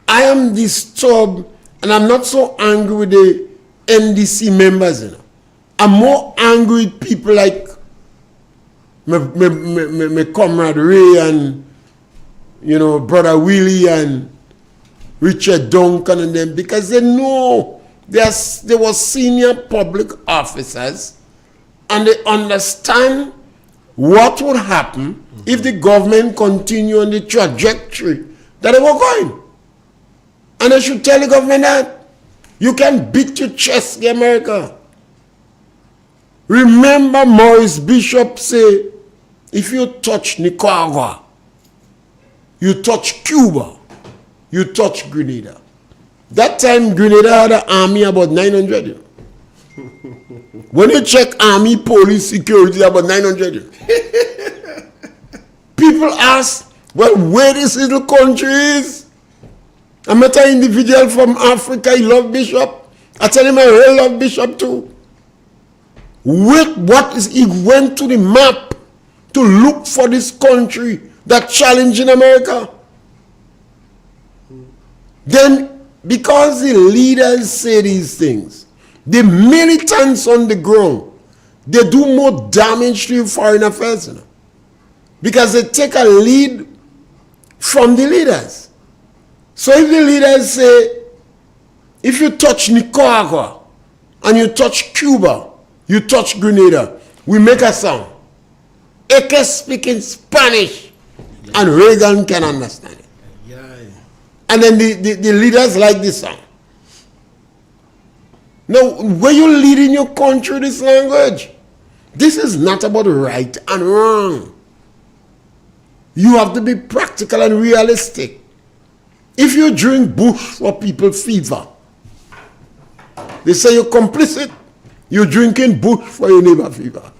I am disturbed, and I'm not so angry with the NDC members. You know. I'm more angry with people like my comrade Ray and, you know, Brother Willie and Richard Duncan and them, because they know they were senior public officers and they understand what would happen if the government continue on the trajectory that they were going. And I should tell the government that you can beat your chest in America. Remember Maurice Bishop say, if you touch Nicaragua, you touch Cuba, you touch Grenada. That time Grenada had an army about 900. You know. When you check army, police, security, about 900. People ask, well, where this little country is? I met an individual from Africa, he loved Bishop. I tell him I really love Bishop too. He went to the map to look for this country that challenging America. Then, because the leaders say these things, the militants on the ground, they do more damage to foreign affairs, you know, because they take a lead from the leaders. So if the leaders say, if you touch Nicaragua and you touch Cuba, you touch Grenada, we make a sound. AK speaking Spanish, and Reagan can understand it. And then the leaders like this song. Now, when you lead in your country this language, this is not about right and wrong. You have to be practical and realistic. If you drink bush for people fever, they say you're complicit. You're drinking bush for your neighbor fever.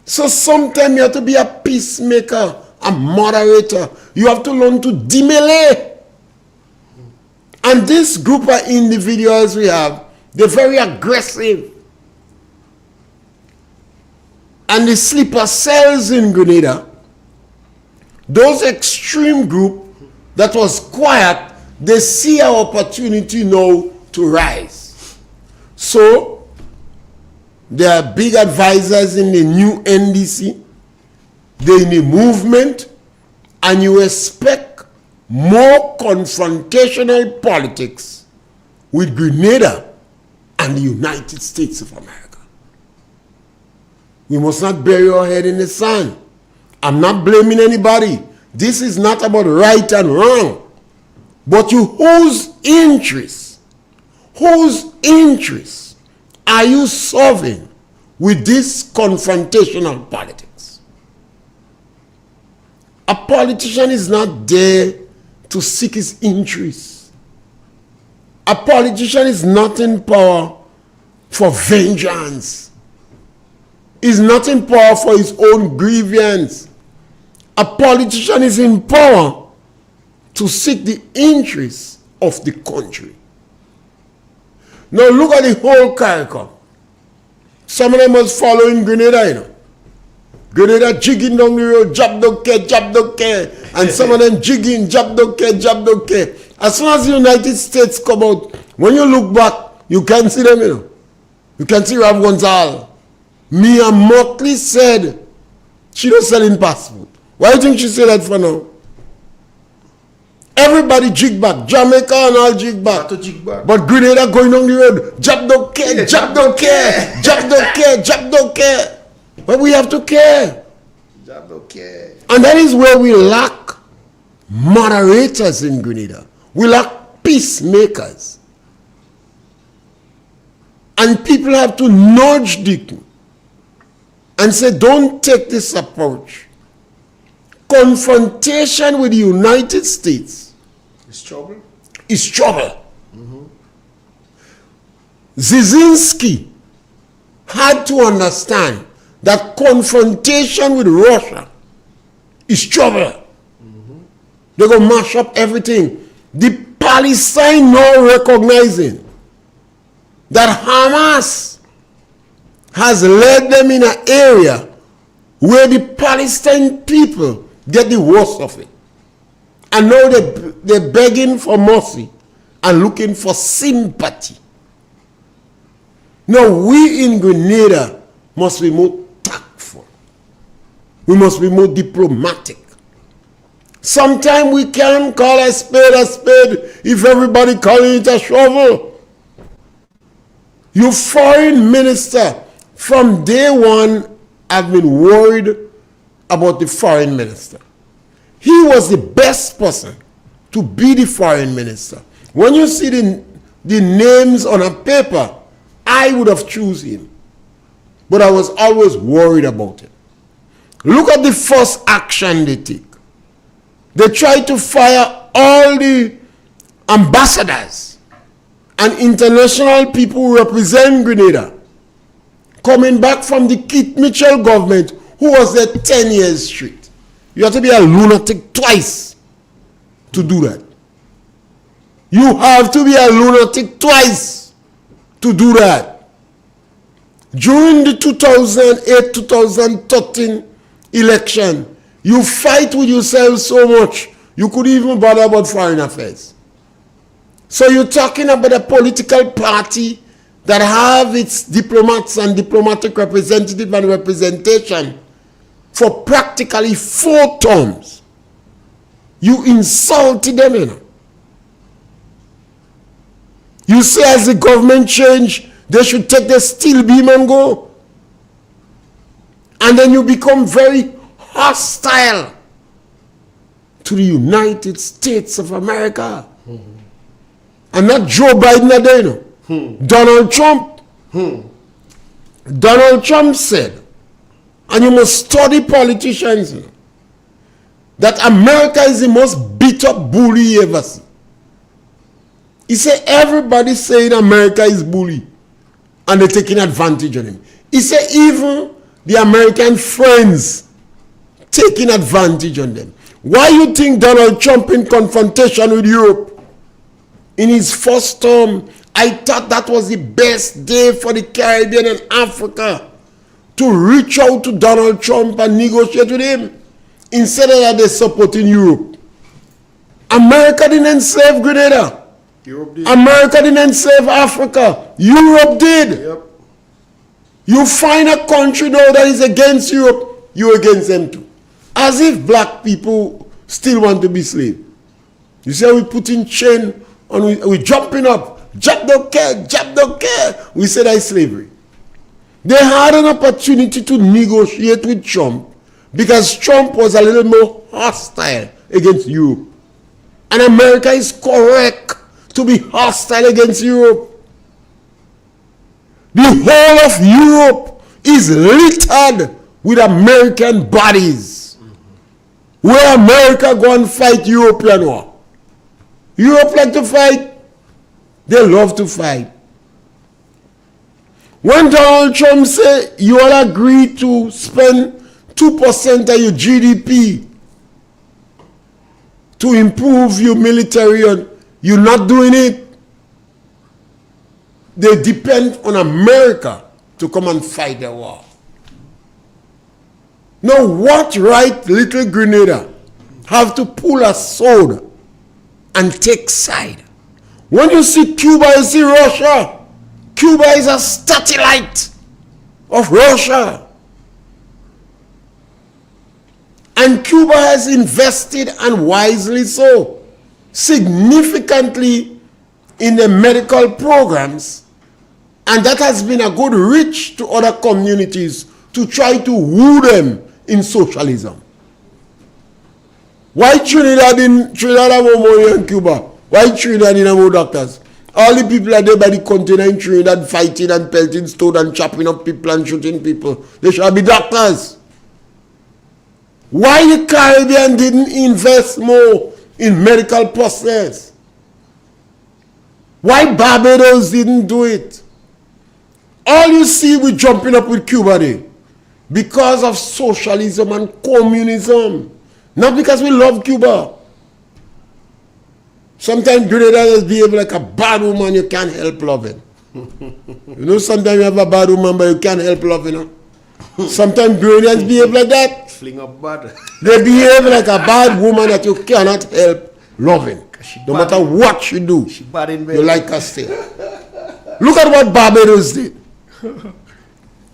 So sometimes you have to be a peacemaker, a moderator. You have to learn to demele. And this group of individuals we have, they're very aggressive. And the sleeper cells in Grenada, those extreme group that was quiet, they see our opportunity now to rise. So, there are big advisors in the new NDC, they're in the movement, and you expect more confrontational politics with Grenada and the United States of America. We must not bury our head in the sand. I'm not blaming anybody. This is not about right and wrong. But whose interests are you serving with this confrontational politics? A politician is not there to seek his interests. A politician is not in power for vengeance. He's not in power for his own grievance. A politician is in power to seek the interests of the country. Now look at the whole character. Some of them was following Grenada, you know. Grenada jigging down the road, jab don't care. And some of them jigging, jab don't care. As soon as the United States come out, when you look back, you can see them, you know. You can see Rav Gonzal. Mia Mockley said she don't selling passport. Why do you think she said that for now? Everybody jig back. Jamaica and all jig back. But Grenada going on the road. Jab don't care. But we have to care. And that is where we lack moderators in Grenada. We lack peacemakers. And people have to nudge Dick and say, don't take this approach. confrontation with the United States It's trouble. is trouble. Zelensky had to understand that confrontation with Russia is trouble. They're going to mash up everything. The Palestine now recognizing that Hamas has led them in an area where the Palestinian people get the worst of it. And now they're begging for mercy and looking for sympathy. Now we in Grenada must be more tactful. We must be more diplomatic. Sometimes we can't call a spade if everybody calling it a shovel. Your foreign minister, from day one, I've been worried about the foreign minister. He was the best person to be the foreign minister. When you see the names on a paper, I would have chosen him. But I was always worried about him. Look at the first action they take. They try to fire all the ambassadors and international people who represent Grenada coming back from the Keith Mitchell government who was there 10 years straight. You have to be a lunatic twice to do that. You have to be a lunatic twice to do that. During the 2008-2013 election, you fight with yourself so much, you could even bother about foreign affairs. So you're talking about a political party that have its diplomats and diplomatic representative and representation for practically 4 terms. You insulted them, you know. You say as the government change, they should take the steel beam and go. And then you become very hostile to the United States of America. And not Joe Biden today, you know. Donald Trump. Donald Trump said, and you must study politicians, you know, that America is the most beat up bully you ever see. He said everybody saying America is bully and they're taking advantage of him. He said even the American friends taking advantage on them. Why you think Donald Trump in confrontation with Europe in his first term, I thought that was the best day for the Caribbean and Africa to reach out to Donald Trump and negotiate with him instead of that they're supporting Europe. America didn't enslave Grenada. Europe did. America didn't enslave Africa. Europe did. Yep. You find a country now that is against Europe, you're against them too. As if black people still want to be slaves. You say we put in chain and we jumping up. Jap don't care, Jap don't care. We say that is slavery. They had an opportunity to negotiate with Trump because Trump was a little more hostile against Europe. And America is correct to be hostile against Europe. The whole of Europe is littered with American bodies. Where America go and fight European war. Europe like to fight. They love to fight. When Donald Trump say you all agree to spend 2% of your GDP to improve your military, and you're not doing it, they depend on America to come and fight the war. Now, what right little Grenada have to pull a sword and take side? When you see Cuba, you see Russia. Cuba is a satellite of Russia. And Cuba has invested, and wisely so, significantly in the medical programs, and that has been a good reach to other communities to try to woo them in socialism. Why Trinidad have more money than Cuba? Why Trinidad didn't have more doctors? All the people are there by the container in Trinidad fighting and pelting stone and chopping up people and shooting people. They should be doctors. Why the Caribbean didn't invest more in medical process? Why Barbados didn't do it? All you see, we jumping up with Cuba there because of socialism and communism, not because we love Cuba. Sometimes Grenada just behave like a bad woman you can't help loving. You know, sometimes you have a bad woman but you can't help loving her. Sometimes Grenadians behave like that. Fling up bad. They behave like a bad woman that you cannot help loving. No matter what you do, you like her still. Look at what Barbados did.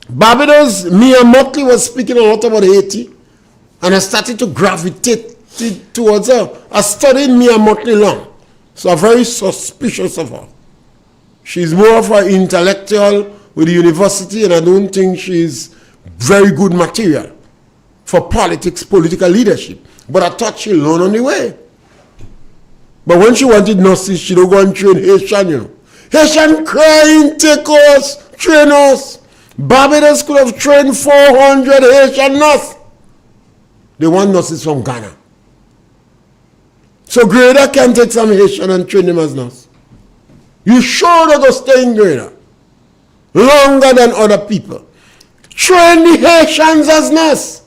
Barbados, Mia Motley was speaking a lot about Haiti, and I started to gravitate towards her. I studied Mia Motley long, so I'm very suspicious of her. She's more of an intellectual with the university, and I don't think she's very good material for politics, political leadership. But I thought she'd learn on the way. But when she wanted nurses, she don't go and train Haitian, you know. Haitian crying, take us, train us. Barbados could have trained 400 Haitian nurses. They want nurses from Ghana. So Grenada can take some Haitian and train them as nurses. You sure they're going to stay in Grenada longer than other people. Train the Haitians as nurses.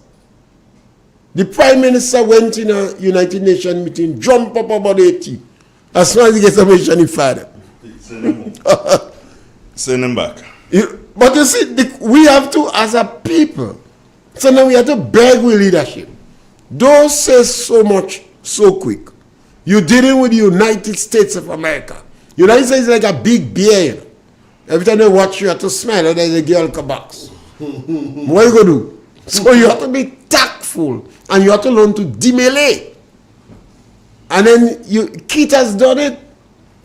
The Prime Minister went in a United Nations meeting, jump up about 80. As soon as he gets a Haitian, he fired. Send him back. But you see, we have to, as a people, so now we have to beg with leadership. Don't say so much so quick. You're dealing with the United States of America. United States is like a big bear. You know? Every time they watch you, have to smile, and there's a girl come box. What are you going to do? So you have to be tactful, and you have to learn to demele. And then Kit has done it.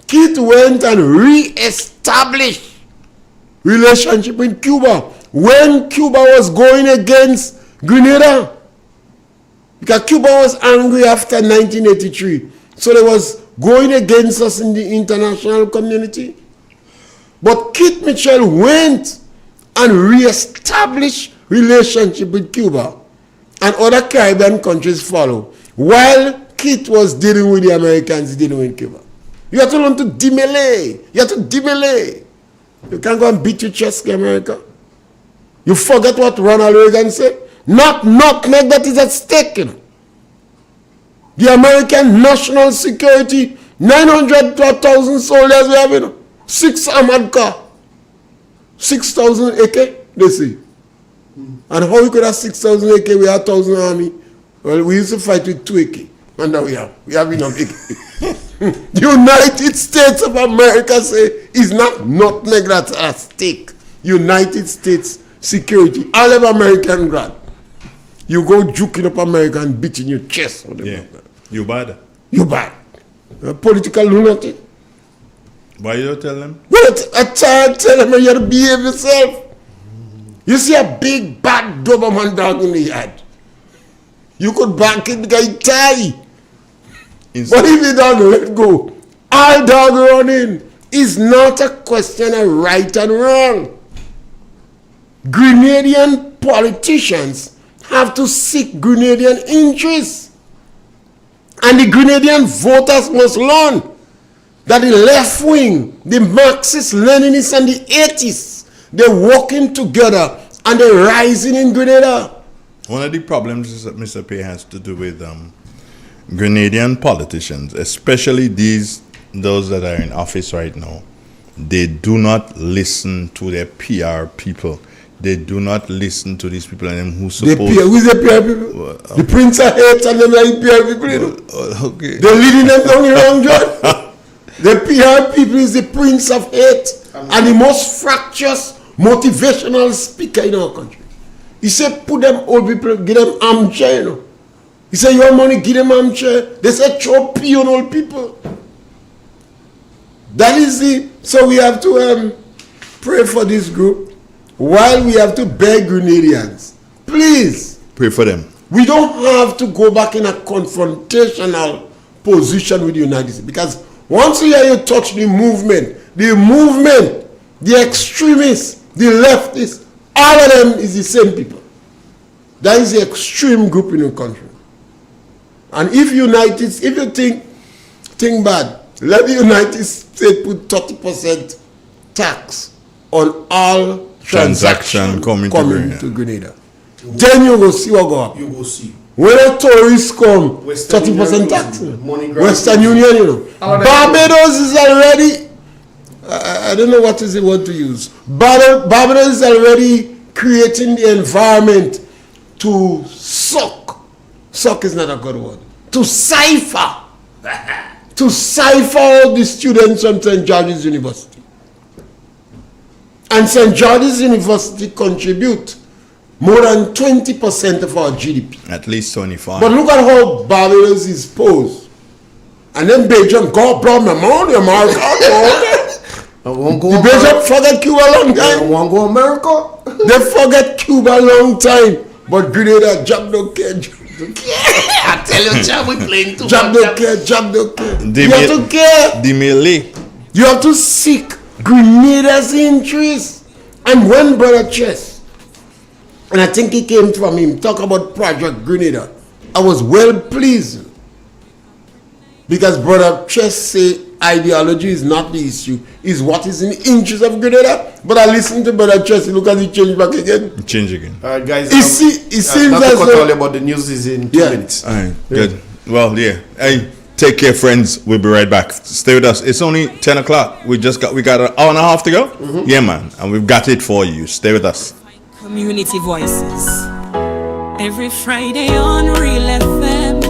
Kit went and re-established relationship with Cuba when Cuba was going against Grenada. Because Cuba was angry after 1983. So they was going against us in the international community. But Kit Mitchell went and re-established relationship with Cuba, and other Caribbean countries follow. While Kit was dealing with the Americans, dealing with Cuba. You have to learn to demele. You have to demele. You can't go and beat your chest, America. You forget what Ronald Reagan said? Not nutmeg that is at stake. You know. The American national security, 900,000 soldiers we have, you know. 6 armored cars. 6,000 AK, they say. And how we could have 6,000 AK, we have 1,000 army. Well, we used to fight with 2 AK. And now we have enough AK. The United States of America say is not nutmeg that's at stake. United States security. All of American grad. You go juking up America and beating your chest. Yeah. You bad. You bad. A political lunatic. Why you don't tell them? But I tell them you have to behave yourself. You see a big bad Doberman dog in the yard. You could back it because he tie. But if you don't let go, all dog running is not a question of right and wrong. Grenadian politicians have to seek Grenadian interests. And the Grenadian voters must learn that the left wing, the Marxists, Leninists, and the atheists, they're working together and they're rising in Grenada. One of the problems that Mr. Pay has to do with Grenadian politicians, especially those that are in office right now. They do not listen to their PR people. They do not listen to these people and them who suppose. Who's the PR people? The Prince of Hate and them like PR people. Okay. They're leading them down the wrong job. The PR people is the Prince of Hate and the most fractious motivational speaker in our country. He said, put them old people, give them armchair, you know. He said, your money, give them armchair. They said, throw pee on old people. That is so we have to pray for this group while we have to beg Grenadians. Please. Pray for them. We don't have to go back in a confrontational position with the United States. Because once you touch the movement, the extremists, the leftists, all of them is the same people. That is the extreme group in the country. And if you think bad, let the United States put 30% tax on all transactions coming to Grenada. Then you will see what go up. You will see. When a tourist come, 30% tax. Western Union, you know. Barbados is already, I don't know what is the word to use. Barbados is already creating the environment to suck. Suck is not a good word. To cipher. To cipher all the students from St. George's University. And St. George's University contribute more than 20% of our GDP. At least 25. But look at how Barbados is posed. And then Belgium, God brought my money, America. The Belgium forget Cuba a long time. Want to go America? They forget Cuba a long time. But Grenada, Jab don't care. I tell you, Jab, we playing too Jab much. don't care, Jab don't care. You have to care. You have to seek Grenada's interest. And when Brother Chess, and I think he came from him, talk about Project Grenada, I was well pleased. Because Brother Chess say ideology is not the issue, is what is in the interest of Grenada. But I listened to Brother Chess, look at he change back again. Change again. All right, guys. It seems not as to cut though... all about the news is in 2 minutes. All right, good. Well, yeah. Hey, take care, friends. We'll be right back. Stay with us. It's only 10 o'clock. We got an hour and a half to go. Yeah, man. And we've got it for you. Stay with us. Community voices. Every Friday on Real FM,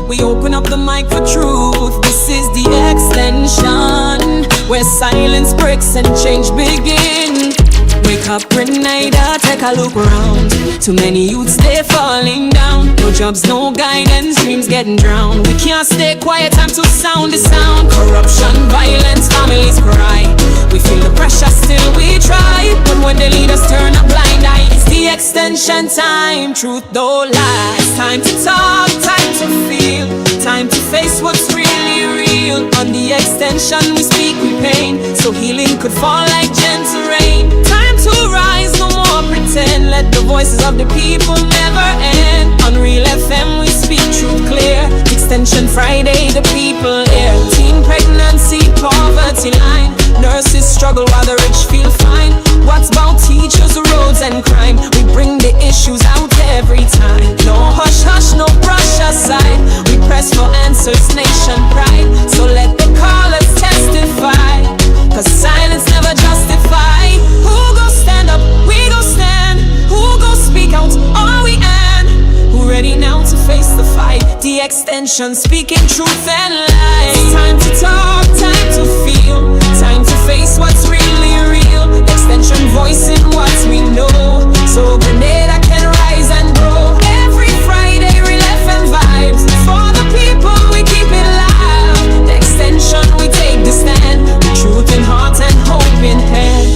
we open up the mic for truth. This is the extension where silence breaks and change begins. Wake up, Grenada, take a look around. Too many youths, they falling down. No jobs, no guidance, dreams getting drowned. We can't stay quiet, time to sound the sound. Corruption, violence, families cry. We feel the pressure, still we try. But when the leaders turn a blind eye, it's the extension time. Truth don't lie. It's time to talk, time to feel, time to face what's really real. On the extension we speak with pain, so healing could fall like gentle rain. Time to rise, no more pretend. Let the voices of the people never end. On Real FM we speak truth clear. Extension Friday, the people here. Teen pregnancy, poverty line. Nurses struggle while the rich feel fine. What's about teachers, roads and crime? We bring the issues out every time. No hush hush, no brush aside. We press for answers, nation pride. So let the callers testify, 'cause silence never justify. Who go stand up? We go stand. Who go speak out? All we end. Who ready now to face the fight? The extension speaking truth and light. It's time to talk, time to feel, time to face what's really real. Extension voicing what we know, so Grenada can rise and grow. Every Friday, Real FM vibes. For the people, we keep it live. The extension, we take the stand. With truth in heart and hope in hand.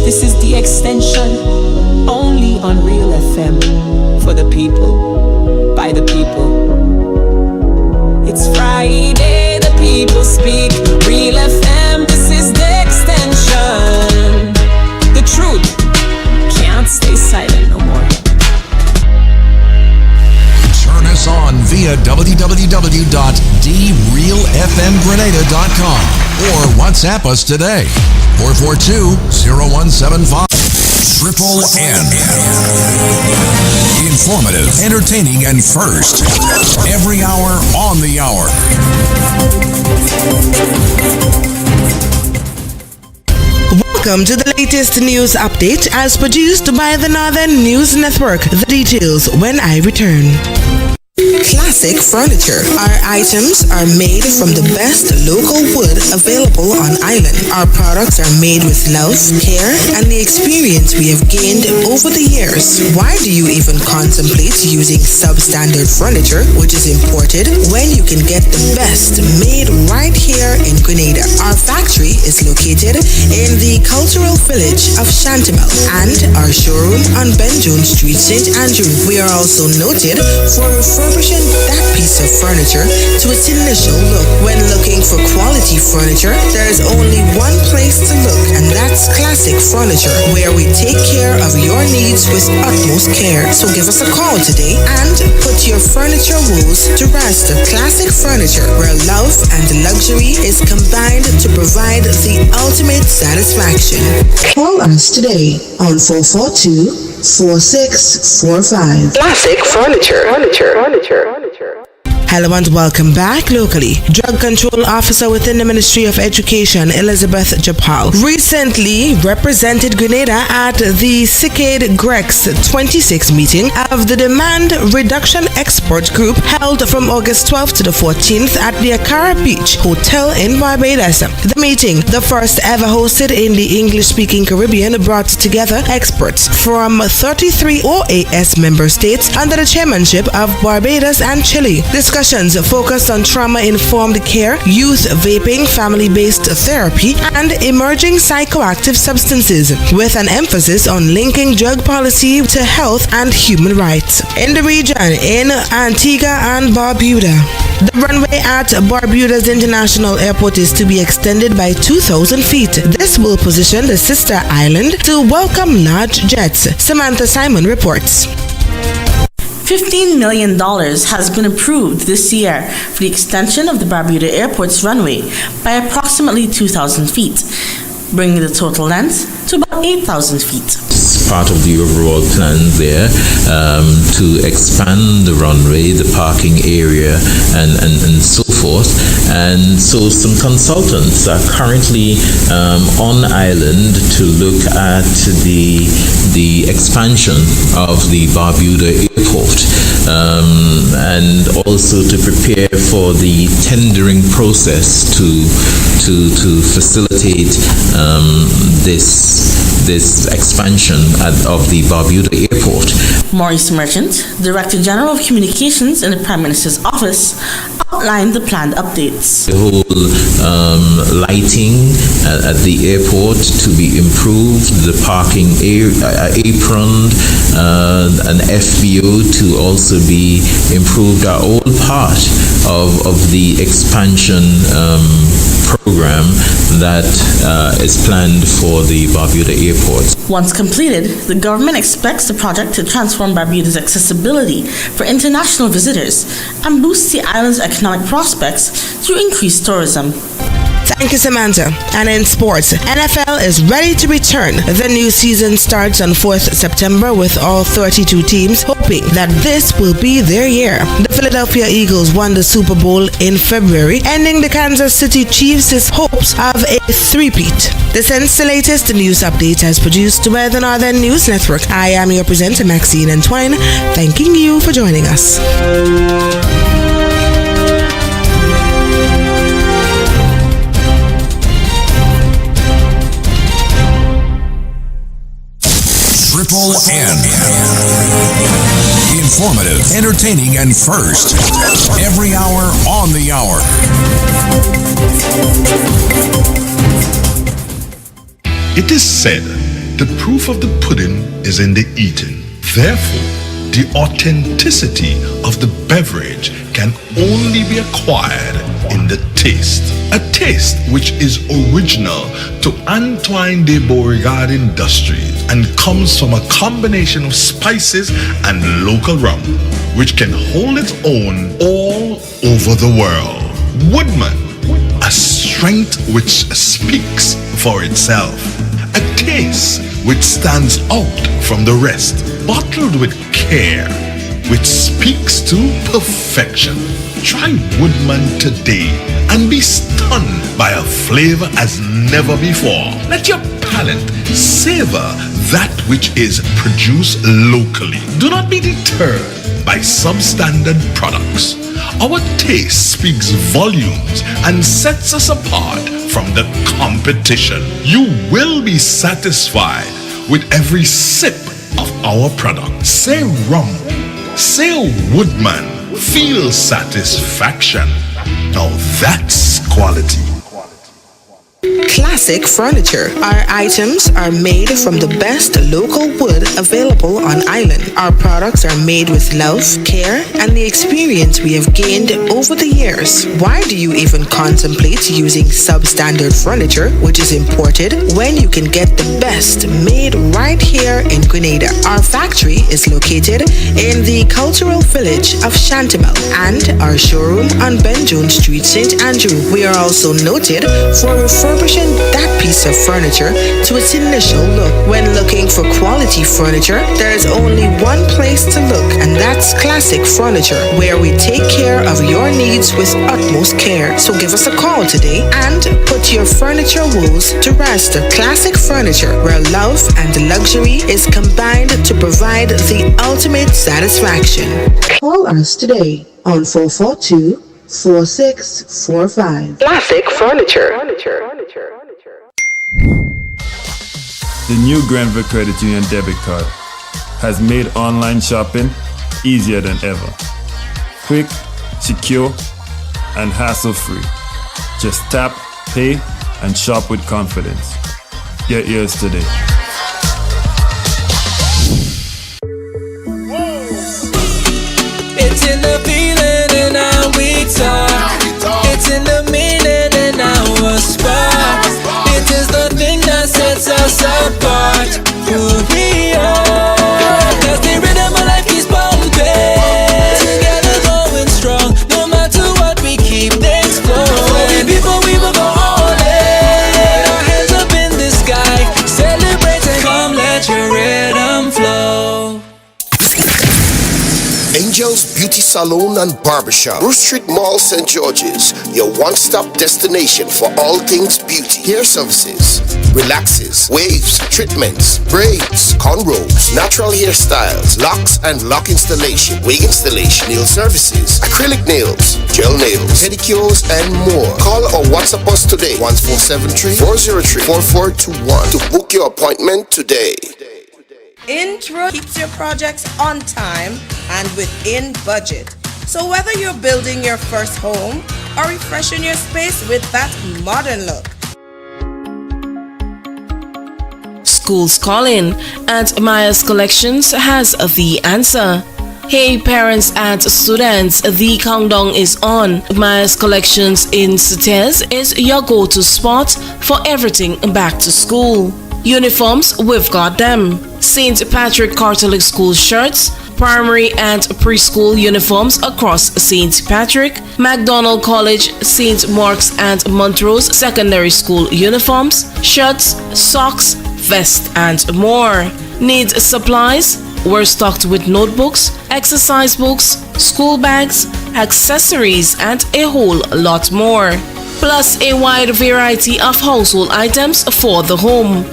This is the extension, only on Real FM. For the people, by the people. It's Friday, the people speak. Real FM, this is the extension. The truth can't stay silent no more. Turn us on via www.drealfmgrenada.com or WhatsApp us today. 442-0175. Triple N. Informative, entertaining, and first. Every hour on the hour. Welcome to the latest news update as produced by the Northern News Network. The details when I return. Classic Furniture. Our items are made from the best local wood available on island. Our products are made with love, care, and the experience we have gained over the years. Why do you even contemplate using substandard furniture, which is imported, when you can get the best made right here in Grenada? Our factory is located in the cultural village of Chantimel and our showroom on Benjoon Street, St. Andrew. We are also noted for refurbishing that piece of furniture to its initial look. When looking for quality furniture, there's only one place to look, and that's Classic Furniture, where we take care of your needs with utmost care. So give us a call today and put your furniture woes to rest. Classic Furniture, where love and luxury is combined to provide the ultimate satisfaction. Call us today on 442-4645. Classic Furniture. Hello and welcome back locally. Drug Control Officer within the Ministry of Education, Elizabeth Japal, recently represented Grenada at the CICAID GREX 26 meeting of the Demand Reduction Expert Group held from August 12th to the 14th at the Akara Beach Hotel in Barbados. The meeting, the first ever hosted in the English-speaking Caribbean, brought together experts from 33 OAS member states under the chairmanship of Barbados and Chile. Discussions focused on trauma-informed care, youth vaping, family-based therapy, and emerging psychoactive substances, with an emphasis on linking drug policy to health and human rights. In the region, in Antigua and Barbuda, the runway at Barbuda's International Airport is to be extended by 2,000 feet. This will position the sister island to welcome large jets. Samantha Simon reports. $15 million has been approved this year for the extension of the Barbuda Airport's runway by approximately 2,000 feet, bringing the total length to about 8,000 feet. Part of the overall plan there to expand the runway, the parking area, and so forth. And so some consultants are currently on island to look at the expansion of the Barbuda Airport, and also to prepare for the tendering process to facilitate this expansion of the Barbuda Airport. Maurice Merchant, Director General of Communications in the Prime Minister's Office, outlined the planned updates. The whole lighting at the airport to be improved, the parking apron, an FBO to also be improved are all part of the expansion program that is planned for the Barbuda Airport. Once completed, the government expects the project to transform Barbuda's accessibility for international visitors and boost the island's economic prospects through increased tourism. Thank you, Samantha. And in sports, NFL is ready to return. The new season starts on 4th September with all 32 teams hoping that this will be their year. The Philadelphia Eagles won the Super Bowl in February, ending the Kansas City Chiefs' hopes of a three-peat. This ends the latest news update as produced by the Northern News Network. I am your presenter, Maxine Entwine, thanking you for joining us. Triple N. Informative, entertaining, and first. Every hour on the hour. It is said, the proof of the pudding is in the eating. Therefore, the authenticity of the beverage can only be acquired in the taste. A taste which is original to Antoine de Beauregard Industries and comes from a combination of spices and local rum, which can hold its own all over the world. Woodman, a strength which speaks for itself. A taste which stands out from the rest, bottled with care, which speaks to perfection. Try Woodman today and be stunned by a flavor as never before. Let your palate savor that which is produced locally. Do not be deterred by substandard products. Our taste speaks volumes and sets us apart from the competition. You will be satisfied with every sip of our product. Say rum, say Woodman, feel satisfaction. Now that's quality. classic furniture. Our items are made from the best local wood available on island. Our products are made with love, care, and the experience we have gained over the years. Why do you even contemplate using substandard furniture, which is imported, when you can get the best made right here in Grenada? Our factory is located in the cultural village of Chantimel and our showroom on Ben Jones Street, St. Andrew. We are also noted for refurbishing that piece of furniture to its initial look. When looking for quality furniture, there is only one place to look, and that's Classic Furniture, where we take care of your needs with utmost care. So give us a call today and put your furniture woes to rest. Classic Furniture, where love and luxury is combined to provide the ultimate satisfaction. Call us today on 442-4645. Classic Furniture. The new Grenville Credit Union debit card has made online shopping easier than ever. Quick, secure, and hassle-free. Just tap, pay, and shop with confidence. Get yours today. It's in the feeling in how we talk. It's in the meaning in our spark. It is the thing that sets us apart. Who we are. Cause the rhythm of life keeps pumping. Together going strong. No matter what, we keep things flowing. Before we will go all in. Our hands up in the sky. Celebrate and come let your rhythm flow. Angel's Beauty Salon and Barbershop, Bruce Street Mall, St. George's, your one-stop destination for all things beauty. Hair services, relaxes, waves, treatments, braids, cornrows, natural hairstyles, locks and lock installation, wig installation, nail services, acrylic nails, gel nails, pedicures, and more. Call or WhatsApp us today, 1473-403-4421 to book your appointment today. Intro keeps your projects on time and within budget. So whether you're building your first home or refreshing your space with that modern look. Schools calling, and Maya's Collections has the answer. Hey parents and students, the countdown is on. Maya's Collections in Cites is your go-to spot for everything back to school. Uniforms, we've got them. St. Patrick Catholic School shirts, primary and preschool uniforms across St. Patrick, MacDonald College, St. Mark's and Montrose Secondary School uniforms, shirts, socks, vests, and more. Need supplies? We're stocked with notebooks, exercise books, school bags, accessories, and a whole lot more. Plus a wide variety of household items for the home.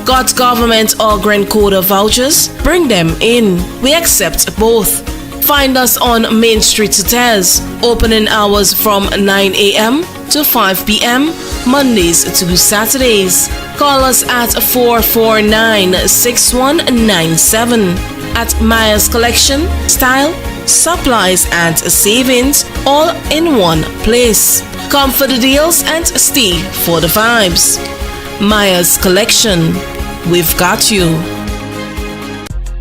Got government or Grand Coda vouchers? Bring them in. We accept both. Find us on Main Street Cites. Opening hours from 9 a.m. to 5 p.m. Mondays to Saturdays. Call us at 449-6197. At Maya's Collection, style, supplies, and savings all in one place. Come for the deals and stay for the vibes. Maya's Collection. We've got you.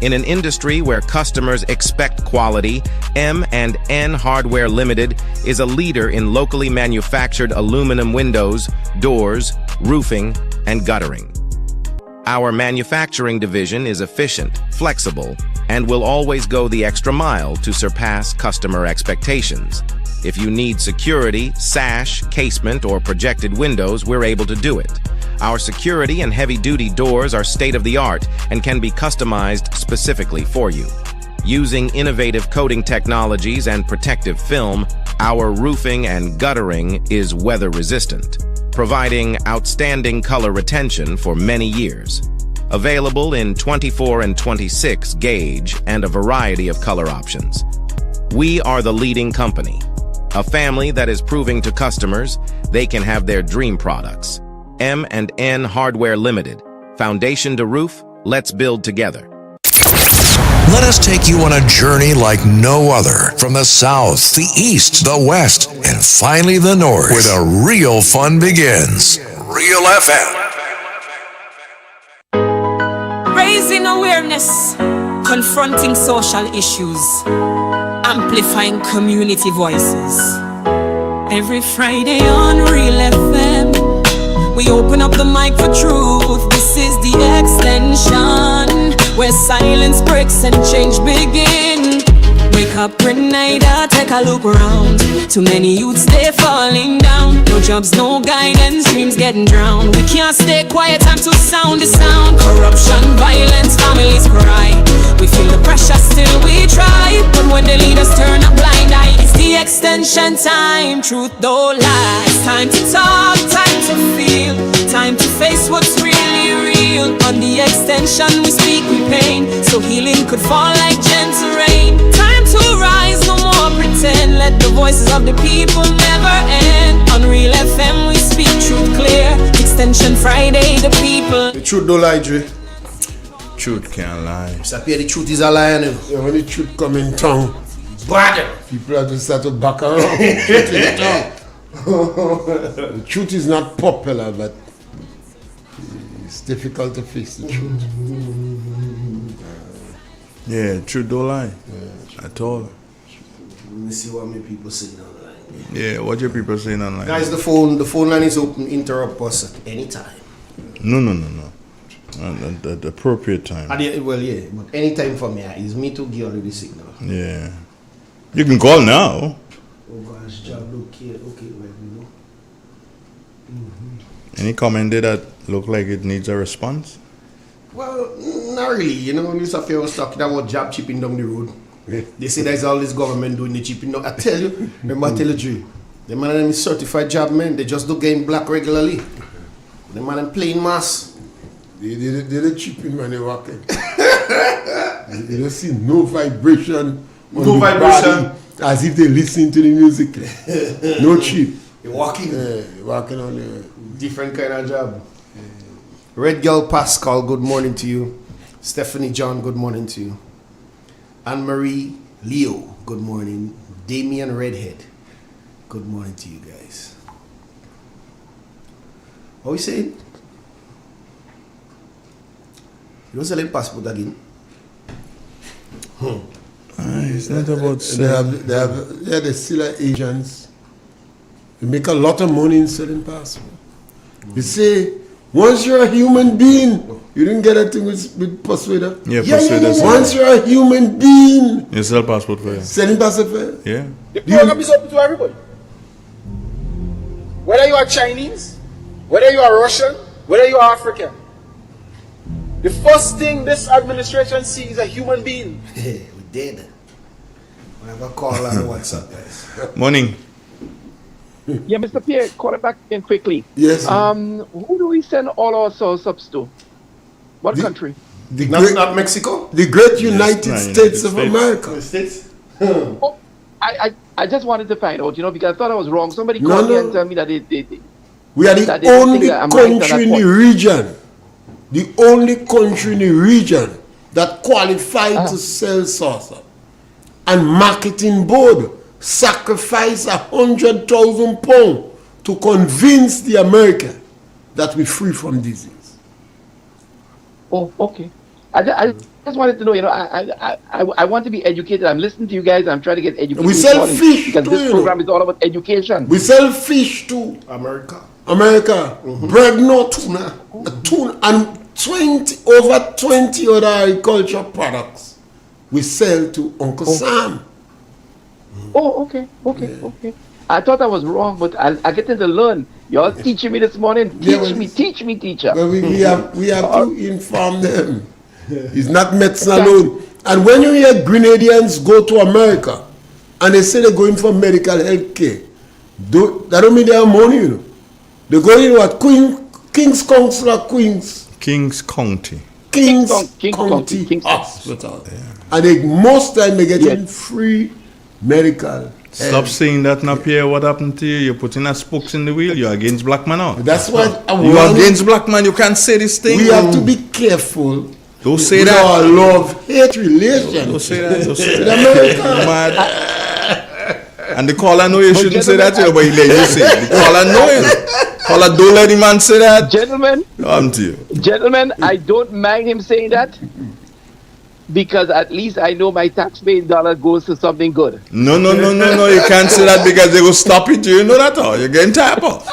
In an industry where customers expect quality, M&N Hardware Limited is a leader in locally manufactured aluminum windows, doors, roofing, and guttering. Our manufacturing division is efficient, flexible, and will always go the extra mile to surpass customer expectations. If you need security, sash, casement, or projected windows, we're able to do it. Our security and heavy-duty doors are state-of-the-art and can be customized specifically for you. Using innovative coating technologies and protective film, our roofing and guttering is weather-resistant, providing outstanding color retention for many years. Available in 24 and 26 gauge and a variety of color options. We are the leading company, a family that is proving to customers they can have their dream products. M&N Hardware Limited. Foundation to roof, let's build together. Let us take you on a journey like no other, from the south, the east, the west, and finally the north, where the real fun begins. Real FM. Raising awareness, confronting social issues, amplifying community voices. Every Friday on Real FM, we open up the mic for truth. This is the extension, where silence breaks and change begin. Wake up, Grenada, take a look around. Too many youths, they falling down. No jobs, no guidance, dreams getting drowned. We can't stay quiet, time to sound the sound. Corruption, violence, families cry. We feel the pressure, still we try. But when the leaders turn a blind eye, it's the extension time. Truth don't lie. It's time to talk, time to feel, time to face what's really real. On the extension we speak with pain, so healing could fall like gentle rain. Time to rise, no more pretend. Let the voices of the people never end. On Real FM we speak truth clear. Extension Friday, the people. The truth don't lie, Dre. Truth can't lie. Disappear, the truth is a lie. Yeah, when the truth come in tongue, bad. People have to start to back around. The truth is not popular, but it's difficult to face the truth. Yeah, truth don't lie. At all. Let me see what my people saying online. Yeah, what your people saying online? Guys, the phone line is open. Interrupt us at any time. No. At the appropriate time. Well, yeah, but any time for me, it's me to give you the signal. Yeah. You can call now. Oh gosh, job okay, right, you know. Any comment there that look like it needs a response? Well, not really. You know, Mr. Fair was talking about job chipping down the road. They say there's all this government doing the chipping down. I tell you, remember I tell you, Drew, the man them is certified job man. They just do game black regularly. The man them playing mass. They're chipping when they walking. You don't see no vibration. No vibration. As if they listen to the music. No chip. You're walking. Walking on the different kind of job. Red Girl Pascal, good morning to you. Stephanie John, good morning to you. Anne-Marie Leo, good morning. Damian Redhead, good morning to you guys. What are we saying? You don't sell any passport again? It's not about they still are agents. They make a lot of money in selling passports. You say, once you're a human being, you didn't get that thing with Persuader? Yeah, Persuader. Once you're a human being, you sell passport for you. Selling passport for you? Yeah. The program is open to everybody. Whether you are Chinese, whether you are Russian, whether you are African. The first thing this administration sees is a human being. We did. I have a call on WhatsApp, guys. Morning. Yeah, Mr. Pierre, call it back again quickly. Yes. Who do we send all our source ups to? What country? Not Mexico? The great United States of America. States? Oh, I just wanted to find out, because I thought I was wrong. Somebody called me and told me that we are the only country in the region. The only country in the region that qualified to sell salsa. And marketing board sacrifice £100,000 to convince the American that we're free from disease. Oh, okay. I just wanted to know, I want to be educated. I'm listening to you guys. I'm trying to get educated. We sell fish because this program is all about education. We sell fish to America. Bread, no tuna, and over 20 other agricultural products we sell to Uncle Sam. Oh, okay. I thought I was wrong, but I get to learn. You're teaching me this morning. Teach me, teacher. Well, we have to inform them. It's not medicine alone. And when you hear Grenadians go to America and they say they're going for medical health care, that don't mean they have money, They go in what? King's Council or Queens? Kings County. Kings County Hospital. And most time they get in free medical. Stop saying that now, Pierre. What happened to you? You're putting a spokes in the wheel. You're against black man now. That's why you're against black man. You can't say this thing. We have to be careful. Don't say that. Our love-hate relation. Don't say that. Don't say with that. America. And the caller know you shouldn't say that, but he let you say it. The caller know you. Holla, don't let him man say that. Gentlemen, Come to you. Gentlemen, I don't mind him saying that because at least I know my tax-paying dollar goes to something good. No. You can't say that because they will stop it. You know that all. You're getting tired off.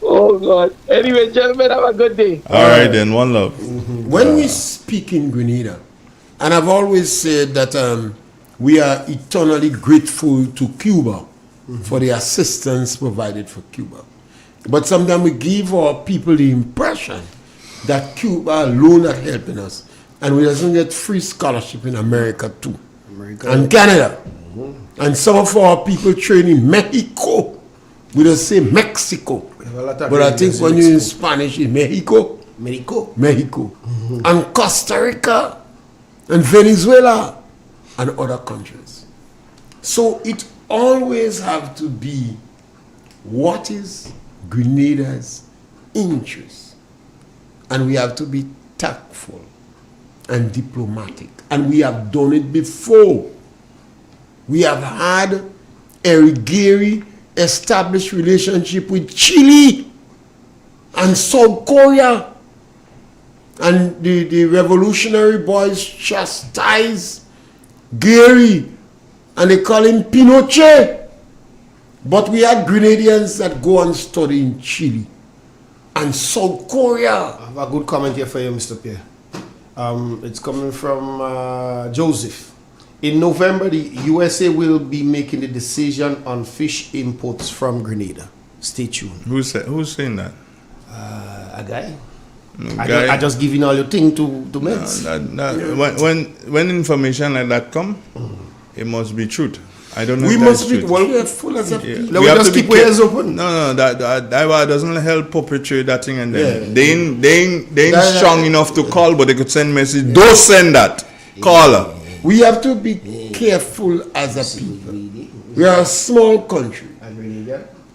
Oh God. Anyway, gentlemen, have a good day. All right, then. One love. When we speak in Grenada, and I've always said that we are eternally grateful to Cuba for the assistance provided for Cuba. But sometimes we give our people the impression that Cuba alone are helping us, and we doesn't get free scholarship in America too, and Canada. And some of our people train in Mexico. We don't say Mexico, but I think when you're in Spanish, it's Mexico. And Costa Rica, and Venezuela, and other countries. So it always have to be what is Grenada's interest, and we have to be tactful and diplomatic, and we have done it before. We have had Erigeri established relationship with Chile and South Korea, and the revolutionary boys chastise Gary and they call him Pinochet. But we had Grenadians that go and study in Chile and South Korea. I have a good comment here for you, Mr. Pierre. It's coming from Joseph. In November, the USA will be making the decision on fish imports from Grenada. Stay tuned. Who's saying that? A guy. I just giving all your thing to meds. When information like that come, it must be truth. I don't know. We if must be truth. careful as a people. We have just to keep be our ears open. No, that doesn't help perpetuate that thing, and then they ain't strong enough to call, but they could send message. Don't send that. Call her. We have to be careful as a people. We are a small country.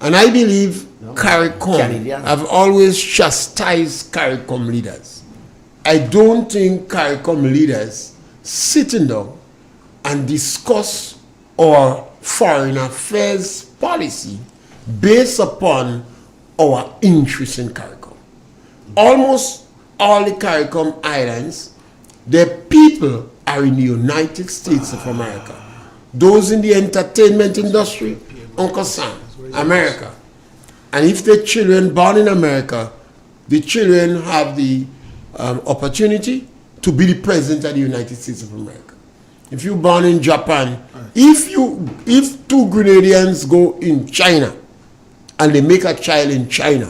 And I believe CARICOM, I've always chastised CARICOM leaders. I don't think CARICOM leaders sitting down and discuss our foreign affairs policy based upon our interest in CARICOM. Almost all the CARICOM islands, their people are in the United States of America. Those in the entertainment industry, Uncle Sam, America. And if the children born in America, the children have the opportunity to be the president of the United States of America. If you're born in Japan, if two Grenadians go in China and they make a child in China,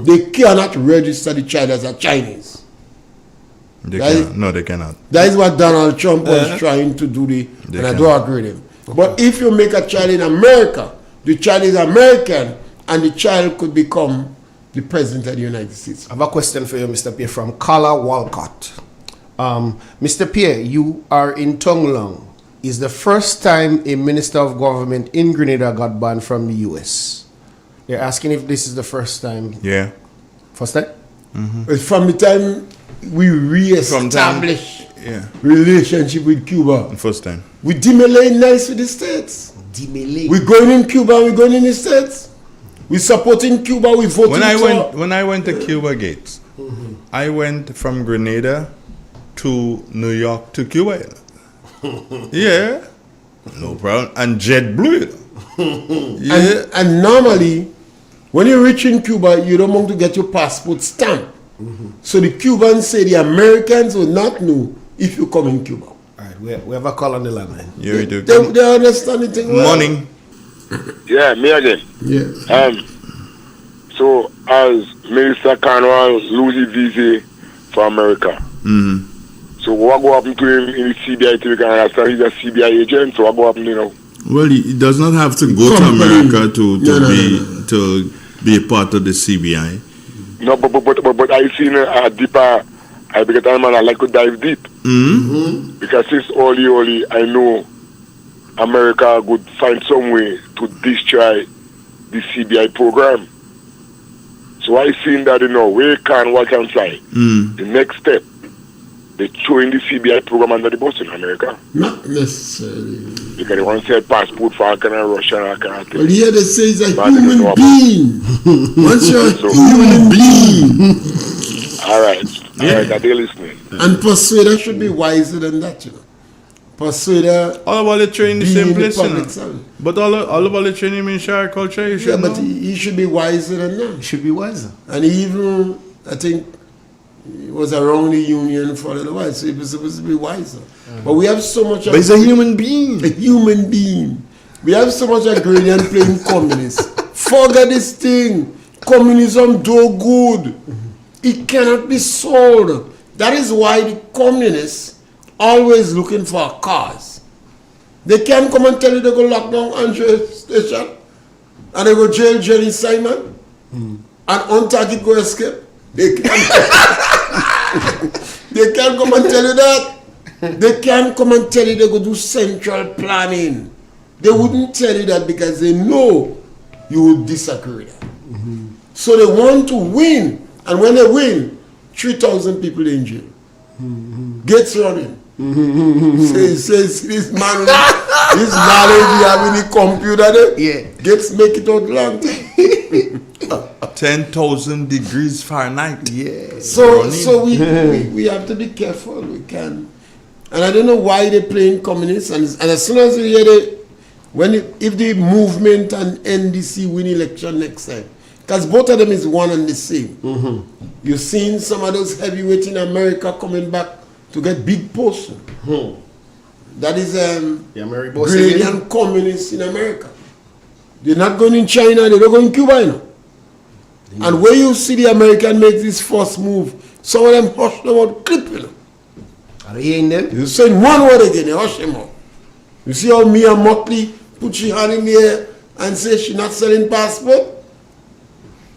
they cannot register the child as a Chinese. No, they cannot. That is what Donald Trump was trying to do, and I do agree with him. But if you make a child in America, the child is American, and the child could become the president of the United States. I have a question for you, Mr. Pierre, from Carla Walcott. Mr. Pierre, you are in Tonglong. Is the first time a minister of government in Grenada got banned from the U.S. They're asking if this is the first time. Yeah. First time? Mm-hmm. From the time we re-establish relationship with Cuba. First time. We demolay nice with the States. We're going in Cuba, we're going in the States. We're supporting Cuba, we voting When I went to Cuba Gates, I went from Grenada to New York to Cuba. Yeah. No problem. And JetBlue. Yeah. And normally, when you reach in Cuba, you don't want to get your passport stamped. So the Cubans say the Americans will not know if you come in Cuba. All right, we have a call on the line, man. Yeah, we do. They understand the thing well. Morning. Yeah, me again. Yeah. So as Minister Cornwall loses visa for America. So what go happen to him in the CBI to understand he's a CBI agent? So what go happen now? Well, he does not have to go to America to be a part of the CBI. No, but I seen a deeper. I because I'm I like to dive deep. Because since early, I know America would find some way to destroy the CBI program. So I seen that we can walk outside. The next step, they throwing the CBI program under the bus in America. Not necessarily. Because they want to say passport for all kind of Russian and all kind of thing. Well, here they say he's a human being. Once you're a human being. All right, that they're listening. And Persuader should be wiser than that, you know. Persuader. All about the training, the same place, you know. service. But all about the training in share culture, you should but know. he should be wiser than that. He should be wiser. And even, I think, he was around the union for a little while, so he was supposed to be wiser. But we have so much. But he's a human being. A human being. We have so much agrarian playing communist. Forget this thing. Communism do good. It cannot be sold. That is why the communists always looking for a cause. They can't come and tell you they go lock down Andre Station and they go jail Jerry Simon and on target go escape. They can't. They can't come and tell you that. They can't come and tell you they go do central planning. They wouldn't tell you that because they know you would disagree with that. So they want to win. And when they win, 3,000 people in jail. Gates running. Says this man, this knowledge you have in the computer there. Yeah. Gates make it out long. 10,000 degrees Fahrenheit. Yeah. So we have to be careful. We can. And I don't know why they're playing communists. And as soon as we hear if the movement and NDC win election next time, because both of them is one and the same. You've seen some of those heavyweights in America coming back to get big posts. That is Grenadian communists in America. They're not going in China, they're not going in Cuba, you know. And where you see the American make this first move, some of them hush them out, clip, you know. Are they hearing them? You say one word again, they hush them out. You see how Mia Motley put her hand in the air and say she's not selling passport?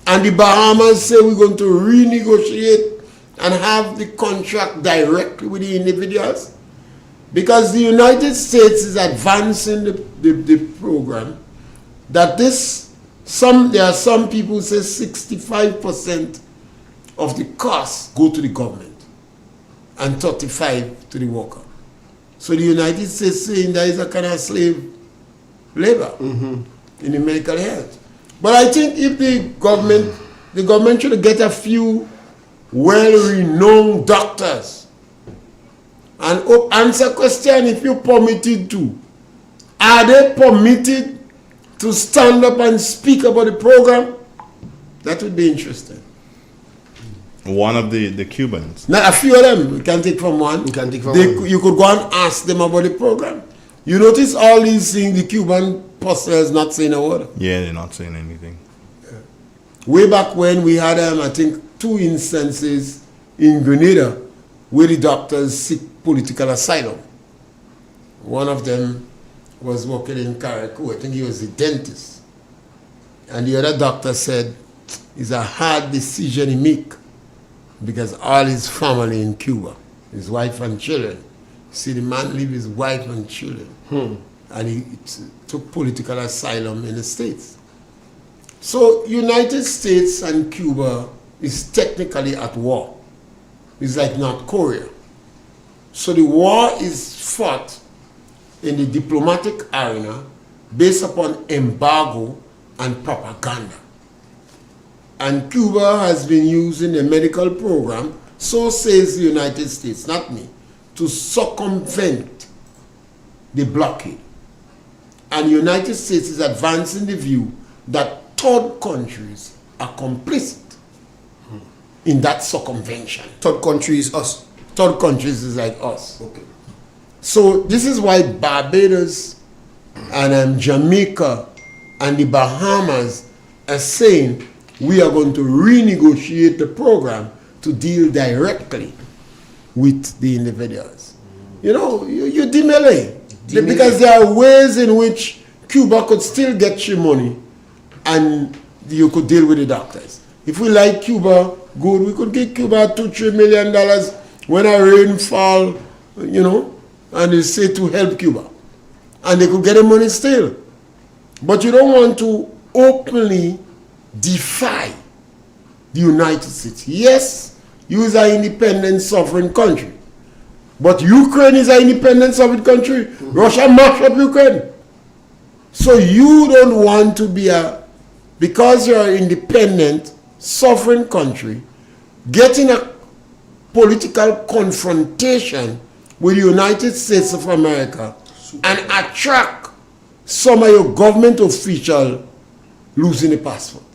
And the Bahamas say we're going to renegotiate and have the contract directly with the individuals. Because the United States is advancing the program that there are some people who say 65% of the costs go to the government and 35% to the worker. So the United States saying there is a kind of slave labor in the medical health. But I think if the government should get a few well-renowned doctors and answer question if you're permitted to. Are they permitted to stand up and speak about the program? That would be interesting. One of the Cubans. Now, a few of them, we can take from one. You can take from one. You could go and ask them about the program. You notice all these things, the Cuban posters not saying a word. Yeah, they're not saying anything. Way back when we had, I think, 2 instances in Grenada where the doctors seek political asylum. One of them was working in Carriacou. I think he was a dentist. And the other doctor said it's a hard decision he make because all his family in Cuba, his wife and children. See, the man leave his wife and children. And he took political asylum in the States. So United States and Cuba is technically at war. It's like North Korea. So the war is fought in the diplomatic arena based upon embargo and propaganda. And Cuba has been using the medical program, so says the United States, not me, to circumvent the blockade. And the United States is advancing the view that third countries are complicit in that circumvention. Third countries, us. Third countries is like us. Okay. So this is why Barbados and Jamaica and the Bahamas are saying we are going to renegotiate the program to deal directly with the individuals. You know, you demele. Because there are ways in which Cuba could still get you money and you could deal with the doctors. If we like Cuba, good, we could give Cuba $2-3 million when a rainfall, you know, and they say to help Cuba. And they could get the money still. But you don't want to openly defy the United States. Yes, you is an independent sovereign country. But Ukraine is an independent sovereign country. Russia mashed up Ukraine. So you don't want to be because you're an independent sovereign country, getting a political confrontation with the United States of America and attract some of your government officials losing a passport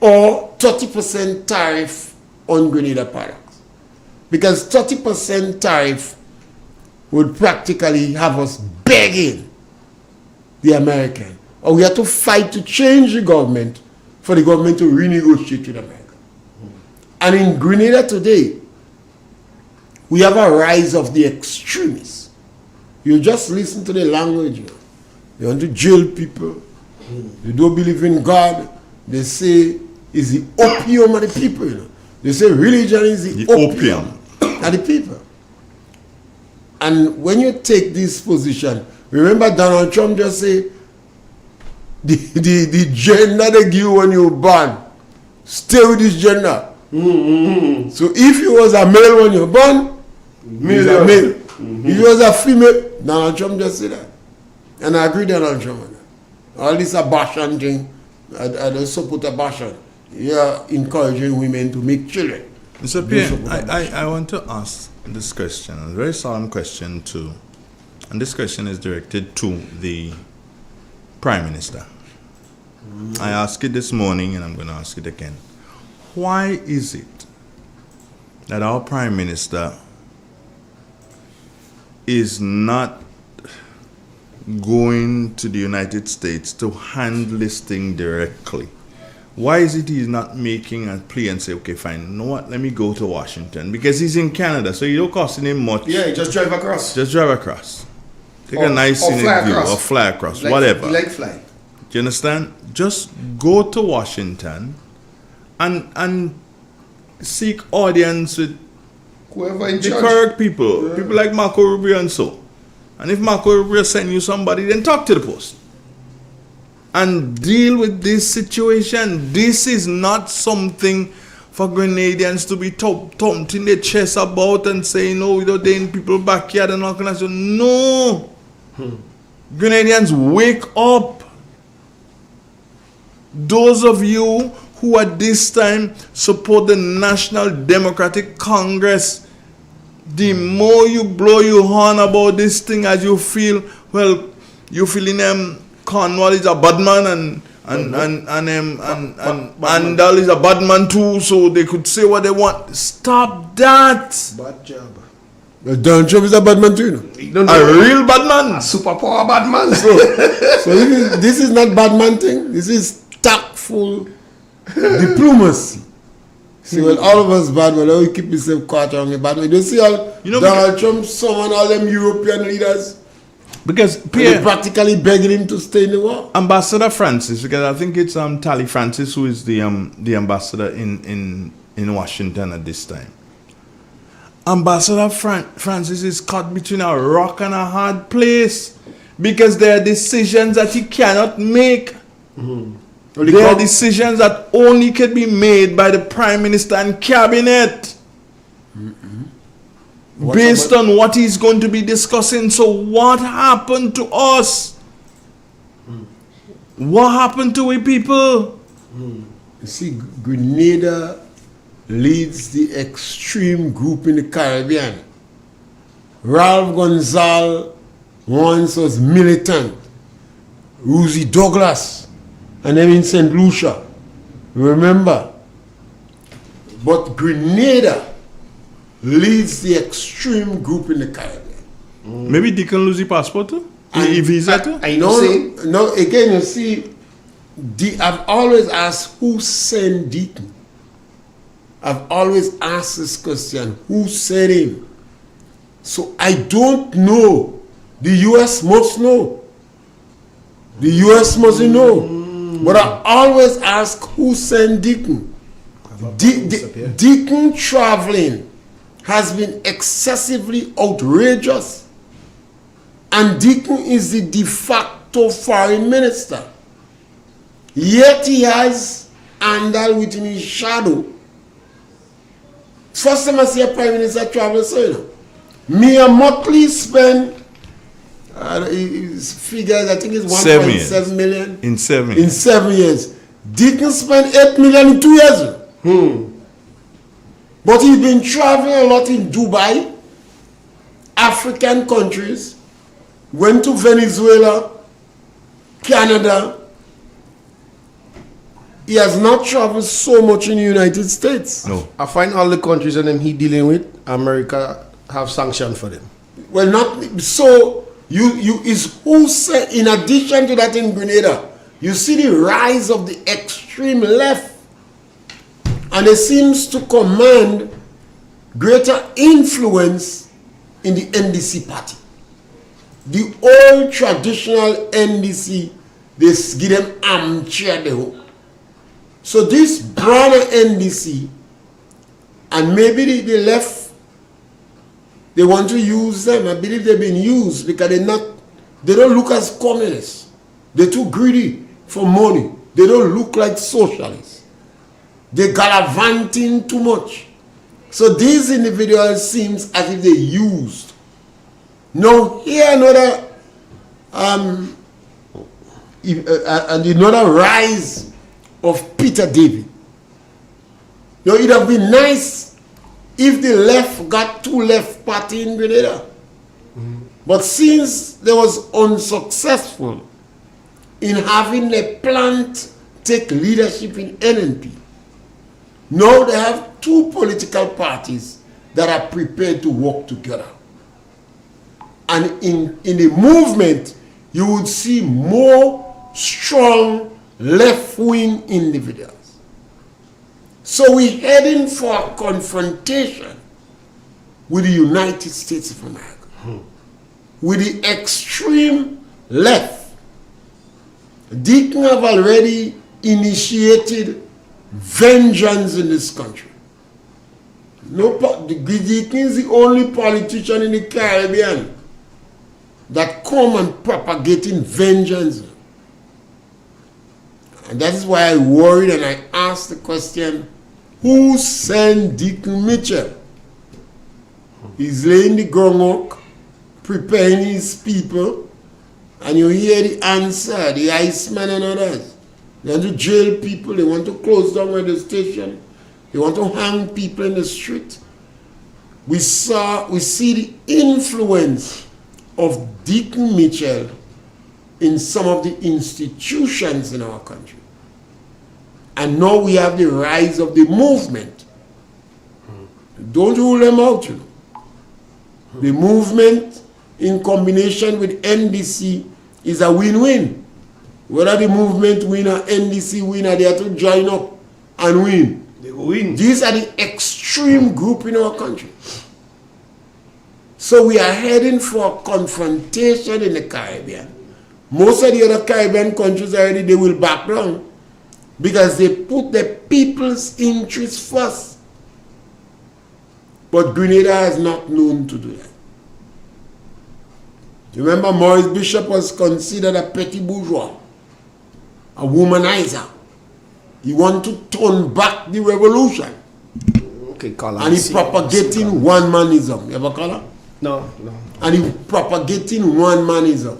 or 30% tariff on Grenada products, because 30% tariff would practically have us begging the American, or we have to fight to change the government for the government to renegotiate with America. And in Grenada today, we have a rise of the extremists. You just listen to the language. You know. They want to jail people. They don't believe in God. They say it's the opium of the people. You know. They say religion is the opium of the people. And when you take this position, remember Donald Trump just say, the gender they give when you're born, stay with this gender. So if you was a male when you're born, male is a male. If you was a female, Donald Trump just said that. And I agree with Donald Trump on that. All this abortion thing, I don't support abortion. You're encouraging women to make children. Mr. Pierre, I want to ask this question, a very solemn question too. And this question is directed to the Prime Minister. I asked it this morning and I'm going to ask it again. Why is it that our Prime Minister is not going to the United States to handle this thing directly? Why is it he's not making a plea and say, okay, fine, you know what, let me go to Washington? Because he's in Canada, so you don't cost him much. Yeah, just drive across. Just drive across. Take a nice scenic view, or fly across, whatever. Like fly. Do you understand? Just go to Washington and seek audience with whoever in the charge. correct people, people like Marco Rubio and so. And if Marco Rubio send you somebody, then talk to the post and deal with this situation. This is not something for Grenadians to be thumped in their chest about and saying, no, we don't in people's backyard and all kind of stuff. No. Grenadians, wake up. Those of you who at this time support the National Democratic Congress, the more you blow your horn about this thing as you feel, well, you feeling Cornwall is a bad man and Andal is a bad man too, so they could say what they want. Stop that. Bad job. Donald Trump is a bad man too, you know? A real bad man. A superpower bad man. So this is not bad man thing. This is tactful diplomacy. See, well, all of us bad, but I will keep myself quiet on the bad way. You see all Donald Trump summon all them European leaders. Because Pierre, practically begging him to stay in the war. Ambassador Francis, because I think it's Tally Francis who is the ambassador in Washington at this time. Ambassador Francis is caught between a rock and a hard place because there are decisions that he cannot make. There are decisions that only can be made by the Prime Minister and Cabinet. Based on what he's going to be discussing. So what happened to us? What happened to we people? You see, Grenada leads the extreme group in the Caribbean. Ralph Gonzalez once was militant. Rosie Douglas and then in St. Lucia. Remember? But Grenada leads the extreme group in the Caribbean. Maybe they can lose the passport too? If he's at No, again, you see, I've always asked who sent Deacon. I've always asked this question, who sent him? So I don't know. The US must know. The US must know. But I always ask who sent Deacon. Deacon traveling has been excessively outrageous. And Deacon is the de facto foreign minister. Yet he has Andal within his shadow. First time I see a prime minister travel, so you know. Mia Motley spent his figures, I think it's 1.7 million. In 7 years. In 7 years. Deacon spent 8 million in 2 years. But he's been traveling a lot in Dubai, African countries, went to Venezuela, Canada. He has not traveled so much in the United States. No. I find all the countries and them he dealing with, America have sanctioned for them. Well, not so. You is who said, in addition to that, in Grenada, you see the rise of the extreme left, and it seems to command greater influence in the NDC party. The old traditional NDC, they give them armchair the whole. So this broader NDC, and maybe the left, they want to use them. I believe they've been used because they don't look as communists. They're too greedy for money. They don't look like socialists. They're gallivanting too much. So these individuals seems as if they used. Now here another and another rise of Peter David. Now it would have been nice if the left got two left party in Grenada. But since they was unsuccessful in having the plant take leadership in NNP, now they have two political parties that are prepared to work together. And in the movement, you would see more strong left-wing individuals. So we're heading for a confrontation with the United States of America, with the extreme left. Deacon have already initiated vengeance in this country. Deacon is the only politician in the Caribbean that come and propagating vengeance. And that is why I worried and I asked the question, who sent Deacon Mitchell? He's laying the groundwork, preparing his people, and you hear the answer, the Iceman and others. They want to jail people, they want to close down the station, they want to hang people in the street. We see the influence of Deacon Mitchell in some of the institutions in our country. And now we have the rise of the movement. Don't rule them out, you know. The movement in combination with NDC is a win-win. Whether the movement win or NDC win, they have to join up and win. They will win. These are the extreme group in our country. So we are heading for a confrontation in the Caribbean. Most of the other Caribbean countries already, they will back down because they put the people's interests first. But Grenada is not known to do that. Remember, Maurice Bishop was considered a petty bourgeois, a womanizer. He wanted to turn back the revolution. Okay, Colin. And he propagating one-manism. You ever call her? No. And he propagating one-manism.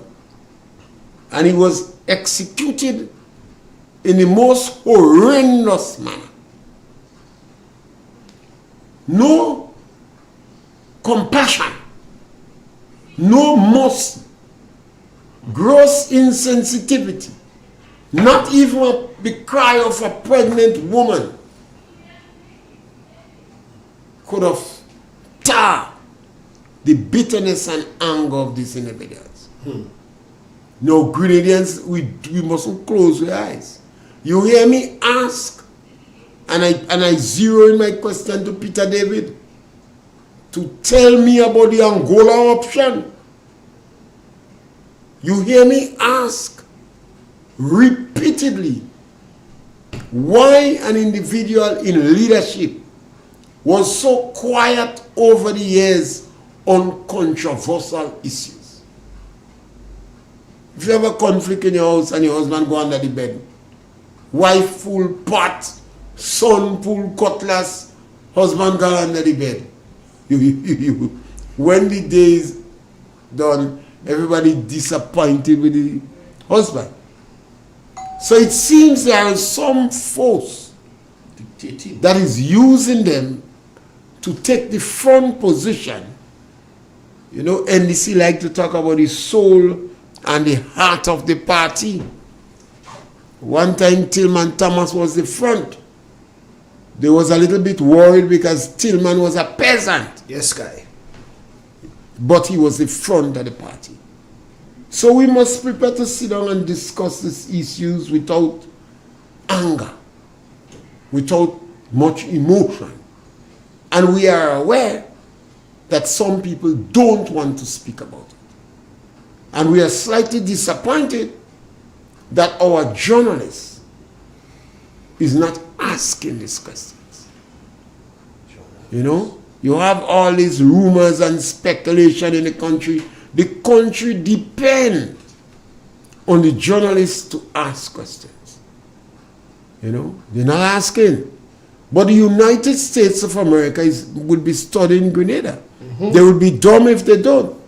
And he was executed in the most horrendous manner. No compassion. No mercy. Gross insensitivity. Not even the cry of a pregnant woman could have tarred the bitterness and anger of these individuals. No, Grenadians, we mustn't close our eyes. You hear me ask, and I zero in my question to Peter David to tell me about the Angola option. You hear me ask repeatedly why an individual in leadership was so quiet over the years on controversial issues. If you have a conflict in your house and your husband go under the bed, wife pull pot, son pull cutlass, husband go under the bed, when the day is done, everybody disappointed with the husband. So it seems there is some force that is using them to take the front position. You know, NDC like to talk about the soul and the heart of the party. One time Tillman Thomas was the front. They was a little bit worried because Tillman was a peasant. Yes, guy. But he was the front of the party. So we must prepare to sit down and discuss these issues without anger, without much emotion. And we are aware that some people don't want to speak about it. And we are slightly disappointed that our journalist is not asking these questions. You know, you have all these rumors and speculation in the country. The country depends on the journalists to ask questions. You know, they're not asking. But the United States of America would be studying Grenada. Mm-hmm. They would be dumb if they don't.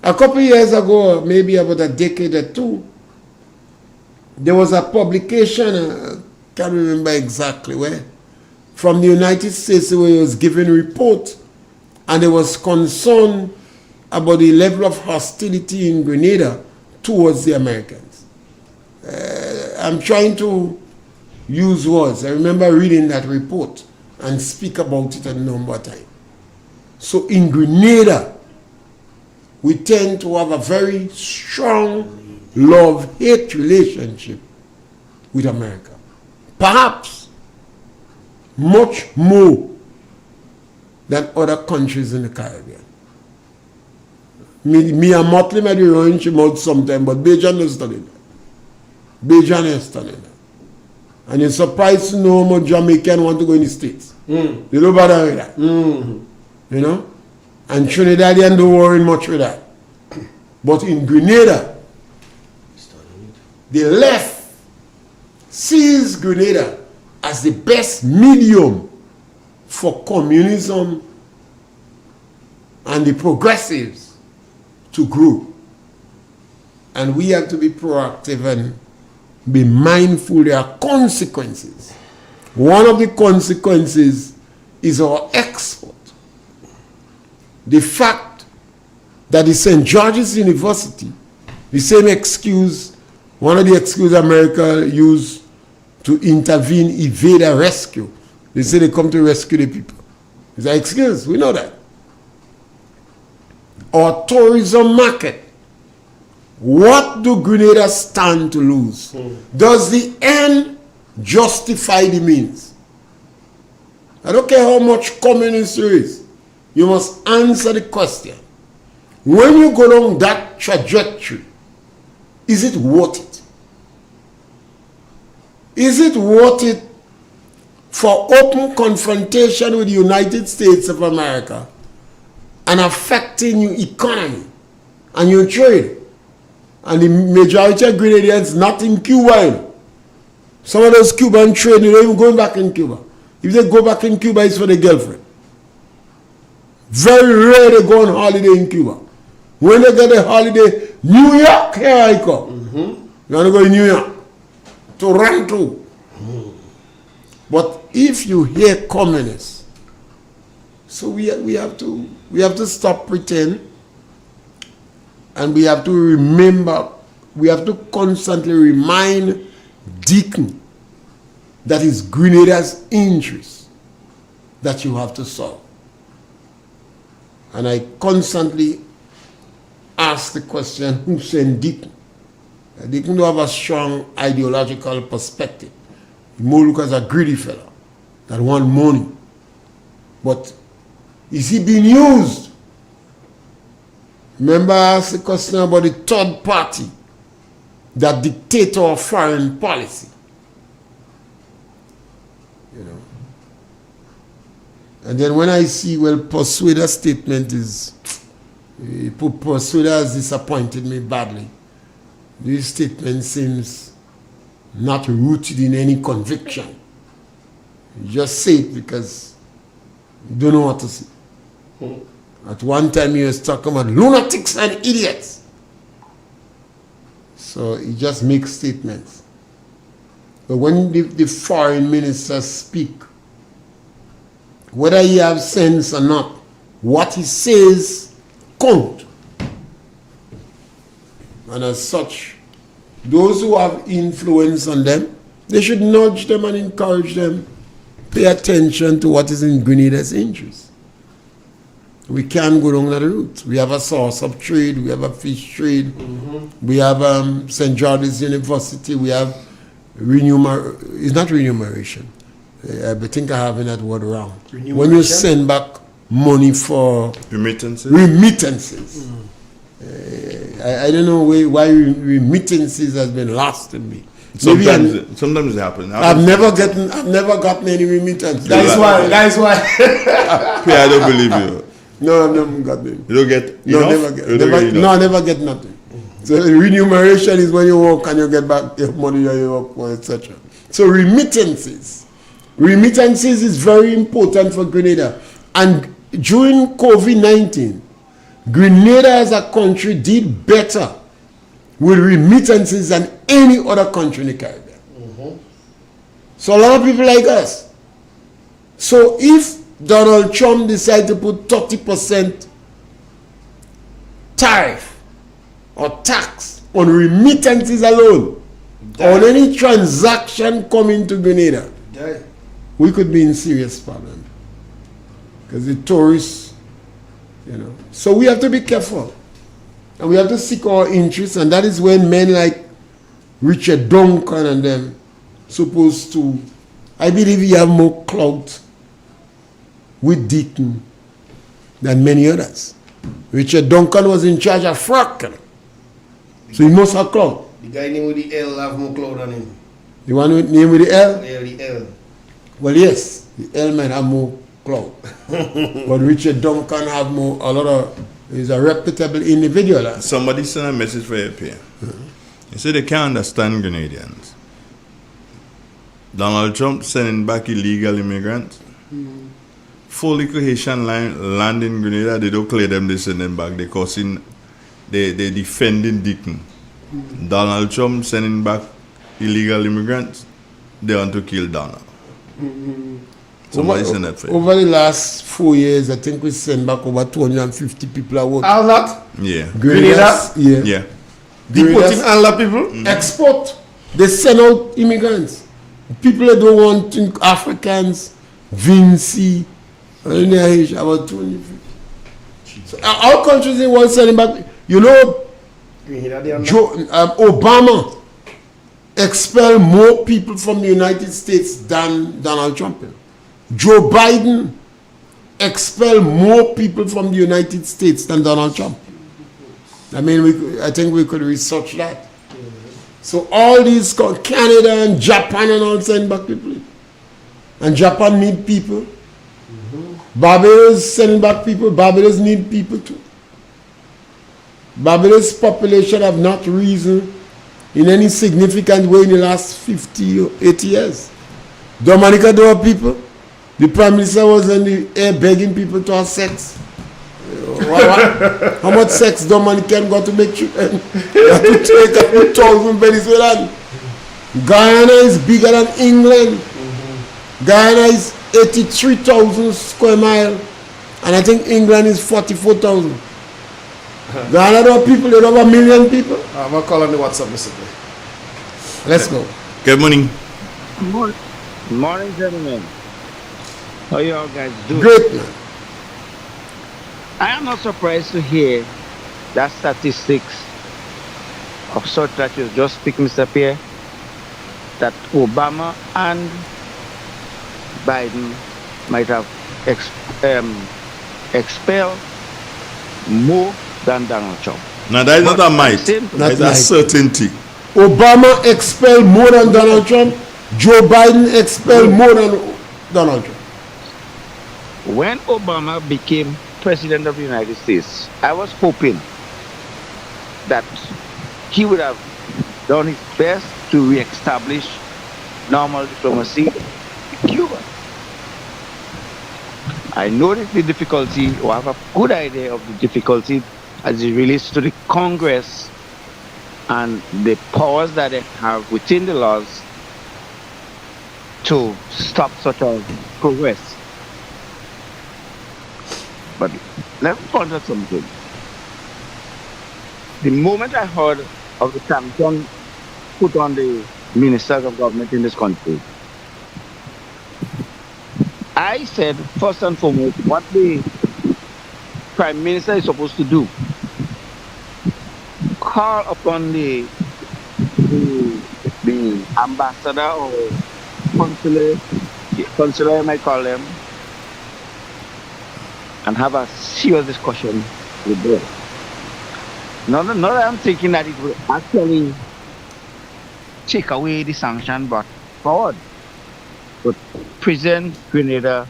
A couple of years ago, maybe about a decade or two, there was a publication, I can't remember exactly where, from the United States where it was giving a report, and there was concern about the level of hostility in Grenada towards the Americans. I'm trying to use words. I remember reading that report and speak about it a number of times. So in Grenada, we tend to have a very strong love-hate relationship with America. Perhaps much more than other countries in the Caribbean. Me and Motley might be running him out sometime, but Bejan is studying that. Bejan is studying that. And you're surprised to know how much Jamaican want to go in the States. They don't bother with that. You know? And Trinidadian don't worry much with that. But in Grenada, the left sees Grenada as the best medium for communism and the progressives to grow. And we have to be proactive and be mindful there are consequences. One of the consequences is our export. The fact that the St. George's University, the same excuse, one of the excuses America used to intervene, evade a rescue. They say they come to rescue the people. It's an excuse, we know that. Our tourism market, what do Grenada stand to lose? Does the end justify the means? I don't care how much communist there is. You must answer the question. When you go down that trajectory, is it worth it? Is it worth it for open confrontation with the United States of America and affecting your economy and your trade? And the majority of Grenadians not in Cuba. Some of those Cuban trade, they're not even going back in Cuba. If they go back in Cuba, it's for their girlfriend. Very rare they go on holiday in Cuba. When they get a holiday, New York, here I come. You want to go to New York? Toronto. But if you hear communists, so we have to stop pretending. And we have to remember, we have to constantly remind Deacon that it's Grenada's interest that you have to solve. And I constantly ask the question, who sent Deacon? Deacon don't have a strong ideological perspective. He more look as a greedy fellow that want money. But is he being used? Remember I asked the question about the third party that dictates our foreign policy. You know. And then when I see, well, Persuader's statement is, Persuader has disappointed me badly. This statement seems not rooted in any conviction. You just say it because you don't know what to say. At one time he was talking about lunatics and idiots. So he just makes statements. But when the foreign ministers speak, whether he have sense or not, what he says count. And as such, those who have influence on them, they should nudge them and encourage them. Pay attention to what is in Grenada's interest. We can't go down that route. We have a source of trade, we have a fish trade, we have St. George's University, we have it's not remuneration. I think I have that word wrong. When you send back money for remittances. I don't know why remittances has been lost in me. Sometimes it happens. I've never gotten any remittance. That's why. I don't believe you. No, I've never got any. You don't get no, I never get nothing. So remuneration is when you work and you get back your money you work for, etc. So remittances is very important for Grenada. And during COVID-19, Grenada as a country did better with remittances than any other country in the Caribbean. So a lot of people like us. So if Donald Trump decided to put 30% tariff or tax on remittances alone, on any transaction coming to Grenada, we could be in serious problem. Because the tourists, So we have to be careful. And we have to seek our interests, and that is when men like Richard Duncan and them supposed to, I believe he have more clout with Deaton than many others. Richard Duncan was in charge of Frack, so he must have clout. The guy named with the L have more clout on him. The one with name with the L? Yeah, the L. Well, yes, the L man have more clout. But Richard Duncan have a lot of, he's a reputable individual. Somebody sent a message for you here. He said they can't understand Grenadians. Donald Trump sending back illegal immigrants. Fully Haitian land in Grenada, they don't clear them, they send them back. They defending Deaton. Donald Trump sending back illegal immigrants, they want to kill Donald. Somebody send that for you. Over the last 4 years, I think we sent back over 250 people at work. All that? Yeah. Grenada? Yeah. Deporting all the people? Export. They send out immigrants. People that don't want Africans, Vinci, about 250. So our countries they want sending back. Obama expelled more people from the United States than Donald Trump. Joe Biden expelled more people from the United States than Donald Trump. I think we could research that. So all these Canada and Japan and all send back people. And Japan need people. Barbados sending back people. Barbados need people too. Barbados population have not risen in any significant way in the last 50 or 80 years. Dominica don't have people. The Prime Minister was in the air begging people to have sex. How much sex Dominican got to make children? To take a few thousand Venezuelan. Guyana is bigger than England. Guyana is 83,000 square mile, and I think England is 44,000. Guyana don't have people, they don't have 1 million people. I'm going to call on the WhatsApp message. Let's go. Good morning. Good morning, gentlemen. How you all guys doing? Great, man. I am not surprised to hear that statistics of sort that you just speak, Mr. Pierre, that Obama and Biden might have expelled more than Donald Trump. Now that is not a might, that's a certainty. Obama expelled more than Donald Trump. Joe Biden expelled more than Donald Trump. When Obama became President of the United States, I was hoping that he would have done his best to re-establish normal diplomacy with Cuba. I know the difficulty, or have a good idea of the difficulty as it relates to the Congress and the powers that they have within the laws to stop such a progress. But let's ponder something. The moment I heard of the sanction put on the ministers of government in this country, I said, first and foremost, what the Prime Minister is supposed to do, call upon the ambassador or consular, I might call them, and have a serious discussion with them. Not that I'm thinking that it will actually take away the sanction brought forward, but present Grenada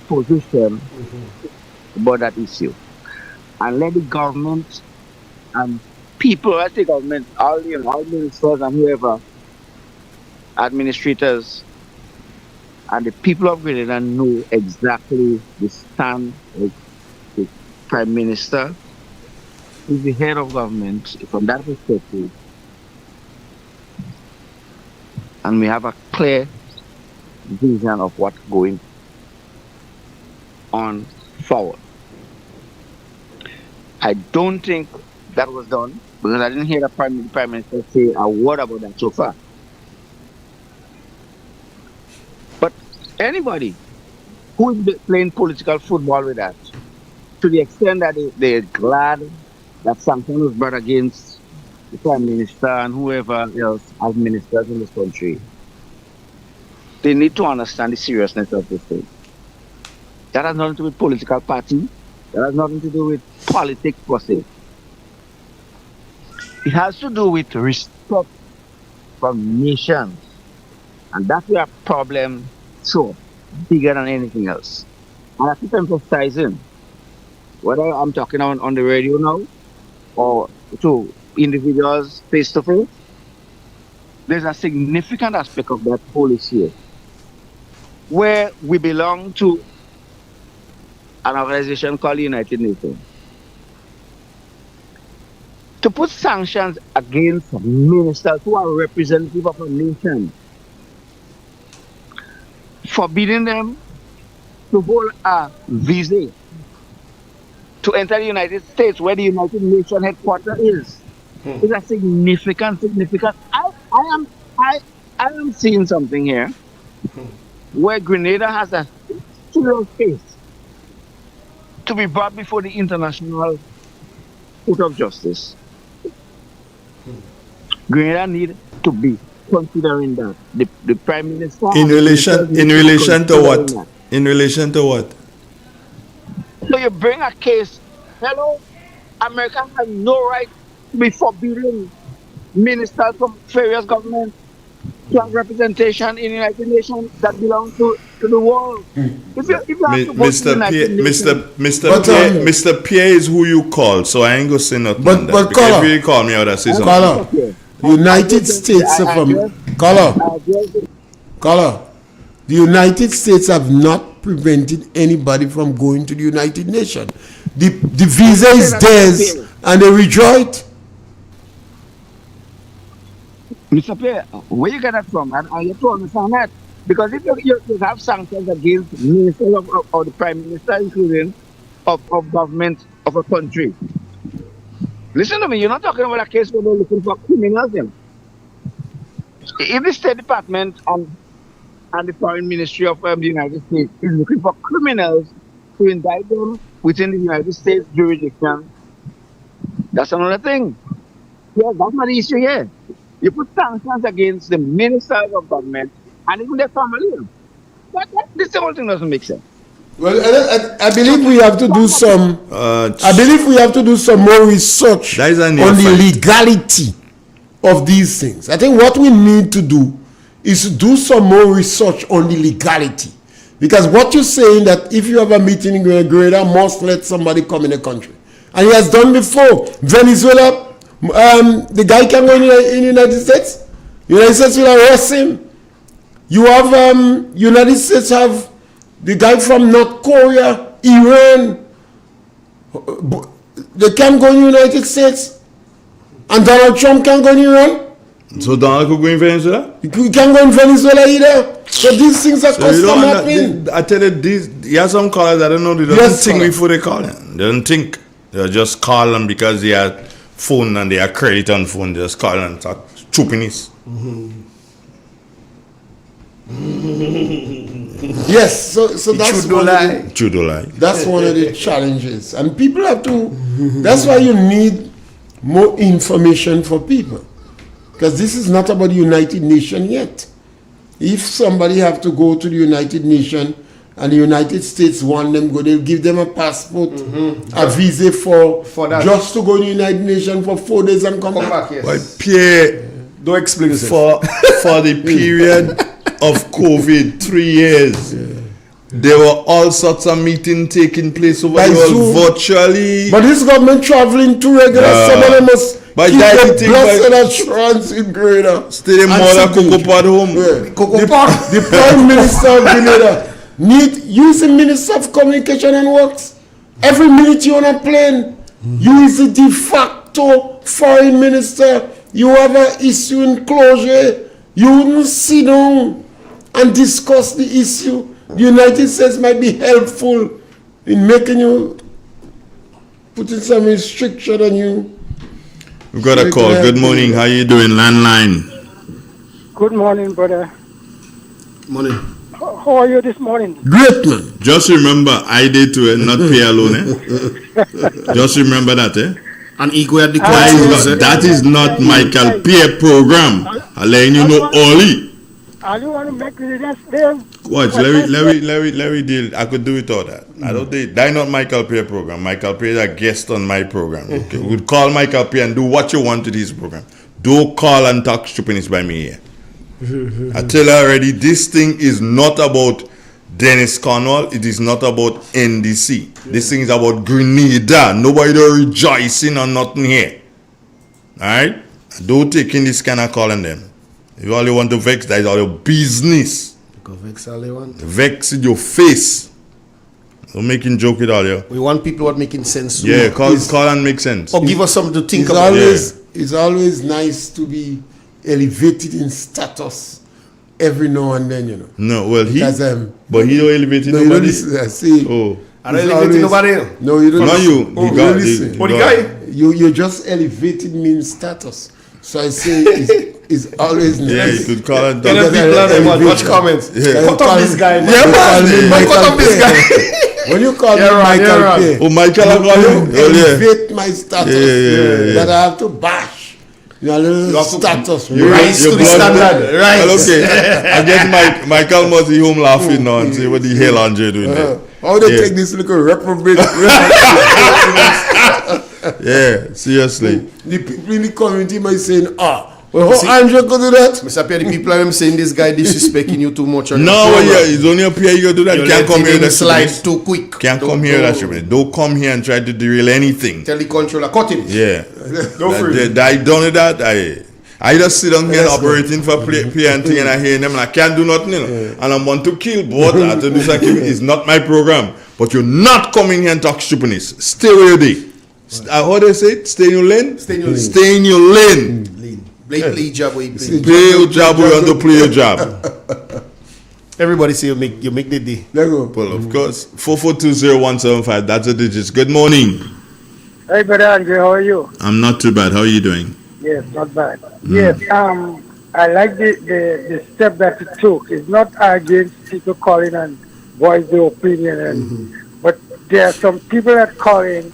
position about that issue, and let the government and people at the government, all ministers and whoever, administrators, and the people of Grenada know exactly the stand of the Prime Minister, who's the head of government from that perspective, and we have a clear vision of what's going on forward. I don't think that was done, because I didn't hear the Prime Minister say a word about that so far. But anybody who is playing political football with that, to the extent that they're glad that something was brought against the Prime Minister and whoever else as ministers in this country, they need to understand the seriousness of this thing. That has nothing to do with political party. That has nothing to do with politics per se. It has to do with respect from nations. And that's where a problem so bigger than anything else. And I keep emphasizing, whether I'm talking on the radio now or to individuals face to face, there's a significant aspect of that whole issue where we belong to an organization called the United Nations. To put sanctions against ministers who are representative of a nation, forbidding them to hold a visa to enter the United States, where the United Nations headquarters is a significant. I am seeing something here where Grenada has a serious case to be brought before the International Court of Justice. Grenada need to be considering that. The Prime Minister in relation to what? That. In relation to what? So you bring a case. Hello, America has no right to be forbidding ministers from various governments to have representation in the United Nations that belong to the world. If you have to go to the United Nations, Mr. Pierre is who you call, so I ain't gonna say nothing. But if you call me, I would say something. United States of the United States have not prevented anybody from going to the United Nations. The visa is theirs, and they withdraw it. Mr. Pierre, where you get that from? And you have to understand that. Because if you have sanctions against ministers or the Prime Minister, including of government of a country. Listen to me, you're not talking about a case where they're looking for criminals. If the State Department and the Foreign Ministry of the United States is looking for criminals to indict them within the United States jurisdiction, that's another thing. Yeah, that's not the issue here. You put sanctions against the ministers of government and even their family. But this whole thing doesn't make sense. Well, I believe we have to do some. I believe we have to do some more research on the legality of these things. I think what we need to do is to do some more research on the legality, because what you're saying that if you have a meeting in Grenada, must let somebody come in the country, and he has done before. Venezuela, the guy can go in the United States. United States will arrest him. You have United States have the guy from North Korea, Iran, they can go in the United States, and Donald Trump can go in Iran. So Donald could go in Venezuela? He can't go in Venezuela either. So these things are custom happening. I tell you, you have some callers, I don't know, they don't think before they call them. They don't think. They just call them because they have phone and they have credit on phone. They just call them and talk stupidness. Yes, so that's that's one of the challenges, and people have to. That's why you need more information for people, because this is not about the United Nations yet. If somebody have to go to the United Nations and the United States want them go, they'll give them a passport, a visa for that, just to go to the United Nations for 4 days and come back. Yes. But Pierre, don't explain yourself. For the period of COVID, 3 years, there were all sorts of meetings taking place over the world virtually. But this government traveling too regular, some of them must keep the blessed assurance in Grenada. Stay the mother Cocoa Pod home. The Prime Minister of Grenada use the Minister of Communication and Works. Every minute you're on a plane, you is the de facto foreign minister. You have an issue in closure, you wouldn't sit down and discuss the issue. The United States might be helpful in making you, putting some restriction on you. We've got a call. Good morning. How you doing? Landline. Good morning, brother. Morning. How are you this morning? Great, man. Just remember, I did to it, not pay alone. Just remember that, And equal at the that is not Michael Pierre program. I'm letting you know early. I don't want to make it there. Watch, let me deal. I could do it all that. I don't think that not Michael Pierre program. Michael Pierre is a guest on my program. Okay, we'll call Michael Pierre and do what you want to his program. Don't call and talk stupidness by me here. I tell you already, this thing is not about Dennis Cornwall. It is not about NDC. This thing is about Grenada. Nobody rejoicing on nothing here. Alright? Don't take in this kind of calling them. If you only want to vex, that is all your business. Vex all they want. Vex in your face. Don't making joke with all you. We want people who are making sense. Yeah, call and make sense. Or give us something to think about. It's always nice to be elevated in status every now and then, you know. No, well, because, but he don't elevate no, nobody. You don't listen. See, I don't elevate nobody. No, you don't. Not listen. you. Oh, the guy, listen. the guy. You just elevated me in status. So I say it's always nice. Yeah, you could call it. Tell the people on them, watch comments. Cut off this guy. Yeah, man. Cut off this guy. When you call me Michael Pierre, oh, Michael, I call you. Elevate my status that I have to bash. Your little status. Rise to the standard. Right. Well, okay. I guess Michael must be home laughing now and say what the hell Andre doing there. How they take this little reprobate? Yeah, seriously. The people in the community might saying, well, how Andre could do that? Mr. Pierre, the people are saying this guy disrespecting you too much. No, yeah, it's only up here you do that. You can't come here and slide too quick. Can't come here that shit. Don't come here and try to derail anything. Tell the controller, cut him. Yeah. Go for it. I done that. I just sit down here operating for play and thing, and I hear them and I can't do nothing, you know. And I want to kill, but I have to do something. It's not my program. But you're not coming here and talk stupidness. Stay where you do. How they say it? Stay in your lane? Stay in your lane. Stay in your lane. Play your job where you play. Play your job where you want to play your job. Everybody say you make the day. Let go. Well, of course. 4420175. That's the digits. Good morning. Hey, brother Andre, how are you? I'm not too bad. How are you doing? Yes, not bad. Yes, I like the step that you took. It's not against people calling and voice their opinion, but there are some people that call in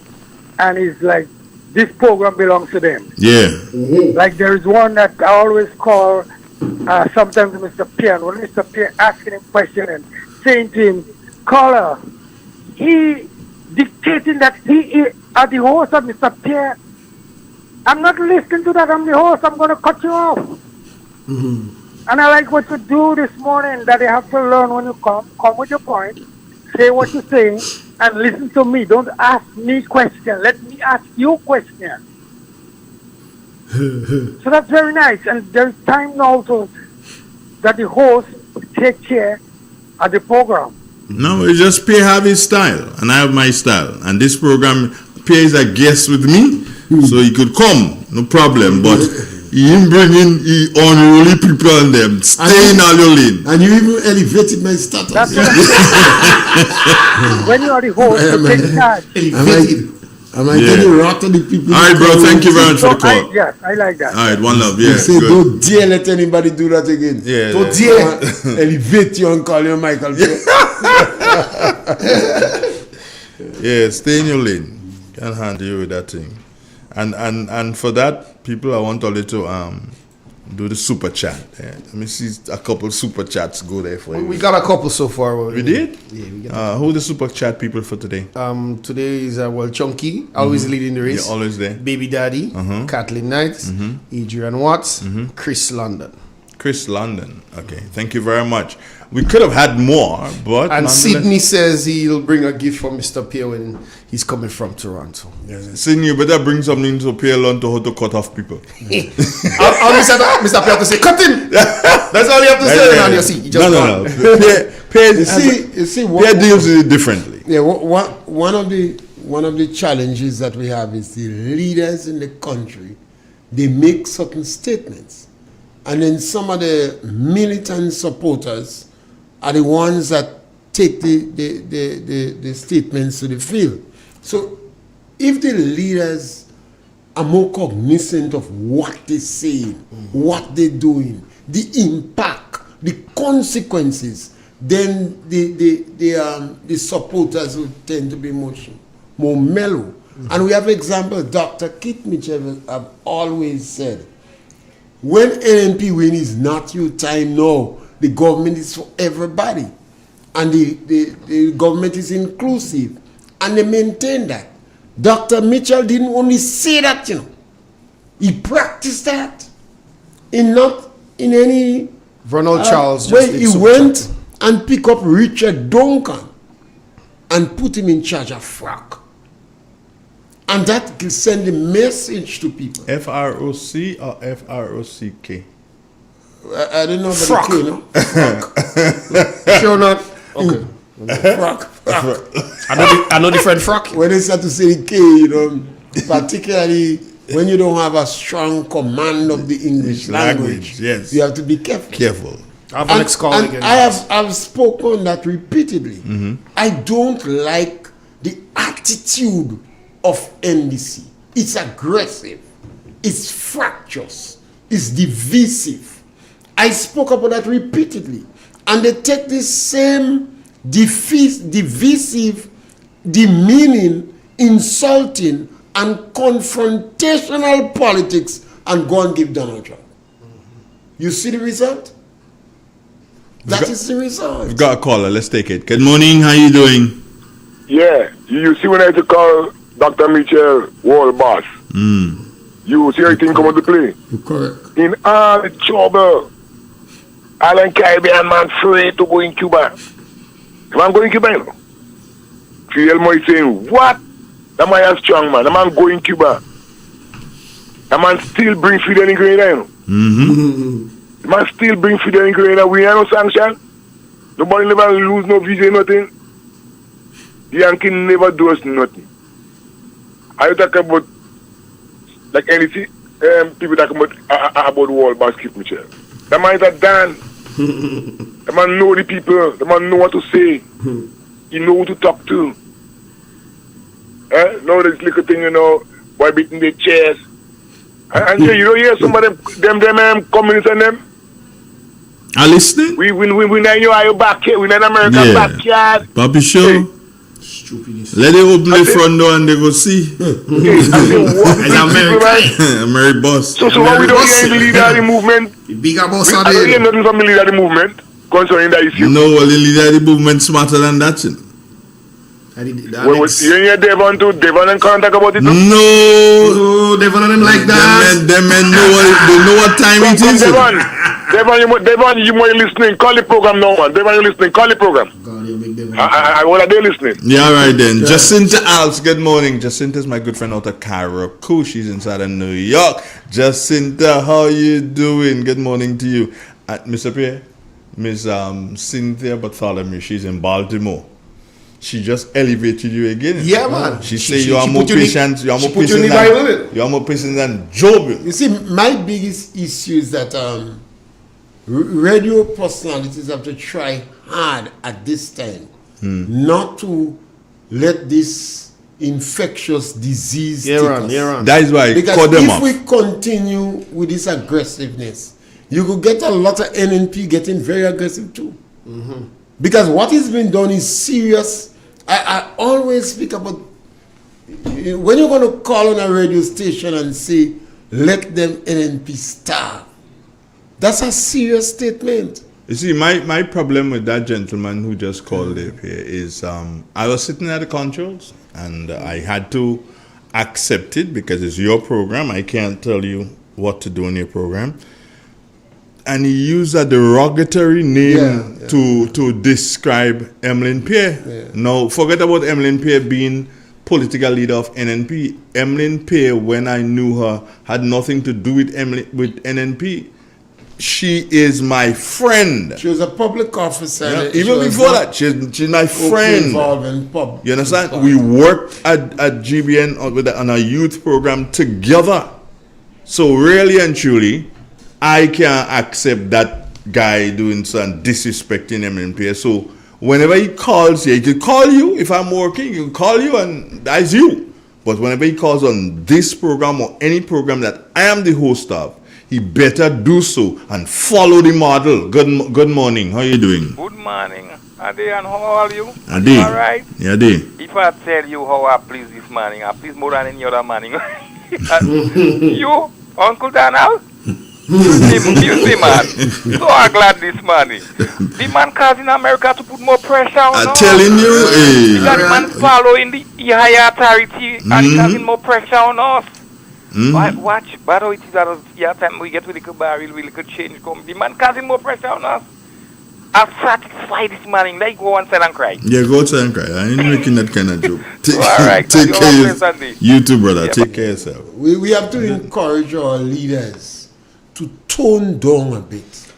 and it's like this program belongs to them. Yeah. Like there is one that I always call sometimes Mr. Pierre. When Mr. Pierre asking him question and saying to him, caller, he dictating that he are the host of Mr. Pierre. I'm not listening to that. I'm the host. I'm going to cut you off. And I like what you do this morning, that you have to learn when you come with your point, say what you're saying, and listen to me. Don't ask me questions. Let me ask you questions. So that's very nice. And there's time now that the host take care of the program. No, it's just Pierre have his style, and I have my style. And this program, Pierre is a guest with me, so he could come, no problem. But him bringing unruly people on them, stay in all your lane. And you even elevated my status. That's what when you are the host, you take charge. Am I getting wrapped to the people? All right, bro. Thank you very much for the call. Yes, I like that. All right, one love. Yeah. You say, don't dare let anybody do that again. Yeah. Don't dare elevate you and call you Michael. Yeah, stay in your lane. Can't handle you with that thing. And for that, people, I want all you to do the super chat. Yeah. Let me see a couple super chats go there for you. We got a couple so far. We did? Yeah, we got who the super chat people for today? Today is Chunky, always leading the race. Yeah, always there. Baby Daddy, Kathleen Knight, Adrian Watts, Chris London. Chris London. Okay, thank you very much. We could have had more, but and Sydney says he'll bring a gift for Mr. Pierre when he's coming from Toronto. Yes. Sydney, you better bring something to Pierre learn to how to cut off people. I'll Mr. Pierre to say, cut him! That's all you have to say. And you see, he just no. Pierre deals with it differently. Yeah, one of the challenges that we have is the leaders in the country, they make certain statements. And then some of the militant supporters are the ones that take the statements to the field. So if the leaders are more cognizant of what they're saying, what they're doing, the impact, the consequences, then the supporters will tend to be much more mellow. And we have examples. Dr. Kit Mitchell have always said, when NNP win is not your time now. The government is for everybody. And the government is inclusive. And they maintain that. Dr. Mitchell didn't only say that, He practiced that. Not in any... Ronald Charles where he went and picked up Richard Duncan and put him in charge of FROC. And that can send a message to people. FROC or FROCK? I don't know about Frock. the K, no? Frock. Sure not? Okay. Frock. I know the friend Frock. When they start to say the K, particularly when you don't have a strong command of the English language, yes, you have to be careful. I have an ex-colleague. I've spoken that repeatedly. I don't like the attitude of NDC. It's aggressive. It's fractious. It's divisive. I spoke about that repeatedly. And they take this same divisive, demeaning, insulting, and confrontational politics and go and give Donald Trump. You see the result? That is the result. We've got a caller. Let's take it. Good morning. How you doing? Yeah. You see when I had to call Dr. Mitchell world boss. You see everything come into play. Correct. In all the trouble, Island Caribbean man free to go in Cuba. The man going in Cuba, Fidel Moy saying, what? The man is strong, man. The man go in Cuba. The man still bring Fidel in Grenada, The man still bring Fidel in Grenada. We have no sanction. Nobody never lose no visa, nothing. The Yankee never do us nothing. I talk about like anything, people talk about world basket, Michelle. The man is a Dan. The man know the people. The man know what to say. He know who to talk to. Now this little thing, by beating their chairs. And you don't hear some of them communists and them. Are listening? We know your backyard. We know American backyard. Papi show. Let them open the front door and they go see. American boss. So what we don't hear in the leader of the movement? Bigger boss I don't hear nothing from the leader of the movement concerning that issue. No, well, the leader of the movement smarter than that. You hear Devon too? Devon and can't talk about it? No, Devon and them like that. Them men know what time it is. Devon, you might listening. Call the program now, man. Devon, you listening. Call the program. What are they listening? Yeah, all right then. Jacinta Alps, good morning. Jacinta's my good friend out of Cairo. She's inside of New York. Jacinta, how you doing? Good morning to you. Mr. Pierre, Miss Cynthia Bartholomew, she's in Baltimore. She just elevated you again. Yeah, man. She said you are more patient. You are more patient than, you are more patient than Job. You see, my biggest issue is that radio personalities have to try hard at this time not to let this infectious disease take us. That is why I because cut them if off. we continue with this aggressiveness, you could get a lot of NNP getting very aggressive too. Because what is being done is serious. I always speak about when you're going to call on a radio station and say, let them NNP starve. That's a serious statement. You see, my problem with that gentleman who just called up here is I was sitting at the controls and I had to accept it because it's your program. I can't tell you what to do in your program. And he used a derogatory name to describe Emmeline Pierre. Now, forget about Emmeline Pierre being political leader of NNP. Emmeline Pierre, when I knew her, had nothing to do with NNP. She is my friend. She was a public officer. Yeah, even before that, she's my friend. You understand? We worked at GBN on a youth program together. So really and truly, I can't accept that guy doing some disrespecting MNP. So whenever he calls here, he can call you. If I'm working, he can call you and that's you. But whenever he calls on this program or any program that I am the host of, he better do so and follow the model. Good morning. How are you doing? Good morning. Ade, and how are you? Ade. All right? Yeah, Ade. If I tell you how I please this morning, I please more than any other morning. You, Uncle Donald? You see, man. So I'm glad this morning. The man causing America to put more pressure on us. I'm telling you, hey. Because the man following the higher authority and causing more pressure on us. Watch, but how it is that time we get with the barrel, we could change. The man causing more pressure on us. I'm satisfied this morning. Like go outside and cry. Yeah, go outside and cry. I ain't making that kind of joke. Take, all right, take care of Sunday. You too, brother. Take care of yourself. We have to encourage our leaders to tone down a bit.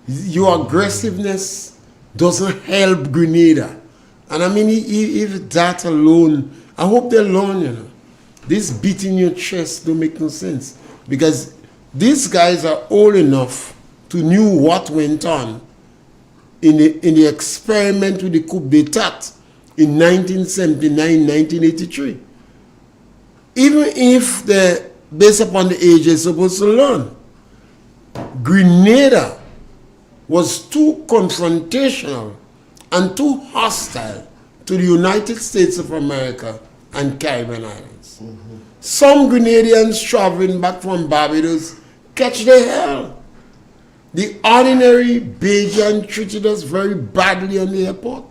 Your aggressiveness doesn't help Grenada. And I mean, if that alone, I hope they learn, you know. This beating your chest don't make no sense. Because these guys are old enough to know what went on in the experiment with the coup d'etat in 1979, 1983. Even if they're based upon the age they're supposed to learn, Grenada was too confrontational and too hostile to the United States of America and Caribbean Islands. Some Grenadians traveling back from Barbados catch the hell. The ordinary Bajan treated us very badly on the airport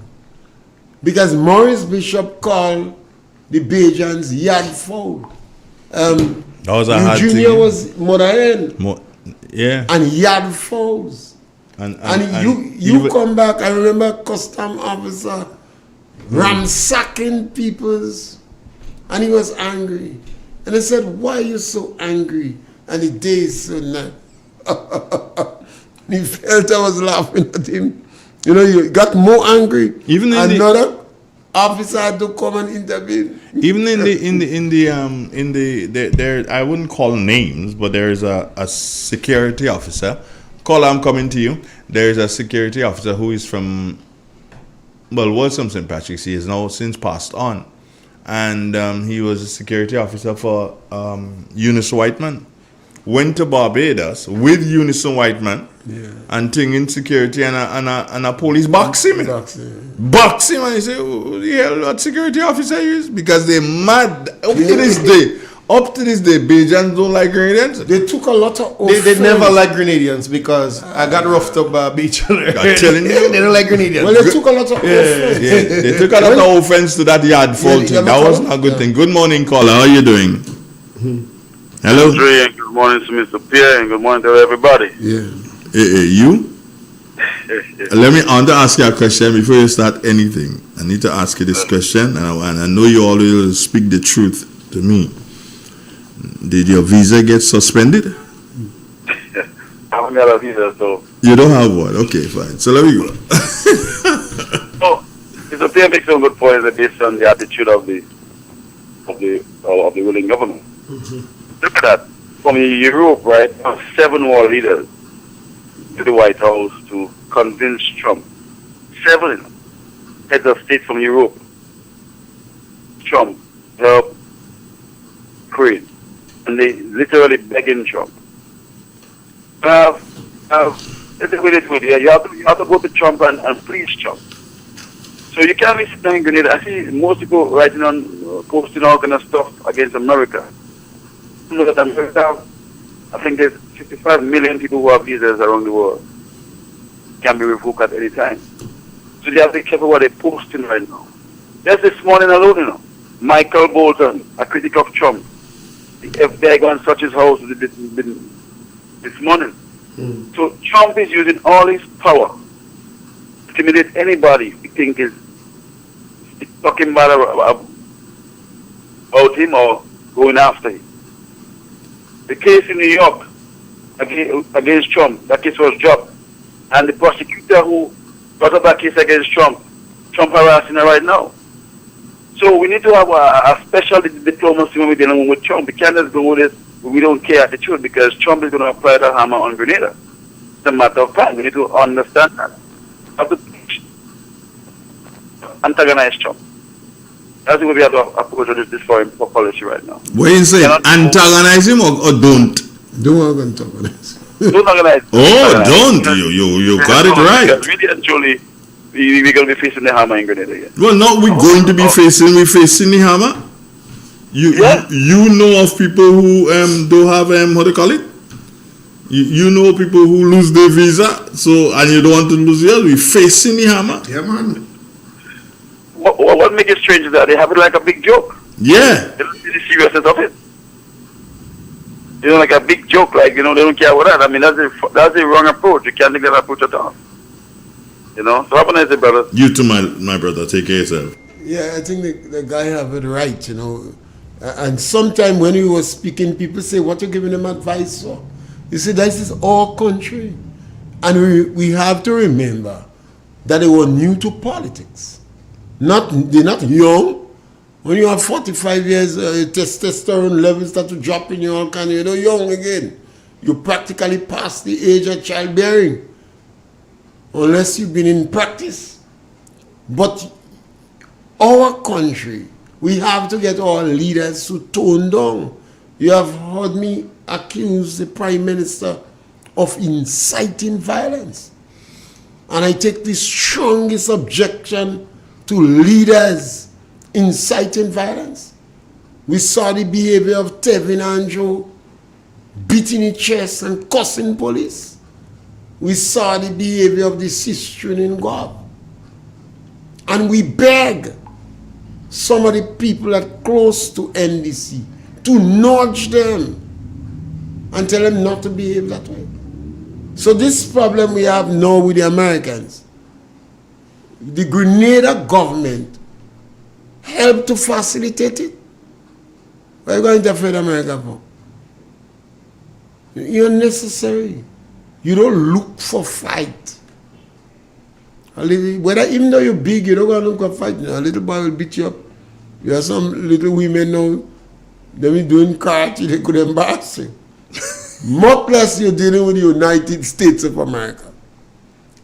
because Maurice Bishop called the Bajans yard foul. Eugenia was Moraen. Yeah. And yard fouls. And you come back, I remember custom officer ransacking people's, and he was angry. And I said, why are you so angry? And the day is so nice. He felt I was laughing at him. You know, you got more angry. Even in another officer had to come and intervene. Even in the I wouldn't call names, but there is a security officer. I'm coming to you. There is a security officer who is from, well, was from St. Patrick's. He has now since passed on. And he was a security officer for Eunice Whiteman. Went to Barbados with Eunice Whiteman and thing in security and a police box him. Box him and he said, who the hell what security officer he is? Because they're mad up to this day. Up to this day, Bajans don't like Grenadians. They took a lot of They never like Grenadians because I got roughed up by beach. I'm telling you. They don't like Grenadians. Well, they took a lot of offense. Yeah, they took a lot of offense to that yard fault thing. That was not a good thing. Good morning, caller. How are you doing? Hello? Good morning to Mr. Pierre and good morning to everybody. Yeah. You? I want to ask you a question before you start anything. I need to ask you this question, and I know you always speak the truth to me. Did your visa get suspended? I have any other visa, so. You don't have one. Okay, fine. So let me go. So, Mr. Pierre makes some good points based on the attitude of the ruling government. Look at that. From Europe, right, 7 world leaders to the White House to convince Trump. 7 heads of state from Europe. Trump help Ukraine. And they literally begging Trump. You have to go to Trump and please Trump. So you can't be sitting in Grenada. I see most people writing on, posting all kind of stuff against America. Look at America. I think there's 55 million people who have visas around the world. Can be revoked at any time. So they have to be careful what they're posting right now. Just this morning alone, Michael Bolton, a critic of Trump. The FBI go and search his house this morning. So Trump is using all his power to intimidate anybody he think is talking bad about him or going after him. The case in New York against Trump, that case was dropped. And the prosecutor who brought up that case against Trump harassing her right now. So we need to have a special diplomacy when we're dealing with Trump. We can't just go with this, we don't care attitude, because Trump is going to apply the hammer on Grenada. It's a matter of time. We need to understand that. We have to antagonize Trump. That's the way we have to approach this foreign policy right now. What you saying? Antagonize him or don't? Don't antagonize. Don't organize. Oh, don't. You got it right. Because really and truly, we're going to be facing the hammer in Grenada again. Well, not we're going to be facing the hammer. You know of people who don't have what do you call it? You know people who lose their visa, so and you don't want to lose yours. We facing the hammer. Yeah, man. What makes it strange is that they have it like a big joke. Yeah. They don't see the seriousness of it. Like a big joke, like, they don't care what that. I mean, that's the wrong approach. You can't take that approach at all. So have a nice day, brother. You too, my brother. Take care of yourself. Yeah, I think the guy have it right, And sometimes when he was speaking, people say, what you giving him advice for? You see, this is our country. And we have to remember that they were new to politics. They're not young. When you have 45 years, testosterone levels start to drop in you, all kind of, you're young again. You practically past the age of childbearing, unless you've been in practice. But our country, we have to get our leaders to tone down. You have heard me accuse the Prime Minister of inciting violence. And I take the strongest objection to leaders inciting violence. We saw the behavior of Tevin Andrew beating his chest and cussing police. We saw the behavior of the sister in God. And we beg some of the people that are close to NDC to nudge them and tell them not to behave that way. So this problem we have now with the Americans, the Grenada government help to facilitate it. What are you going to interfere with America for? You're necessary. You don't look for fight. Whether even though you're big, you don't go and look for fight. A little boy will beat you up. You have some little women now, they be doing karate, they could embarrass you. Much less you're dealing with the United States of America.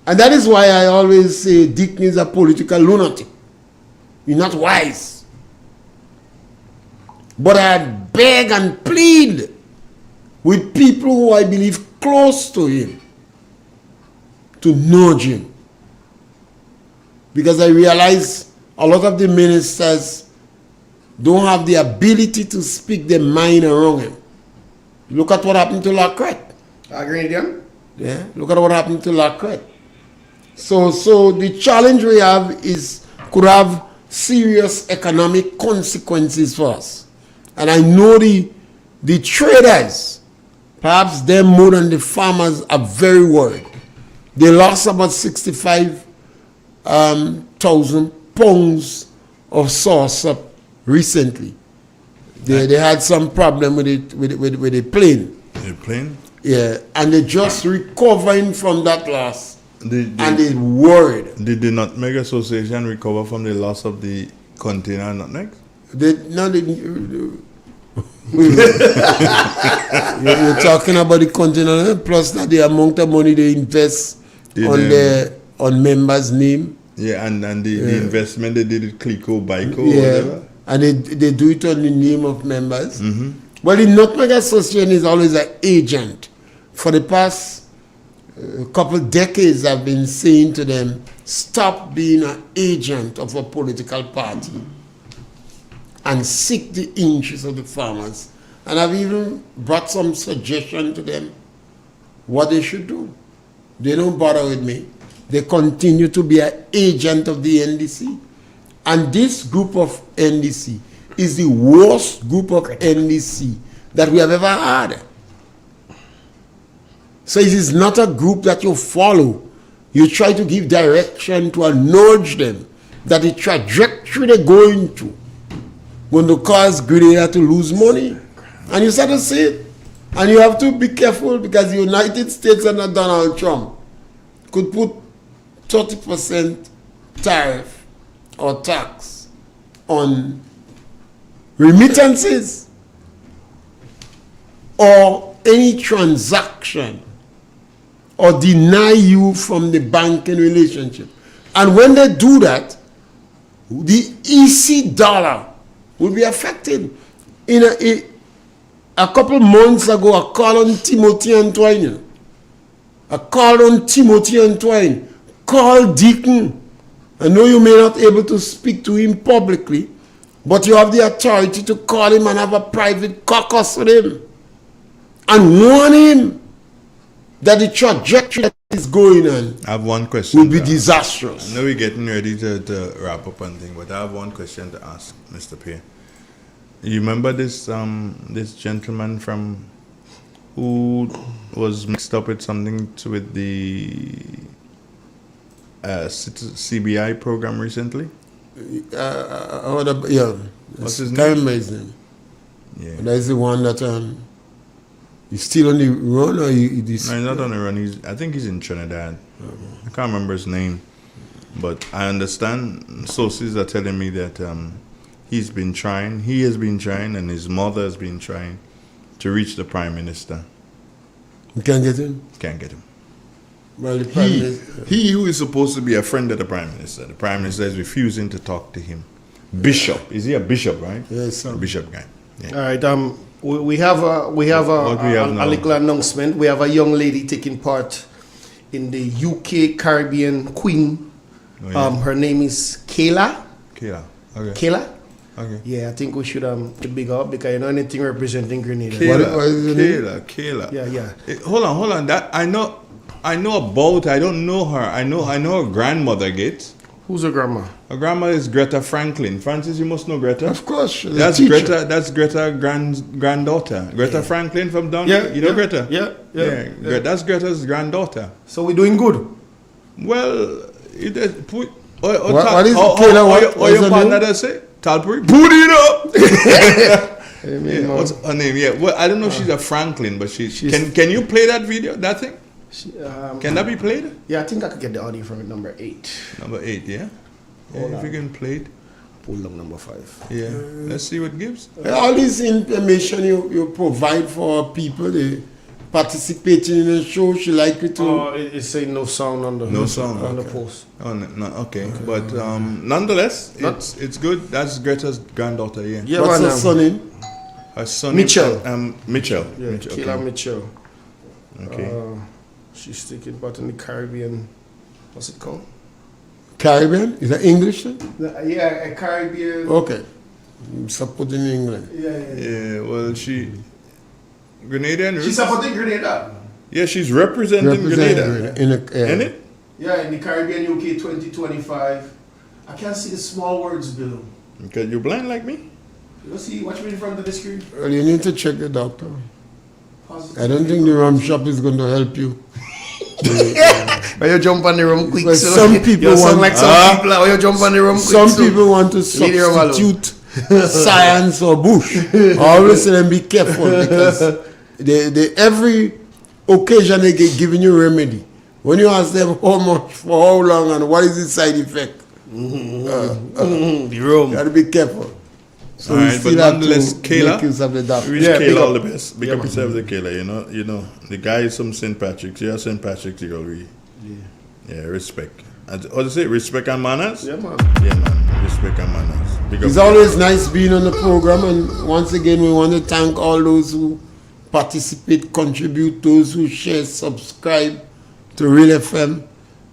And that is why I always say Dick is a political lunatic. You're not wise. But I beg and plead with people who I believe close to him to nudge him. Because I realize a lot of the ministers don't have the ability to speak their mind around him. Look at what happened to Lacrette. Yeah, look at what happened to Lacrette. So the challenge we have could have serious economic consequences for us. And I know the traders, perhaps them more than the farmers, are very worried. They lost about 65,000 pounds of sauce recently. They had some problem with the plane. The plane? Yeah, and they just recovering from that loss. And they worried. Did the Nutmeg Association recover from the loss of the container nutmeg? You're talking about the container, plus that the amount of money they invest on members' name. Yeah, and the investment they did with Clico, Bico, whatever. And they do it on the name of members. Well, the Nutmeg Association is always an agent. For the past couple decades, I've been saying to them, stop being an agent of a political party and seek the interests of the farmers. And I've even brought some suggestion to them what they should do. They don't bother with me. They continue to be an agent of the NDC. And this group of NDC is the worst group of NDC that we have ever had. So it is not a group that you follow. You try to give direction to and nudge them that the trajectory they're going to cause Grenada to lose money. And you start to see it. And you have to be careful because the United States under Donald Trump could put 30% tariff or tax on remittances or any transaction or deny you from the banking relationship. And when they do that, the EC dollar will be affected. A couple months ago, I called on Timothy Antoine. Call Deacon. I know you may not be able to speak to him publicly, but you have the authority to call him and have a private caucus with him and warn him that the trajectory that is going on I have one question will be disastrous. I know we're getting ready to wrap up and thing, but I have one question to ask Mr. Pierre. You remember this this gentleman from who was mixed up with something with the CBI program recently? What's his name? Yeah, that's the one that he's still on the run, or no, he's not on the run. I think he's in Trinidad. I can't remember his name, but I understand sources are telling me that he has been trying, and his mother has been trying to reach the Prime Minister. You can't get him? Can't get him. Well, the Prime Minister, he who is supposed to be a friend of the Prime Minister, the Prime Minister is refusing to talk to him. Bishop, is he a bishop, right? Yes, sir. Bishop guy. Yeah. All right. We have a little announcement. We have a young lady taking part in the UK Caribbean Queen. Oh, yeah. Her name is Kayla. Okay. Kayla. Okay. Yeah, I think we should big up because you know anything representing Grenada. Kayla. Yeah. Hold on. That I know about. I don't know her. I know her grandmother. Who's her grandma? Her grandma is Greta Franklin. Francis, you must know Greta. Of course. That's Greta. That's Greta granddaughter. Greta Franklin from down here. You know Greta? Yeah. That's Greta's granddaughter. So we're doing good. Well, what is Kayla? What your partner does say? Talpuri? Put it up! What's her name? Yeah. Well, I don't know if she's a Franklin, but she's can you play that video, that thing? Can that be played? Yeah, I think I could get the audio from it, number 8. Number 8, yeah? If you can play it. Pull up number 5. Yeah. Let's see what it gives. All this information you provide for people, they participating in the show, she like it to... it's saying no sound on the on the post. Okay. But nonetheless, it's good. That's Greta's granddaughter, yeah. What's her son name? Her son Mitchell. Mitchell. Yeah, Kayla Mitchell. Okay. She's taking part in the Caribbean. What's it called? Caribbean? Is that English then? Yeah, a Caribbean. Okay. Supporting England. Yeah. Well, Grenadian. She's supporting Grenada. Yeah, she's representing Grenada. In it? Yeah, in the Caribbean UK 2025. I can't see the small words below. Because you're blind like me? You see, watch me in front of the screen. Well, you need to check the doctor. I don't think the rum shop is going to help you. Why you jump on the rum quick? So some people want like some people. Why you jump on the rum quick? Some people want to substitute science or bush. I always say them be careful because occasionally giving you remedy. When you ask them how much, for how long, and what is the side effect, The room. You got to be careful. So all right, but nonetheless, Kayla, use of the doctor. we wish Kayla all the best. Big up yourself, the Kayla. You know, the guy is from St. Patrick's. You're St. Patrick's, you already. Yeah, respect. What do you say? Respect and manners? Yeah, man. Yeah, man. Respect and manners. Big up It's always nice being on the program, and once again, we want to thank all those who participate, contribute, those who share, subscribe to Real FM,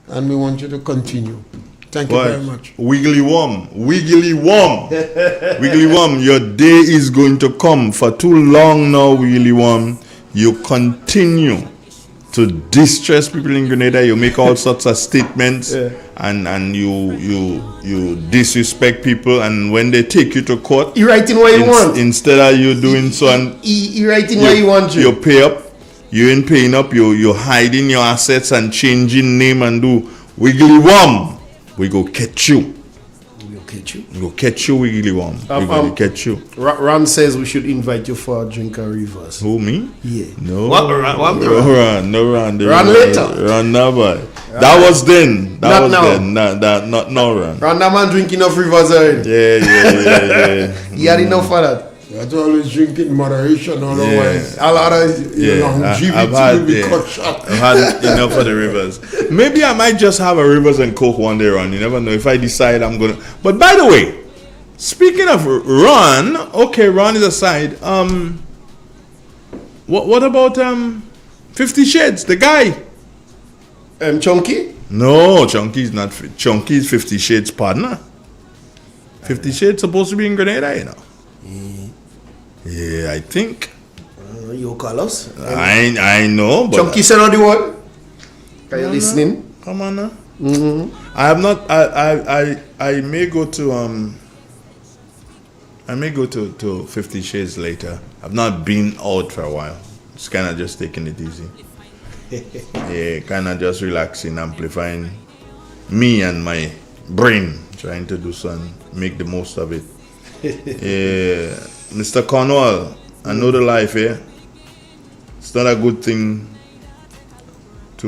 and we want you to continue. Thank you very much. Wiggly worm. Wiggly worm. Wiggly worm, your day is going to come. For too long now, Wiggly worm, you continue to distress people in Grenada. You make all sorts of statements, and you disrespect people, and when they take you to court, you writing what you want. Instead of you doing so, and you writing what you want. You pay up. You ain't paying up. You're hiding your assets and changing name and do Wiggly worm. We go catch you. We go catch you. We go catch you, Wiggly worm. We go catch you. Ron says we should invite you for a drink and reverse. Who, me? Yeah. No. What? No Ron. Ron later. Ron never. That was then. Not now. Not now, Ron. Ron, that man drinking enough rivers already. Yeah. He had enough for that. You have to always drink in moderation, otherwise a lot of longevity will be cut short. I've had enough of the rivers. Maybe I might just have a rivers and coke one day, Ron. You never know. If I decide I'm gonna. But by the way, speaking of Ron, okay, Ron is aside. What about 50 Shades? The guy. Chunky? No, Chunky is not. Chunky is 50 Shades' partner. 50 Shades supposed to be in Grenada, you know. Yeah, I think. You call us? I know, but Chunky said on the word. Are you listening? Come on now. I have not. I may go to I may go to 50 Shades later. I've not been out for a while. It's kind of just taking it easy. Yeah, kind of just relaxing, amplifying me and my brain, trying to do something, make the most of it. Yeah, Mr. Cornwall, I know the life here. It's not a good thing to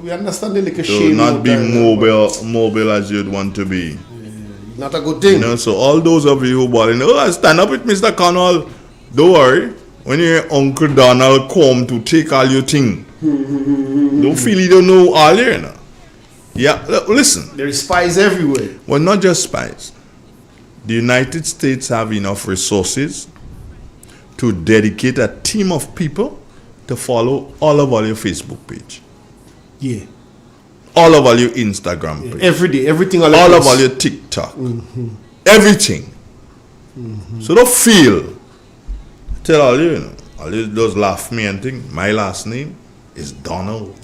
we understand the little to shame not be mobile as you'd want to be. Not a good thing. You know, so all those of you who balling, I stand up with Mr. Cornwall. Don't worry. When your Uncle Donald come to take all your thing, don't feel you don't know all here now. Yeah, listen. There is spies everywhere. Well, not just spies. The United States have enough resources to dedicate a team of people to follow all of your Facebook page. Yeah. All of your Instagram page. Every day, everything all of your TikTok. Everything. So don't feel. Tell all you, all you just laugh me and think, my last name is Donald.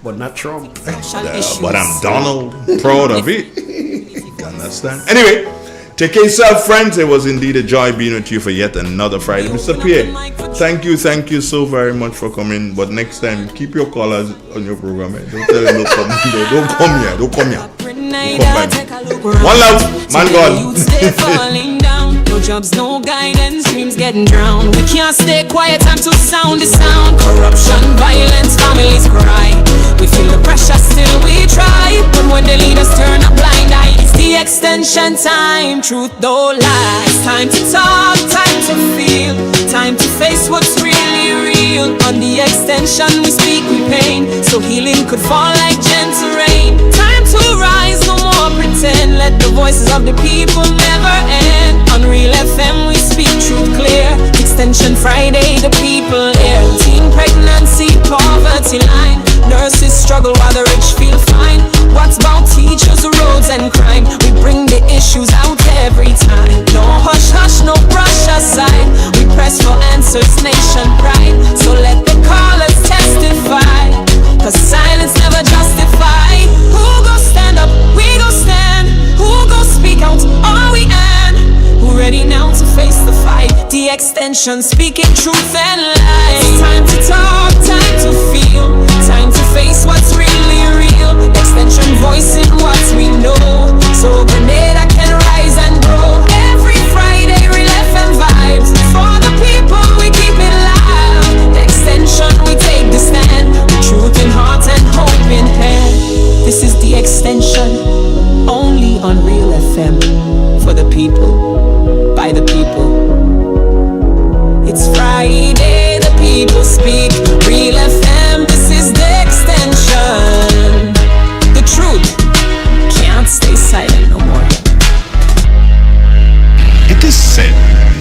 But not Trump. But I'm Donald. Proud of it. You understand? Anyway, take care of yourself, friends. It was indeed a joy being with you for yet another Friday. Mr. Pierre, thank you so very much for coming. But next time, keep your callers on your program. Don't tell them don't come here. Don't come by me. One love, man God. No jobs, no guidance, dreams getting drowned. We can't stay quiet, time to sound the sound. Corruption, violence, families cry. We feel the pressure, still we try. But when the leaders turn a blind eye, it's the extension time. Truth don't lie. It's time to talk, time to feel, time to face what's really real. On the extension we speak with pain, so healing could fall like gentle rain. Time to rise, no more pretend. Let the voices of the people never end. On Real FM we speak truth clear. Extension Friday, the people here. Teen pregnancy, poverty line. Nurses struggle while the rich feel fine. What's about teachers, roads and crime? We bring the issues out every time. No hush hush, no brush aside. We press for answers, nation pride. So let the callers testify, 'cause silence never justified. Who go stand up? We go stand. Who go speak out? All we end. Who ready now to face the fight? The extension speaking truth and light. It's time to talk, time to feel, time to face what's really real. Extension voicing what we know, so Grenada can rise and grow. Every Friday, Real FM vibes. For the people, we keep it live. extension, only on Real FM. For the people, by the people. It's Friday, the people speak. Real FM, this is the extension. The truth can't stay silent no more. It is said,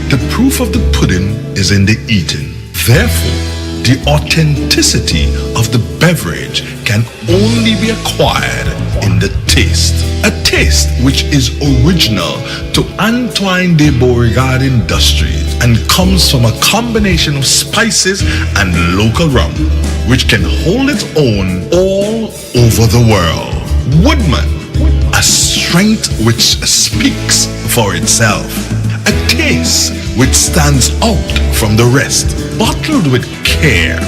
the proof of the pudding is in the eating. Therefore, the authenticity of the beverage can only be acquired in the taste. A taste which is original to Antoine de Beauregard Industries and comes from a combination of spices and local rum, which can hold its own all over the world. Woodman, a strength which speaks for itself. A taste which stands out from the rest, bottled with care,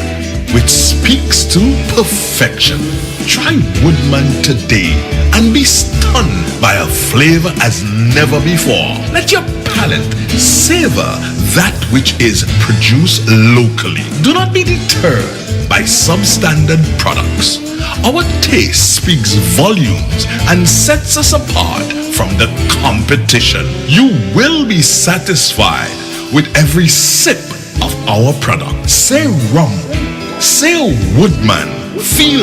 which speaks to perfection. Try Woodman today and be stunned by a flavor as never before. Let your palate savor that which is produced locally. Do not be deterred by substandard products. Our taste speaks volumes and sets us apart from the competition. You will be satisfied with every sip of our product. Say rum, say Woodman, feel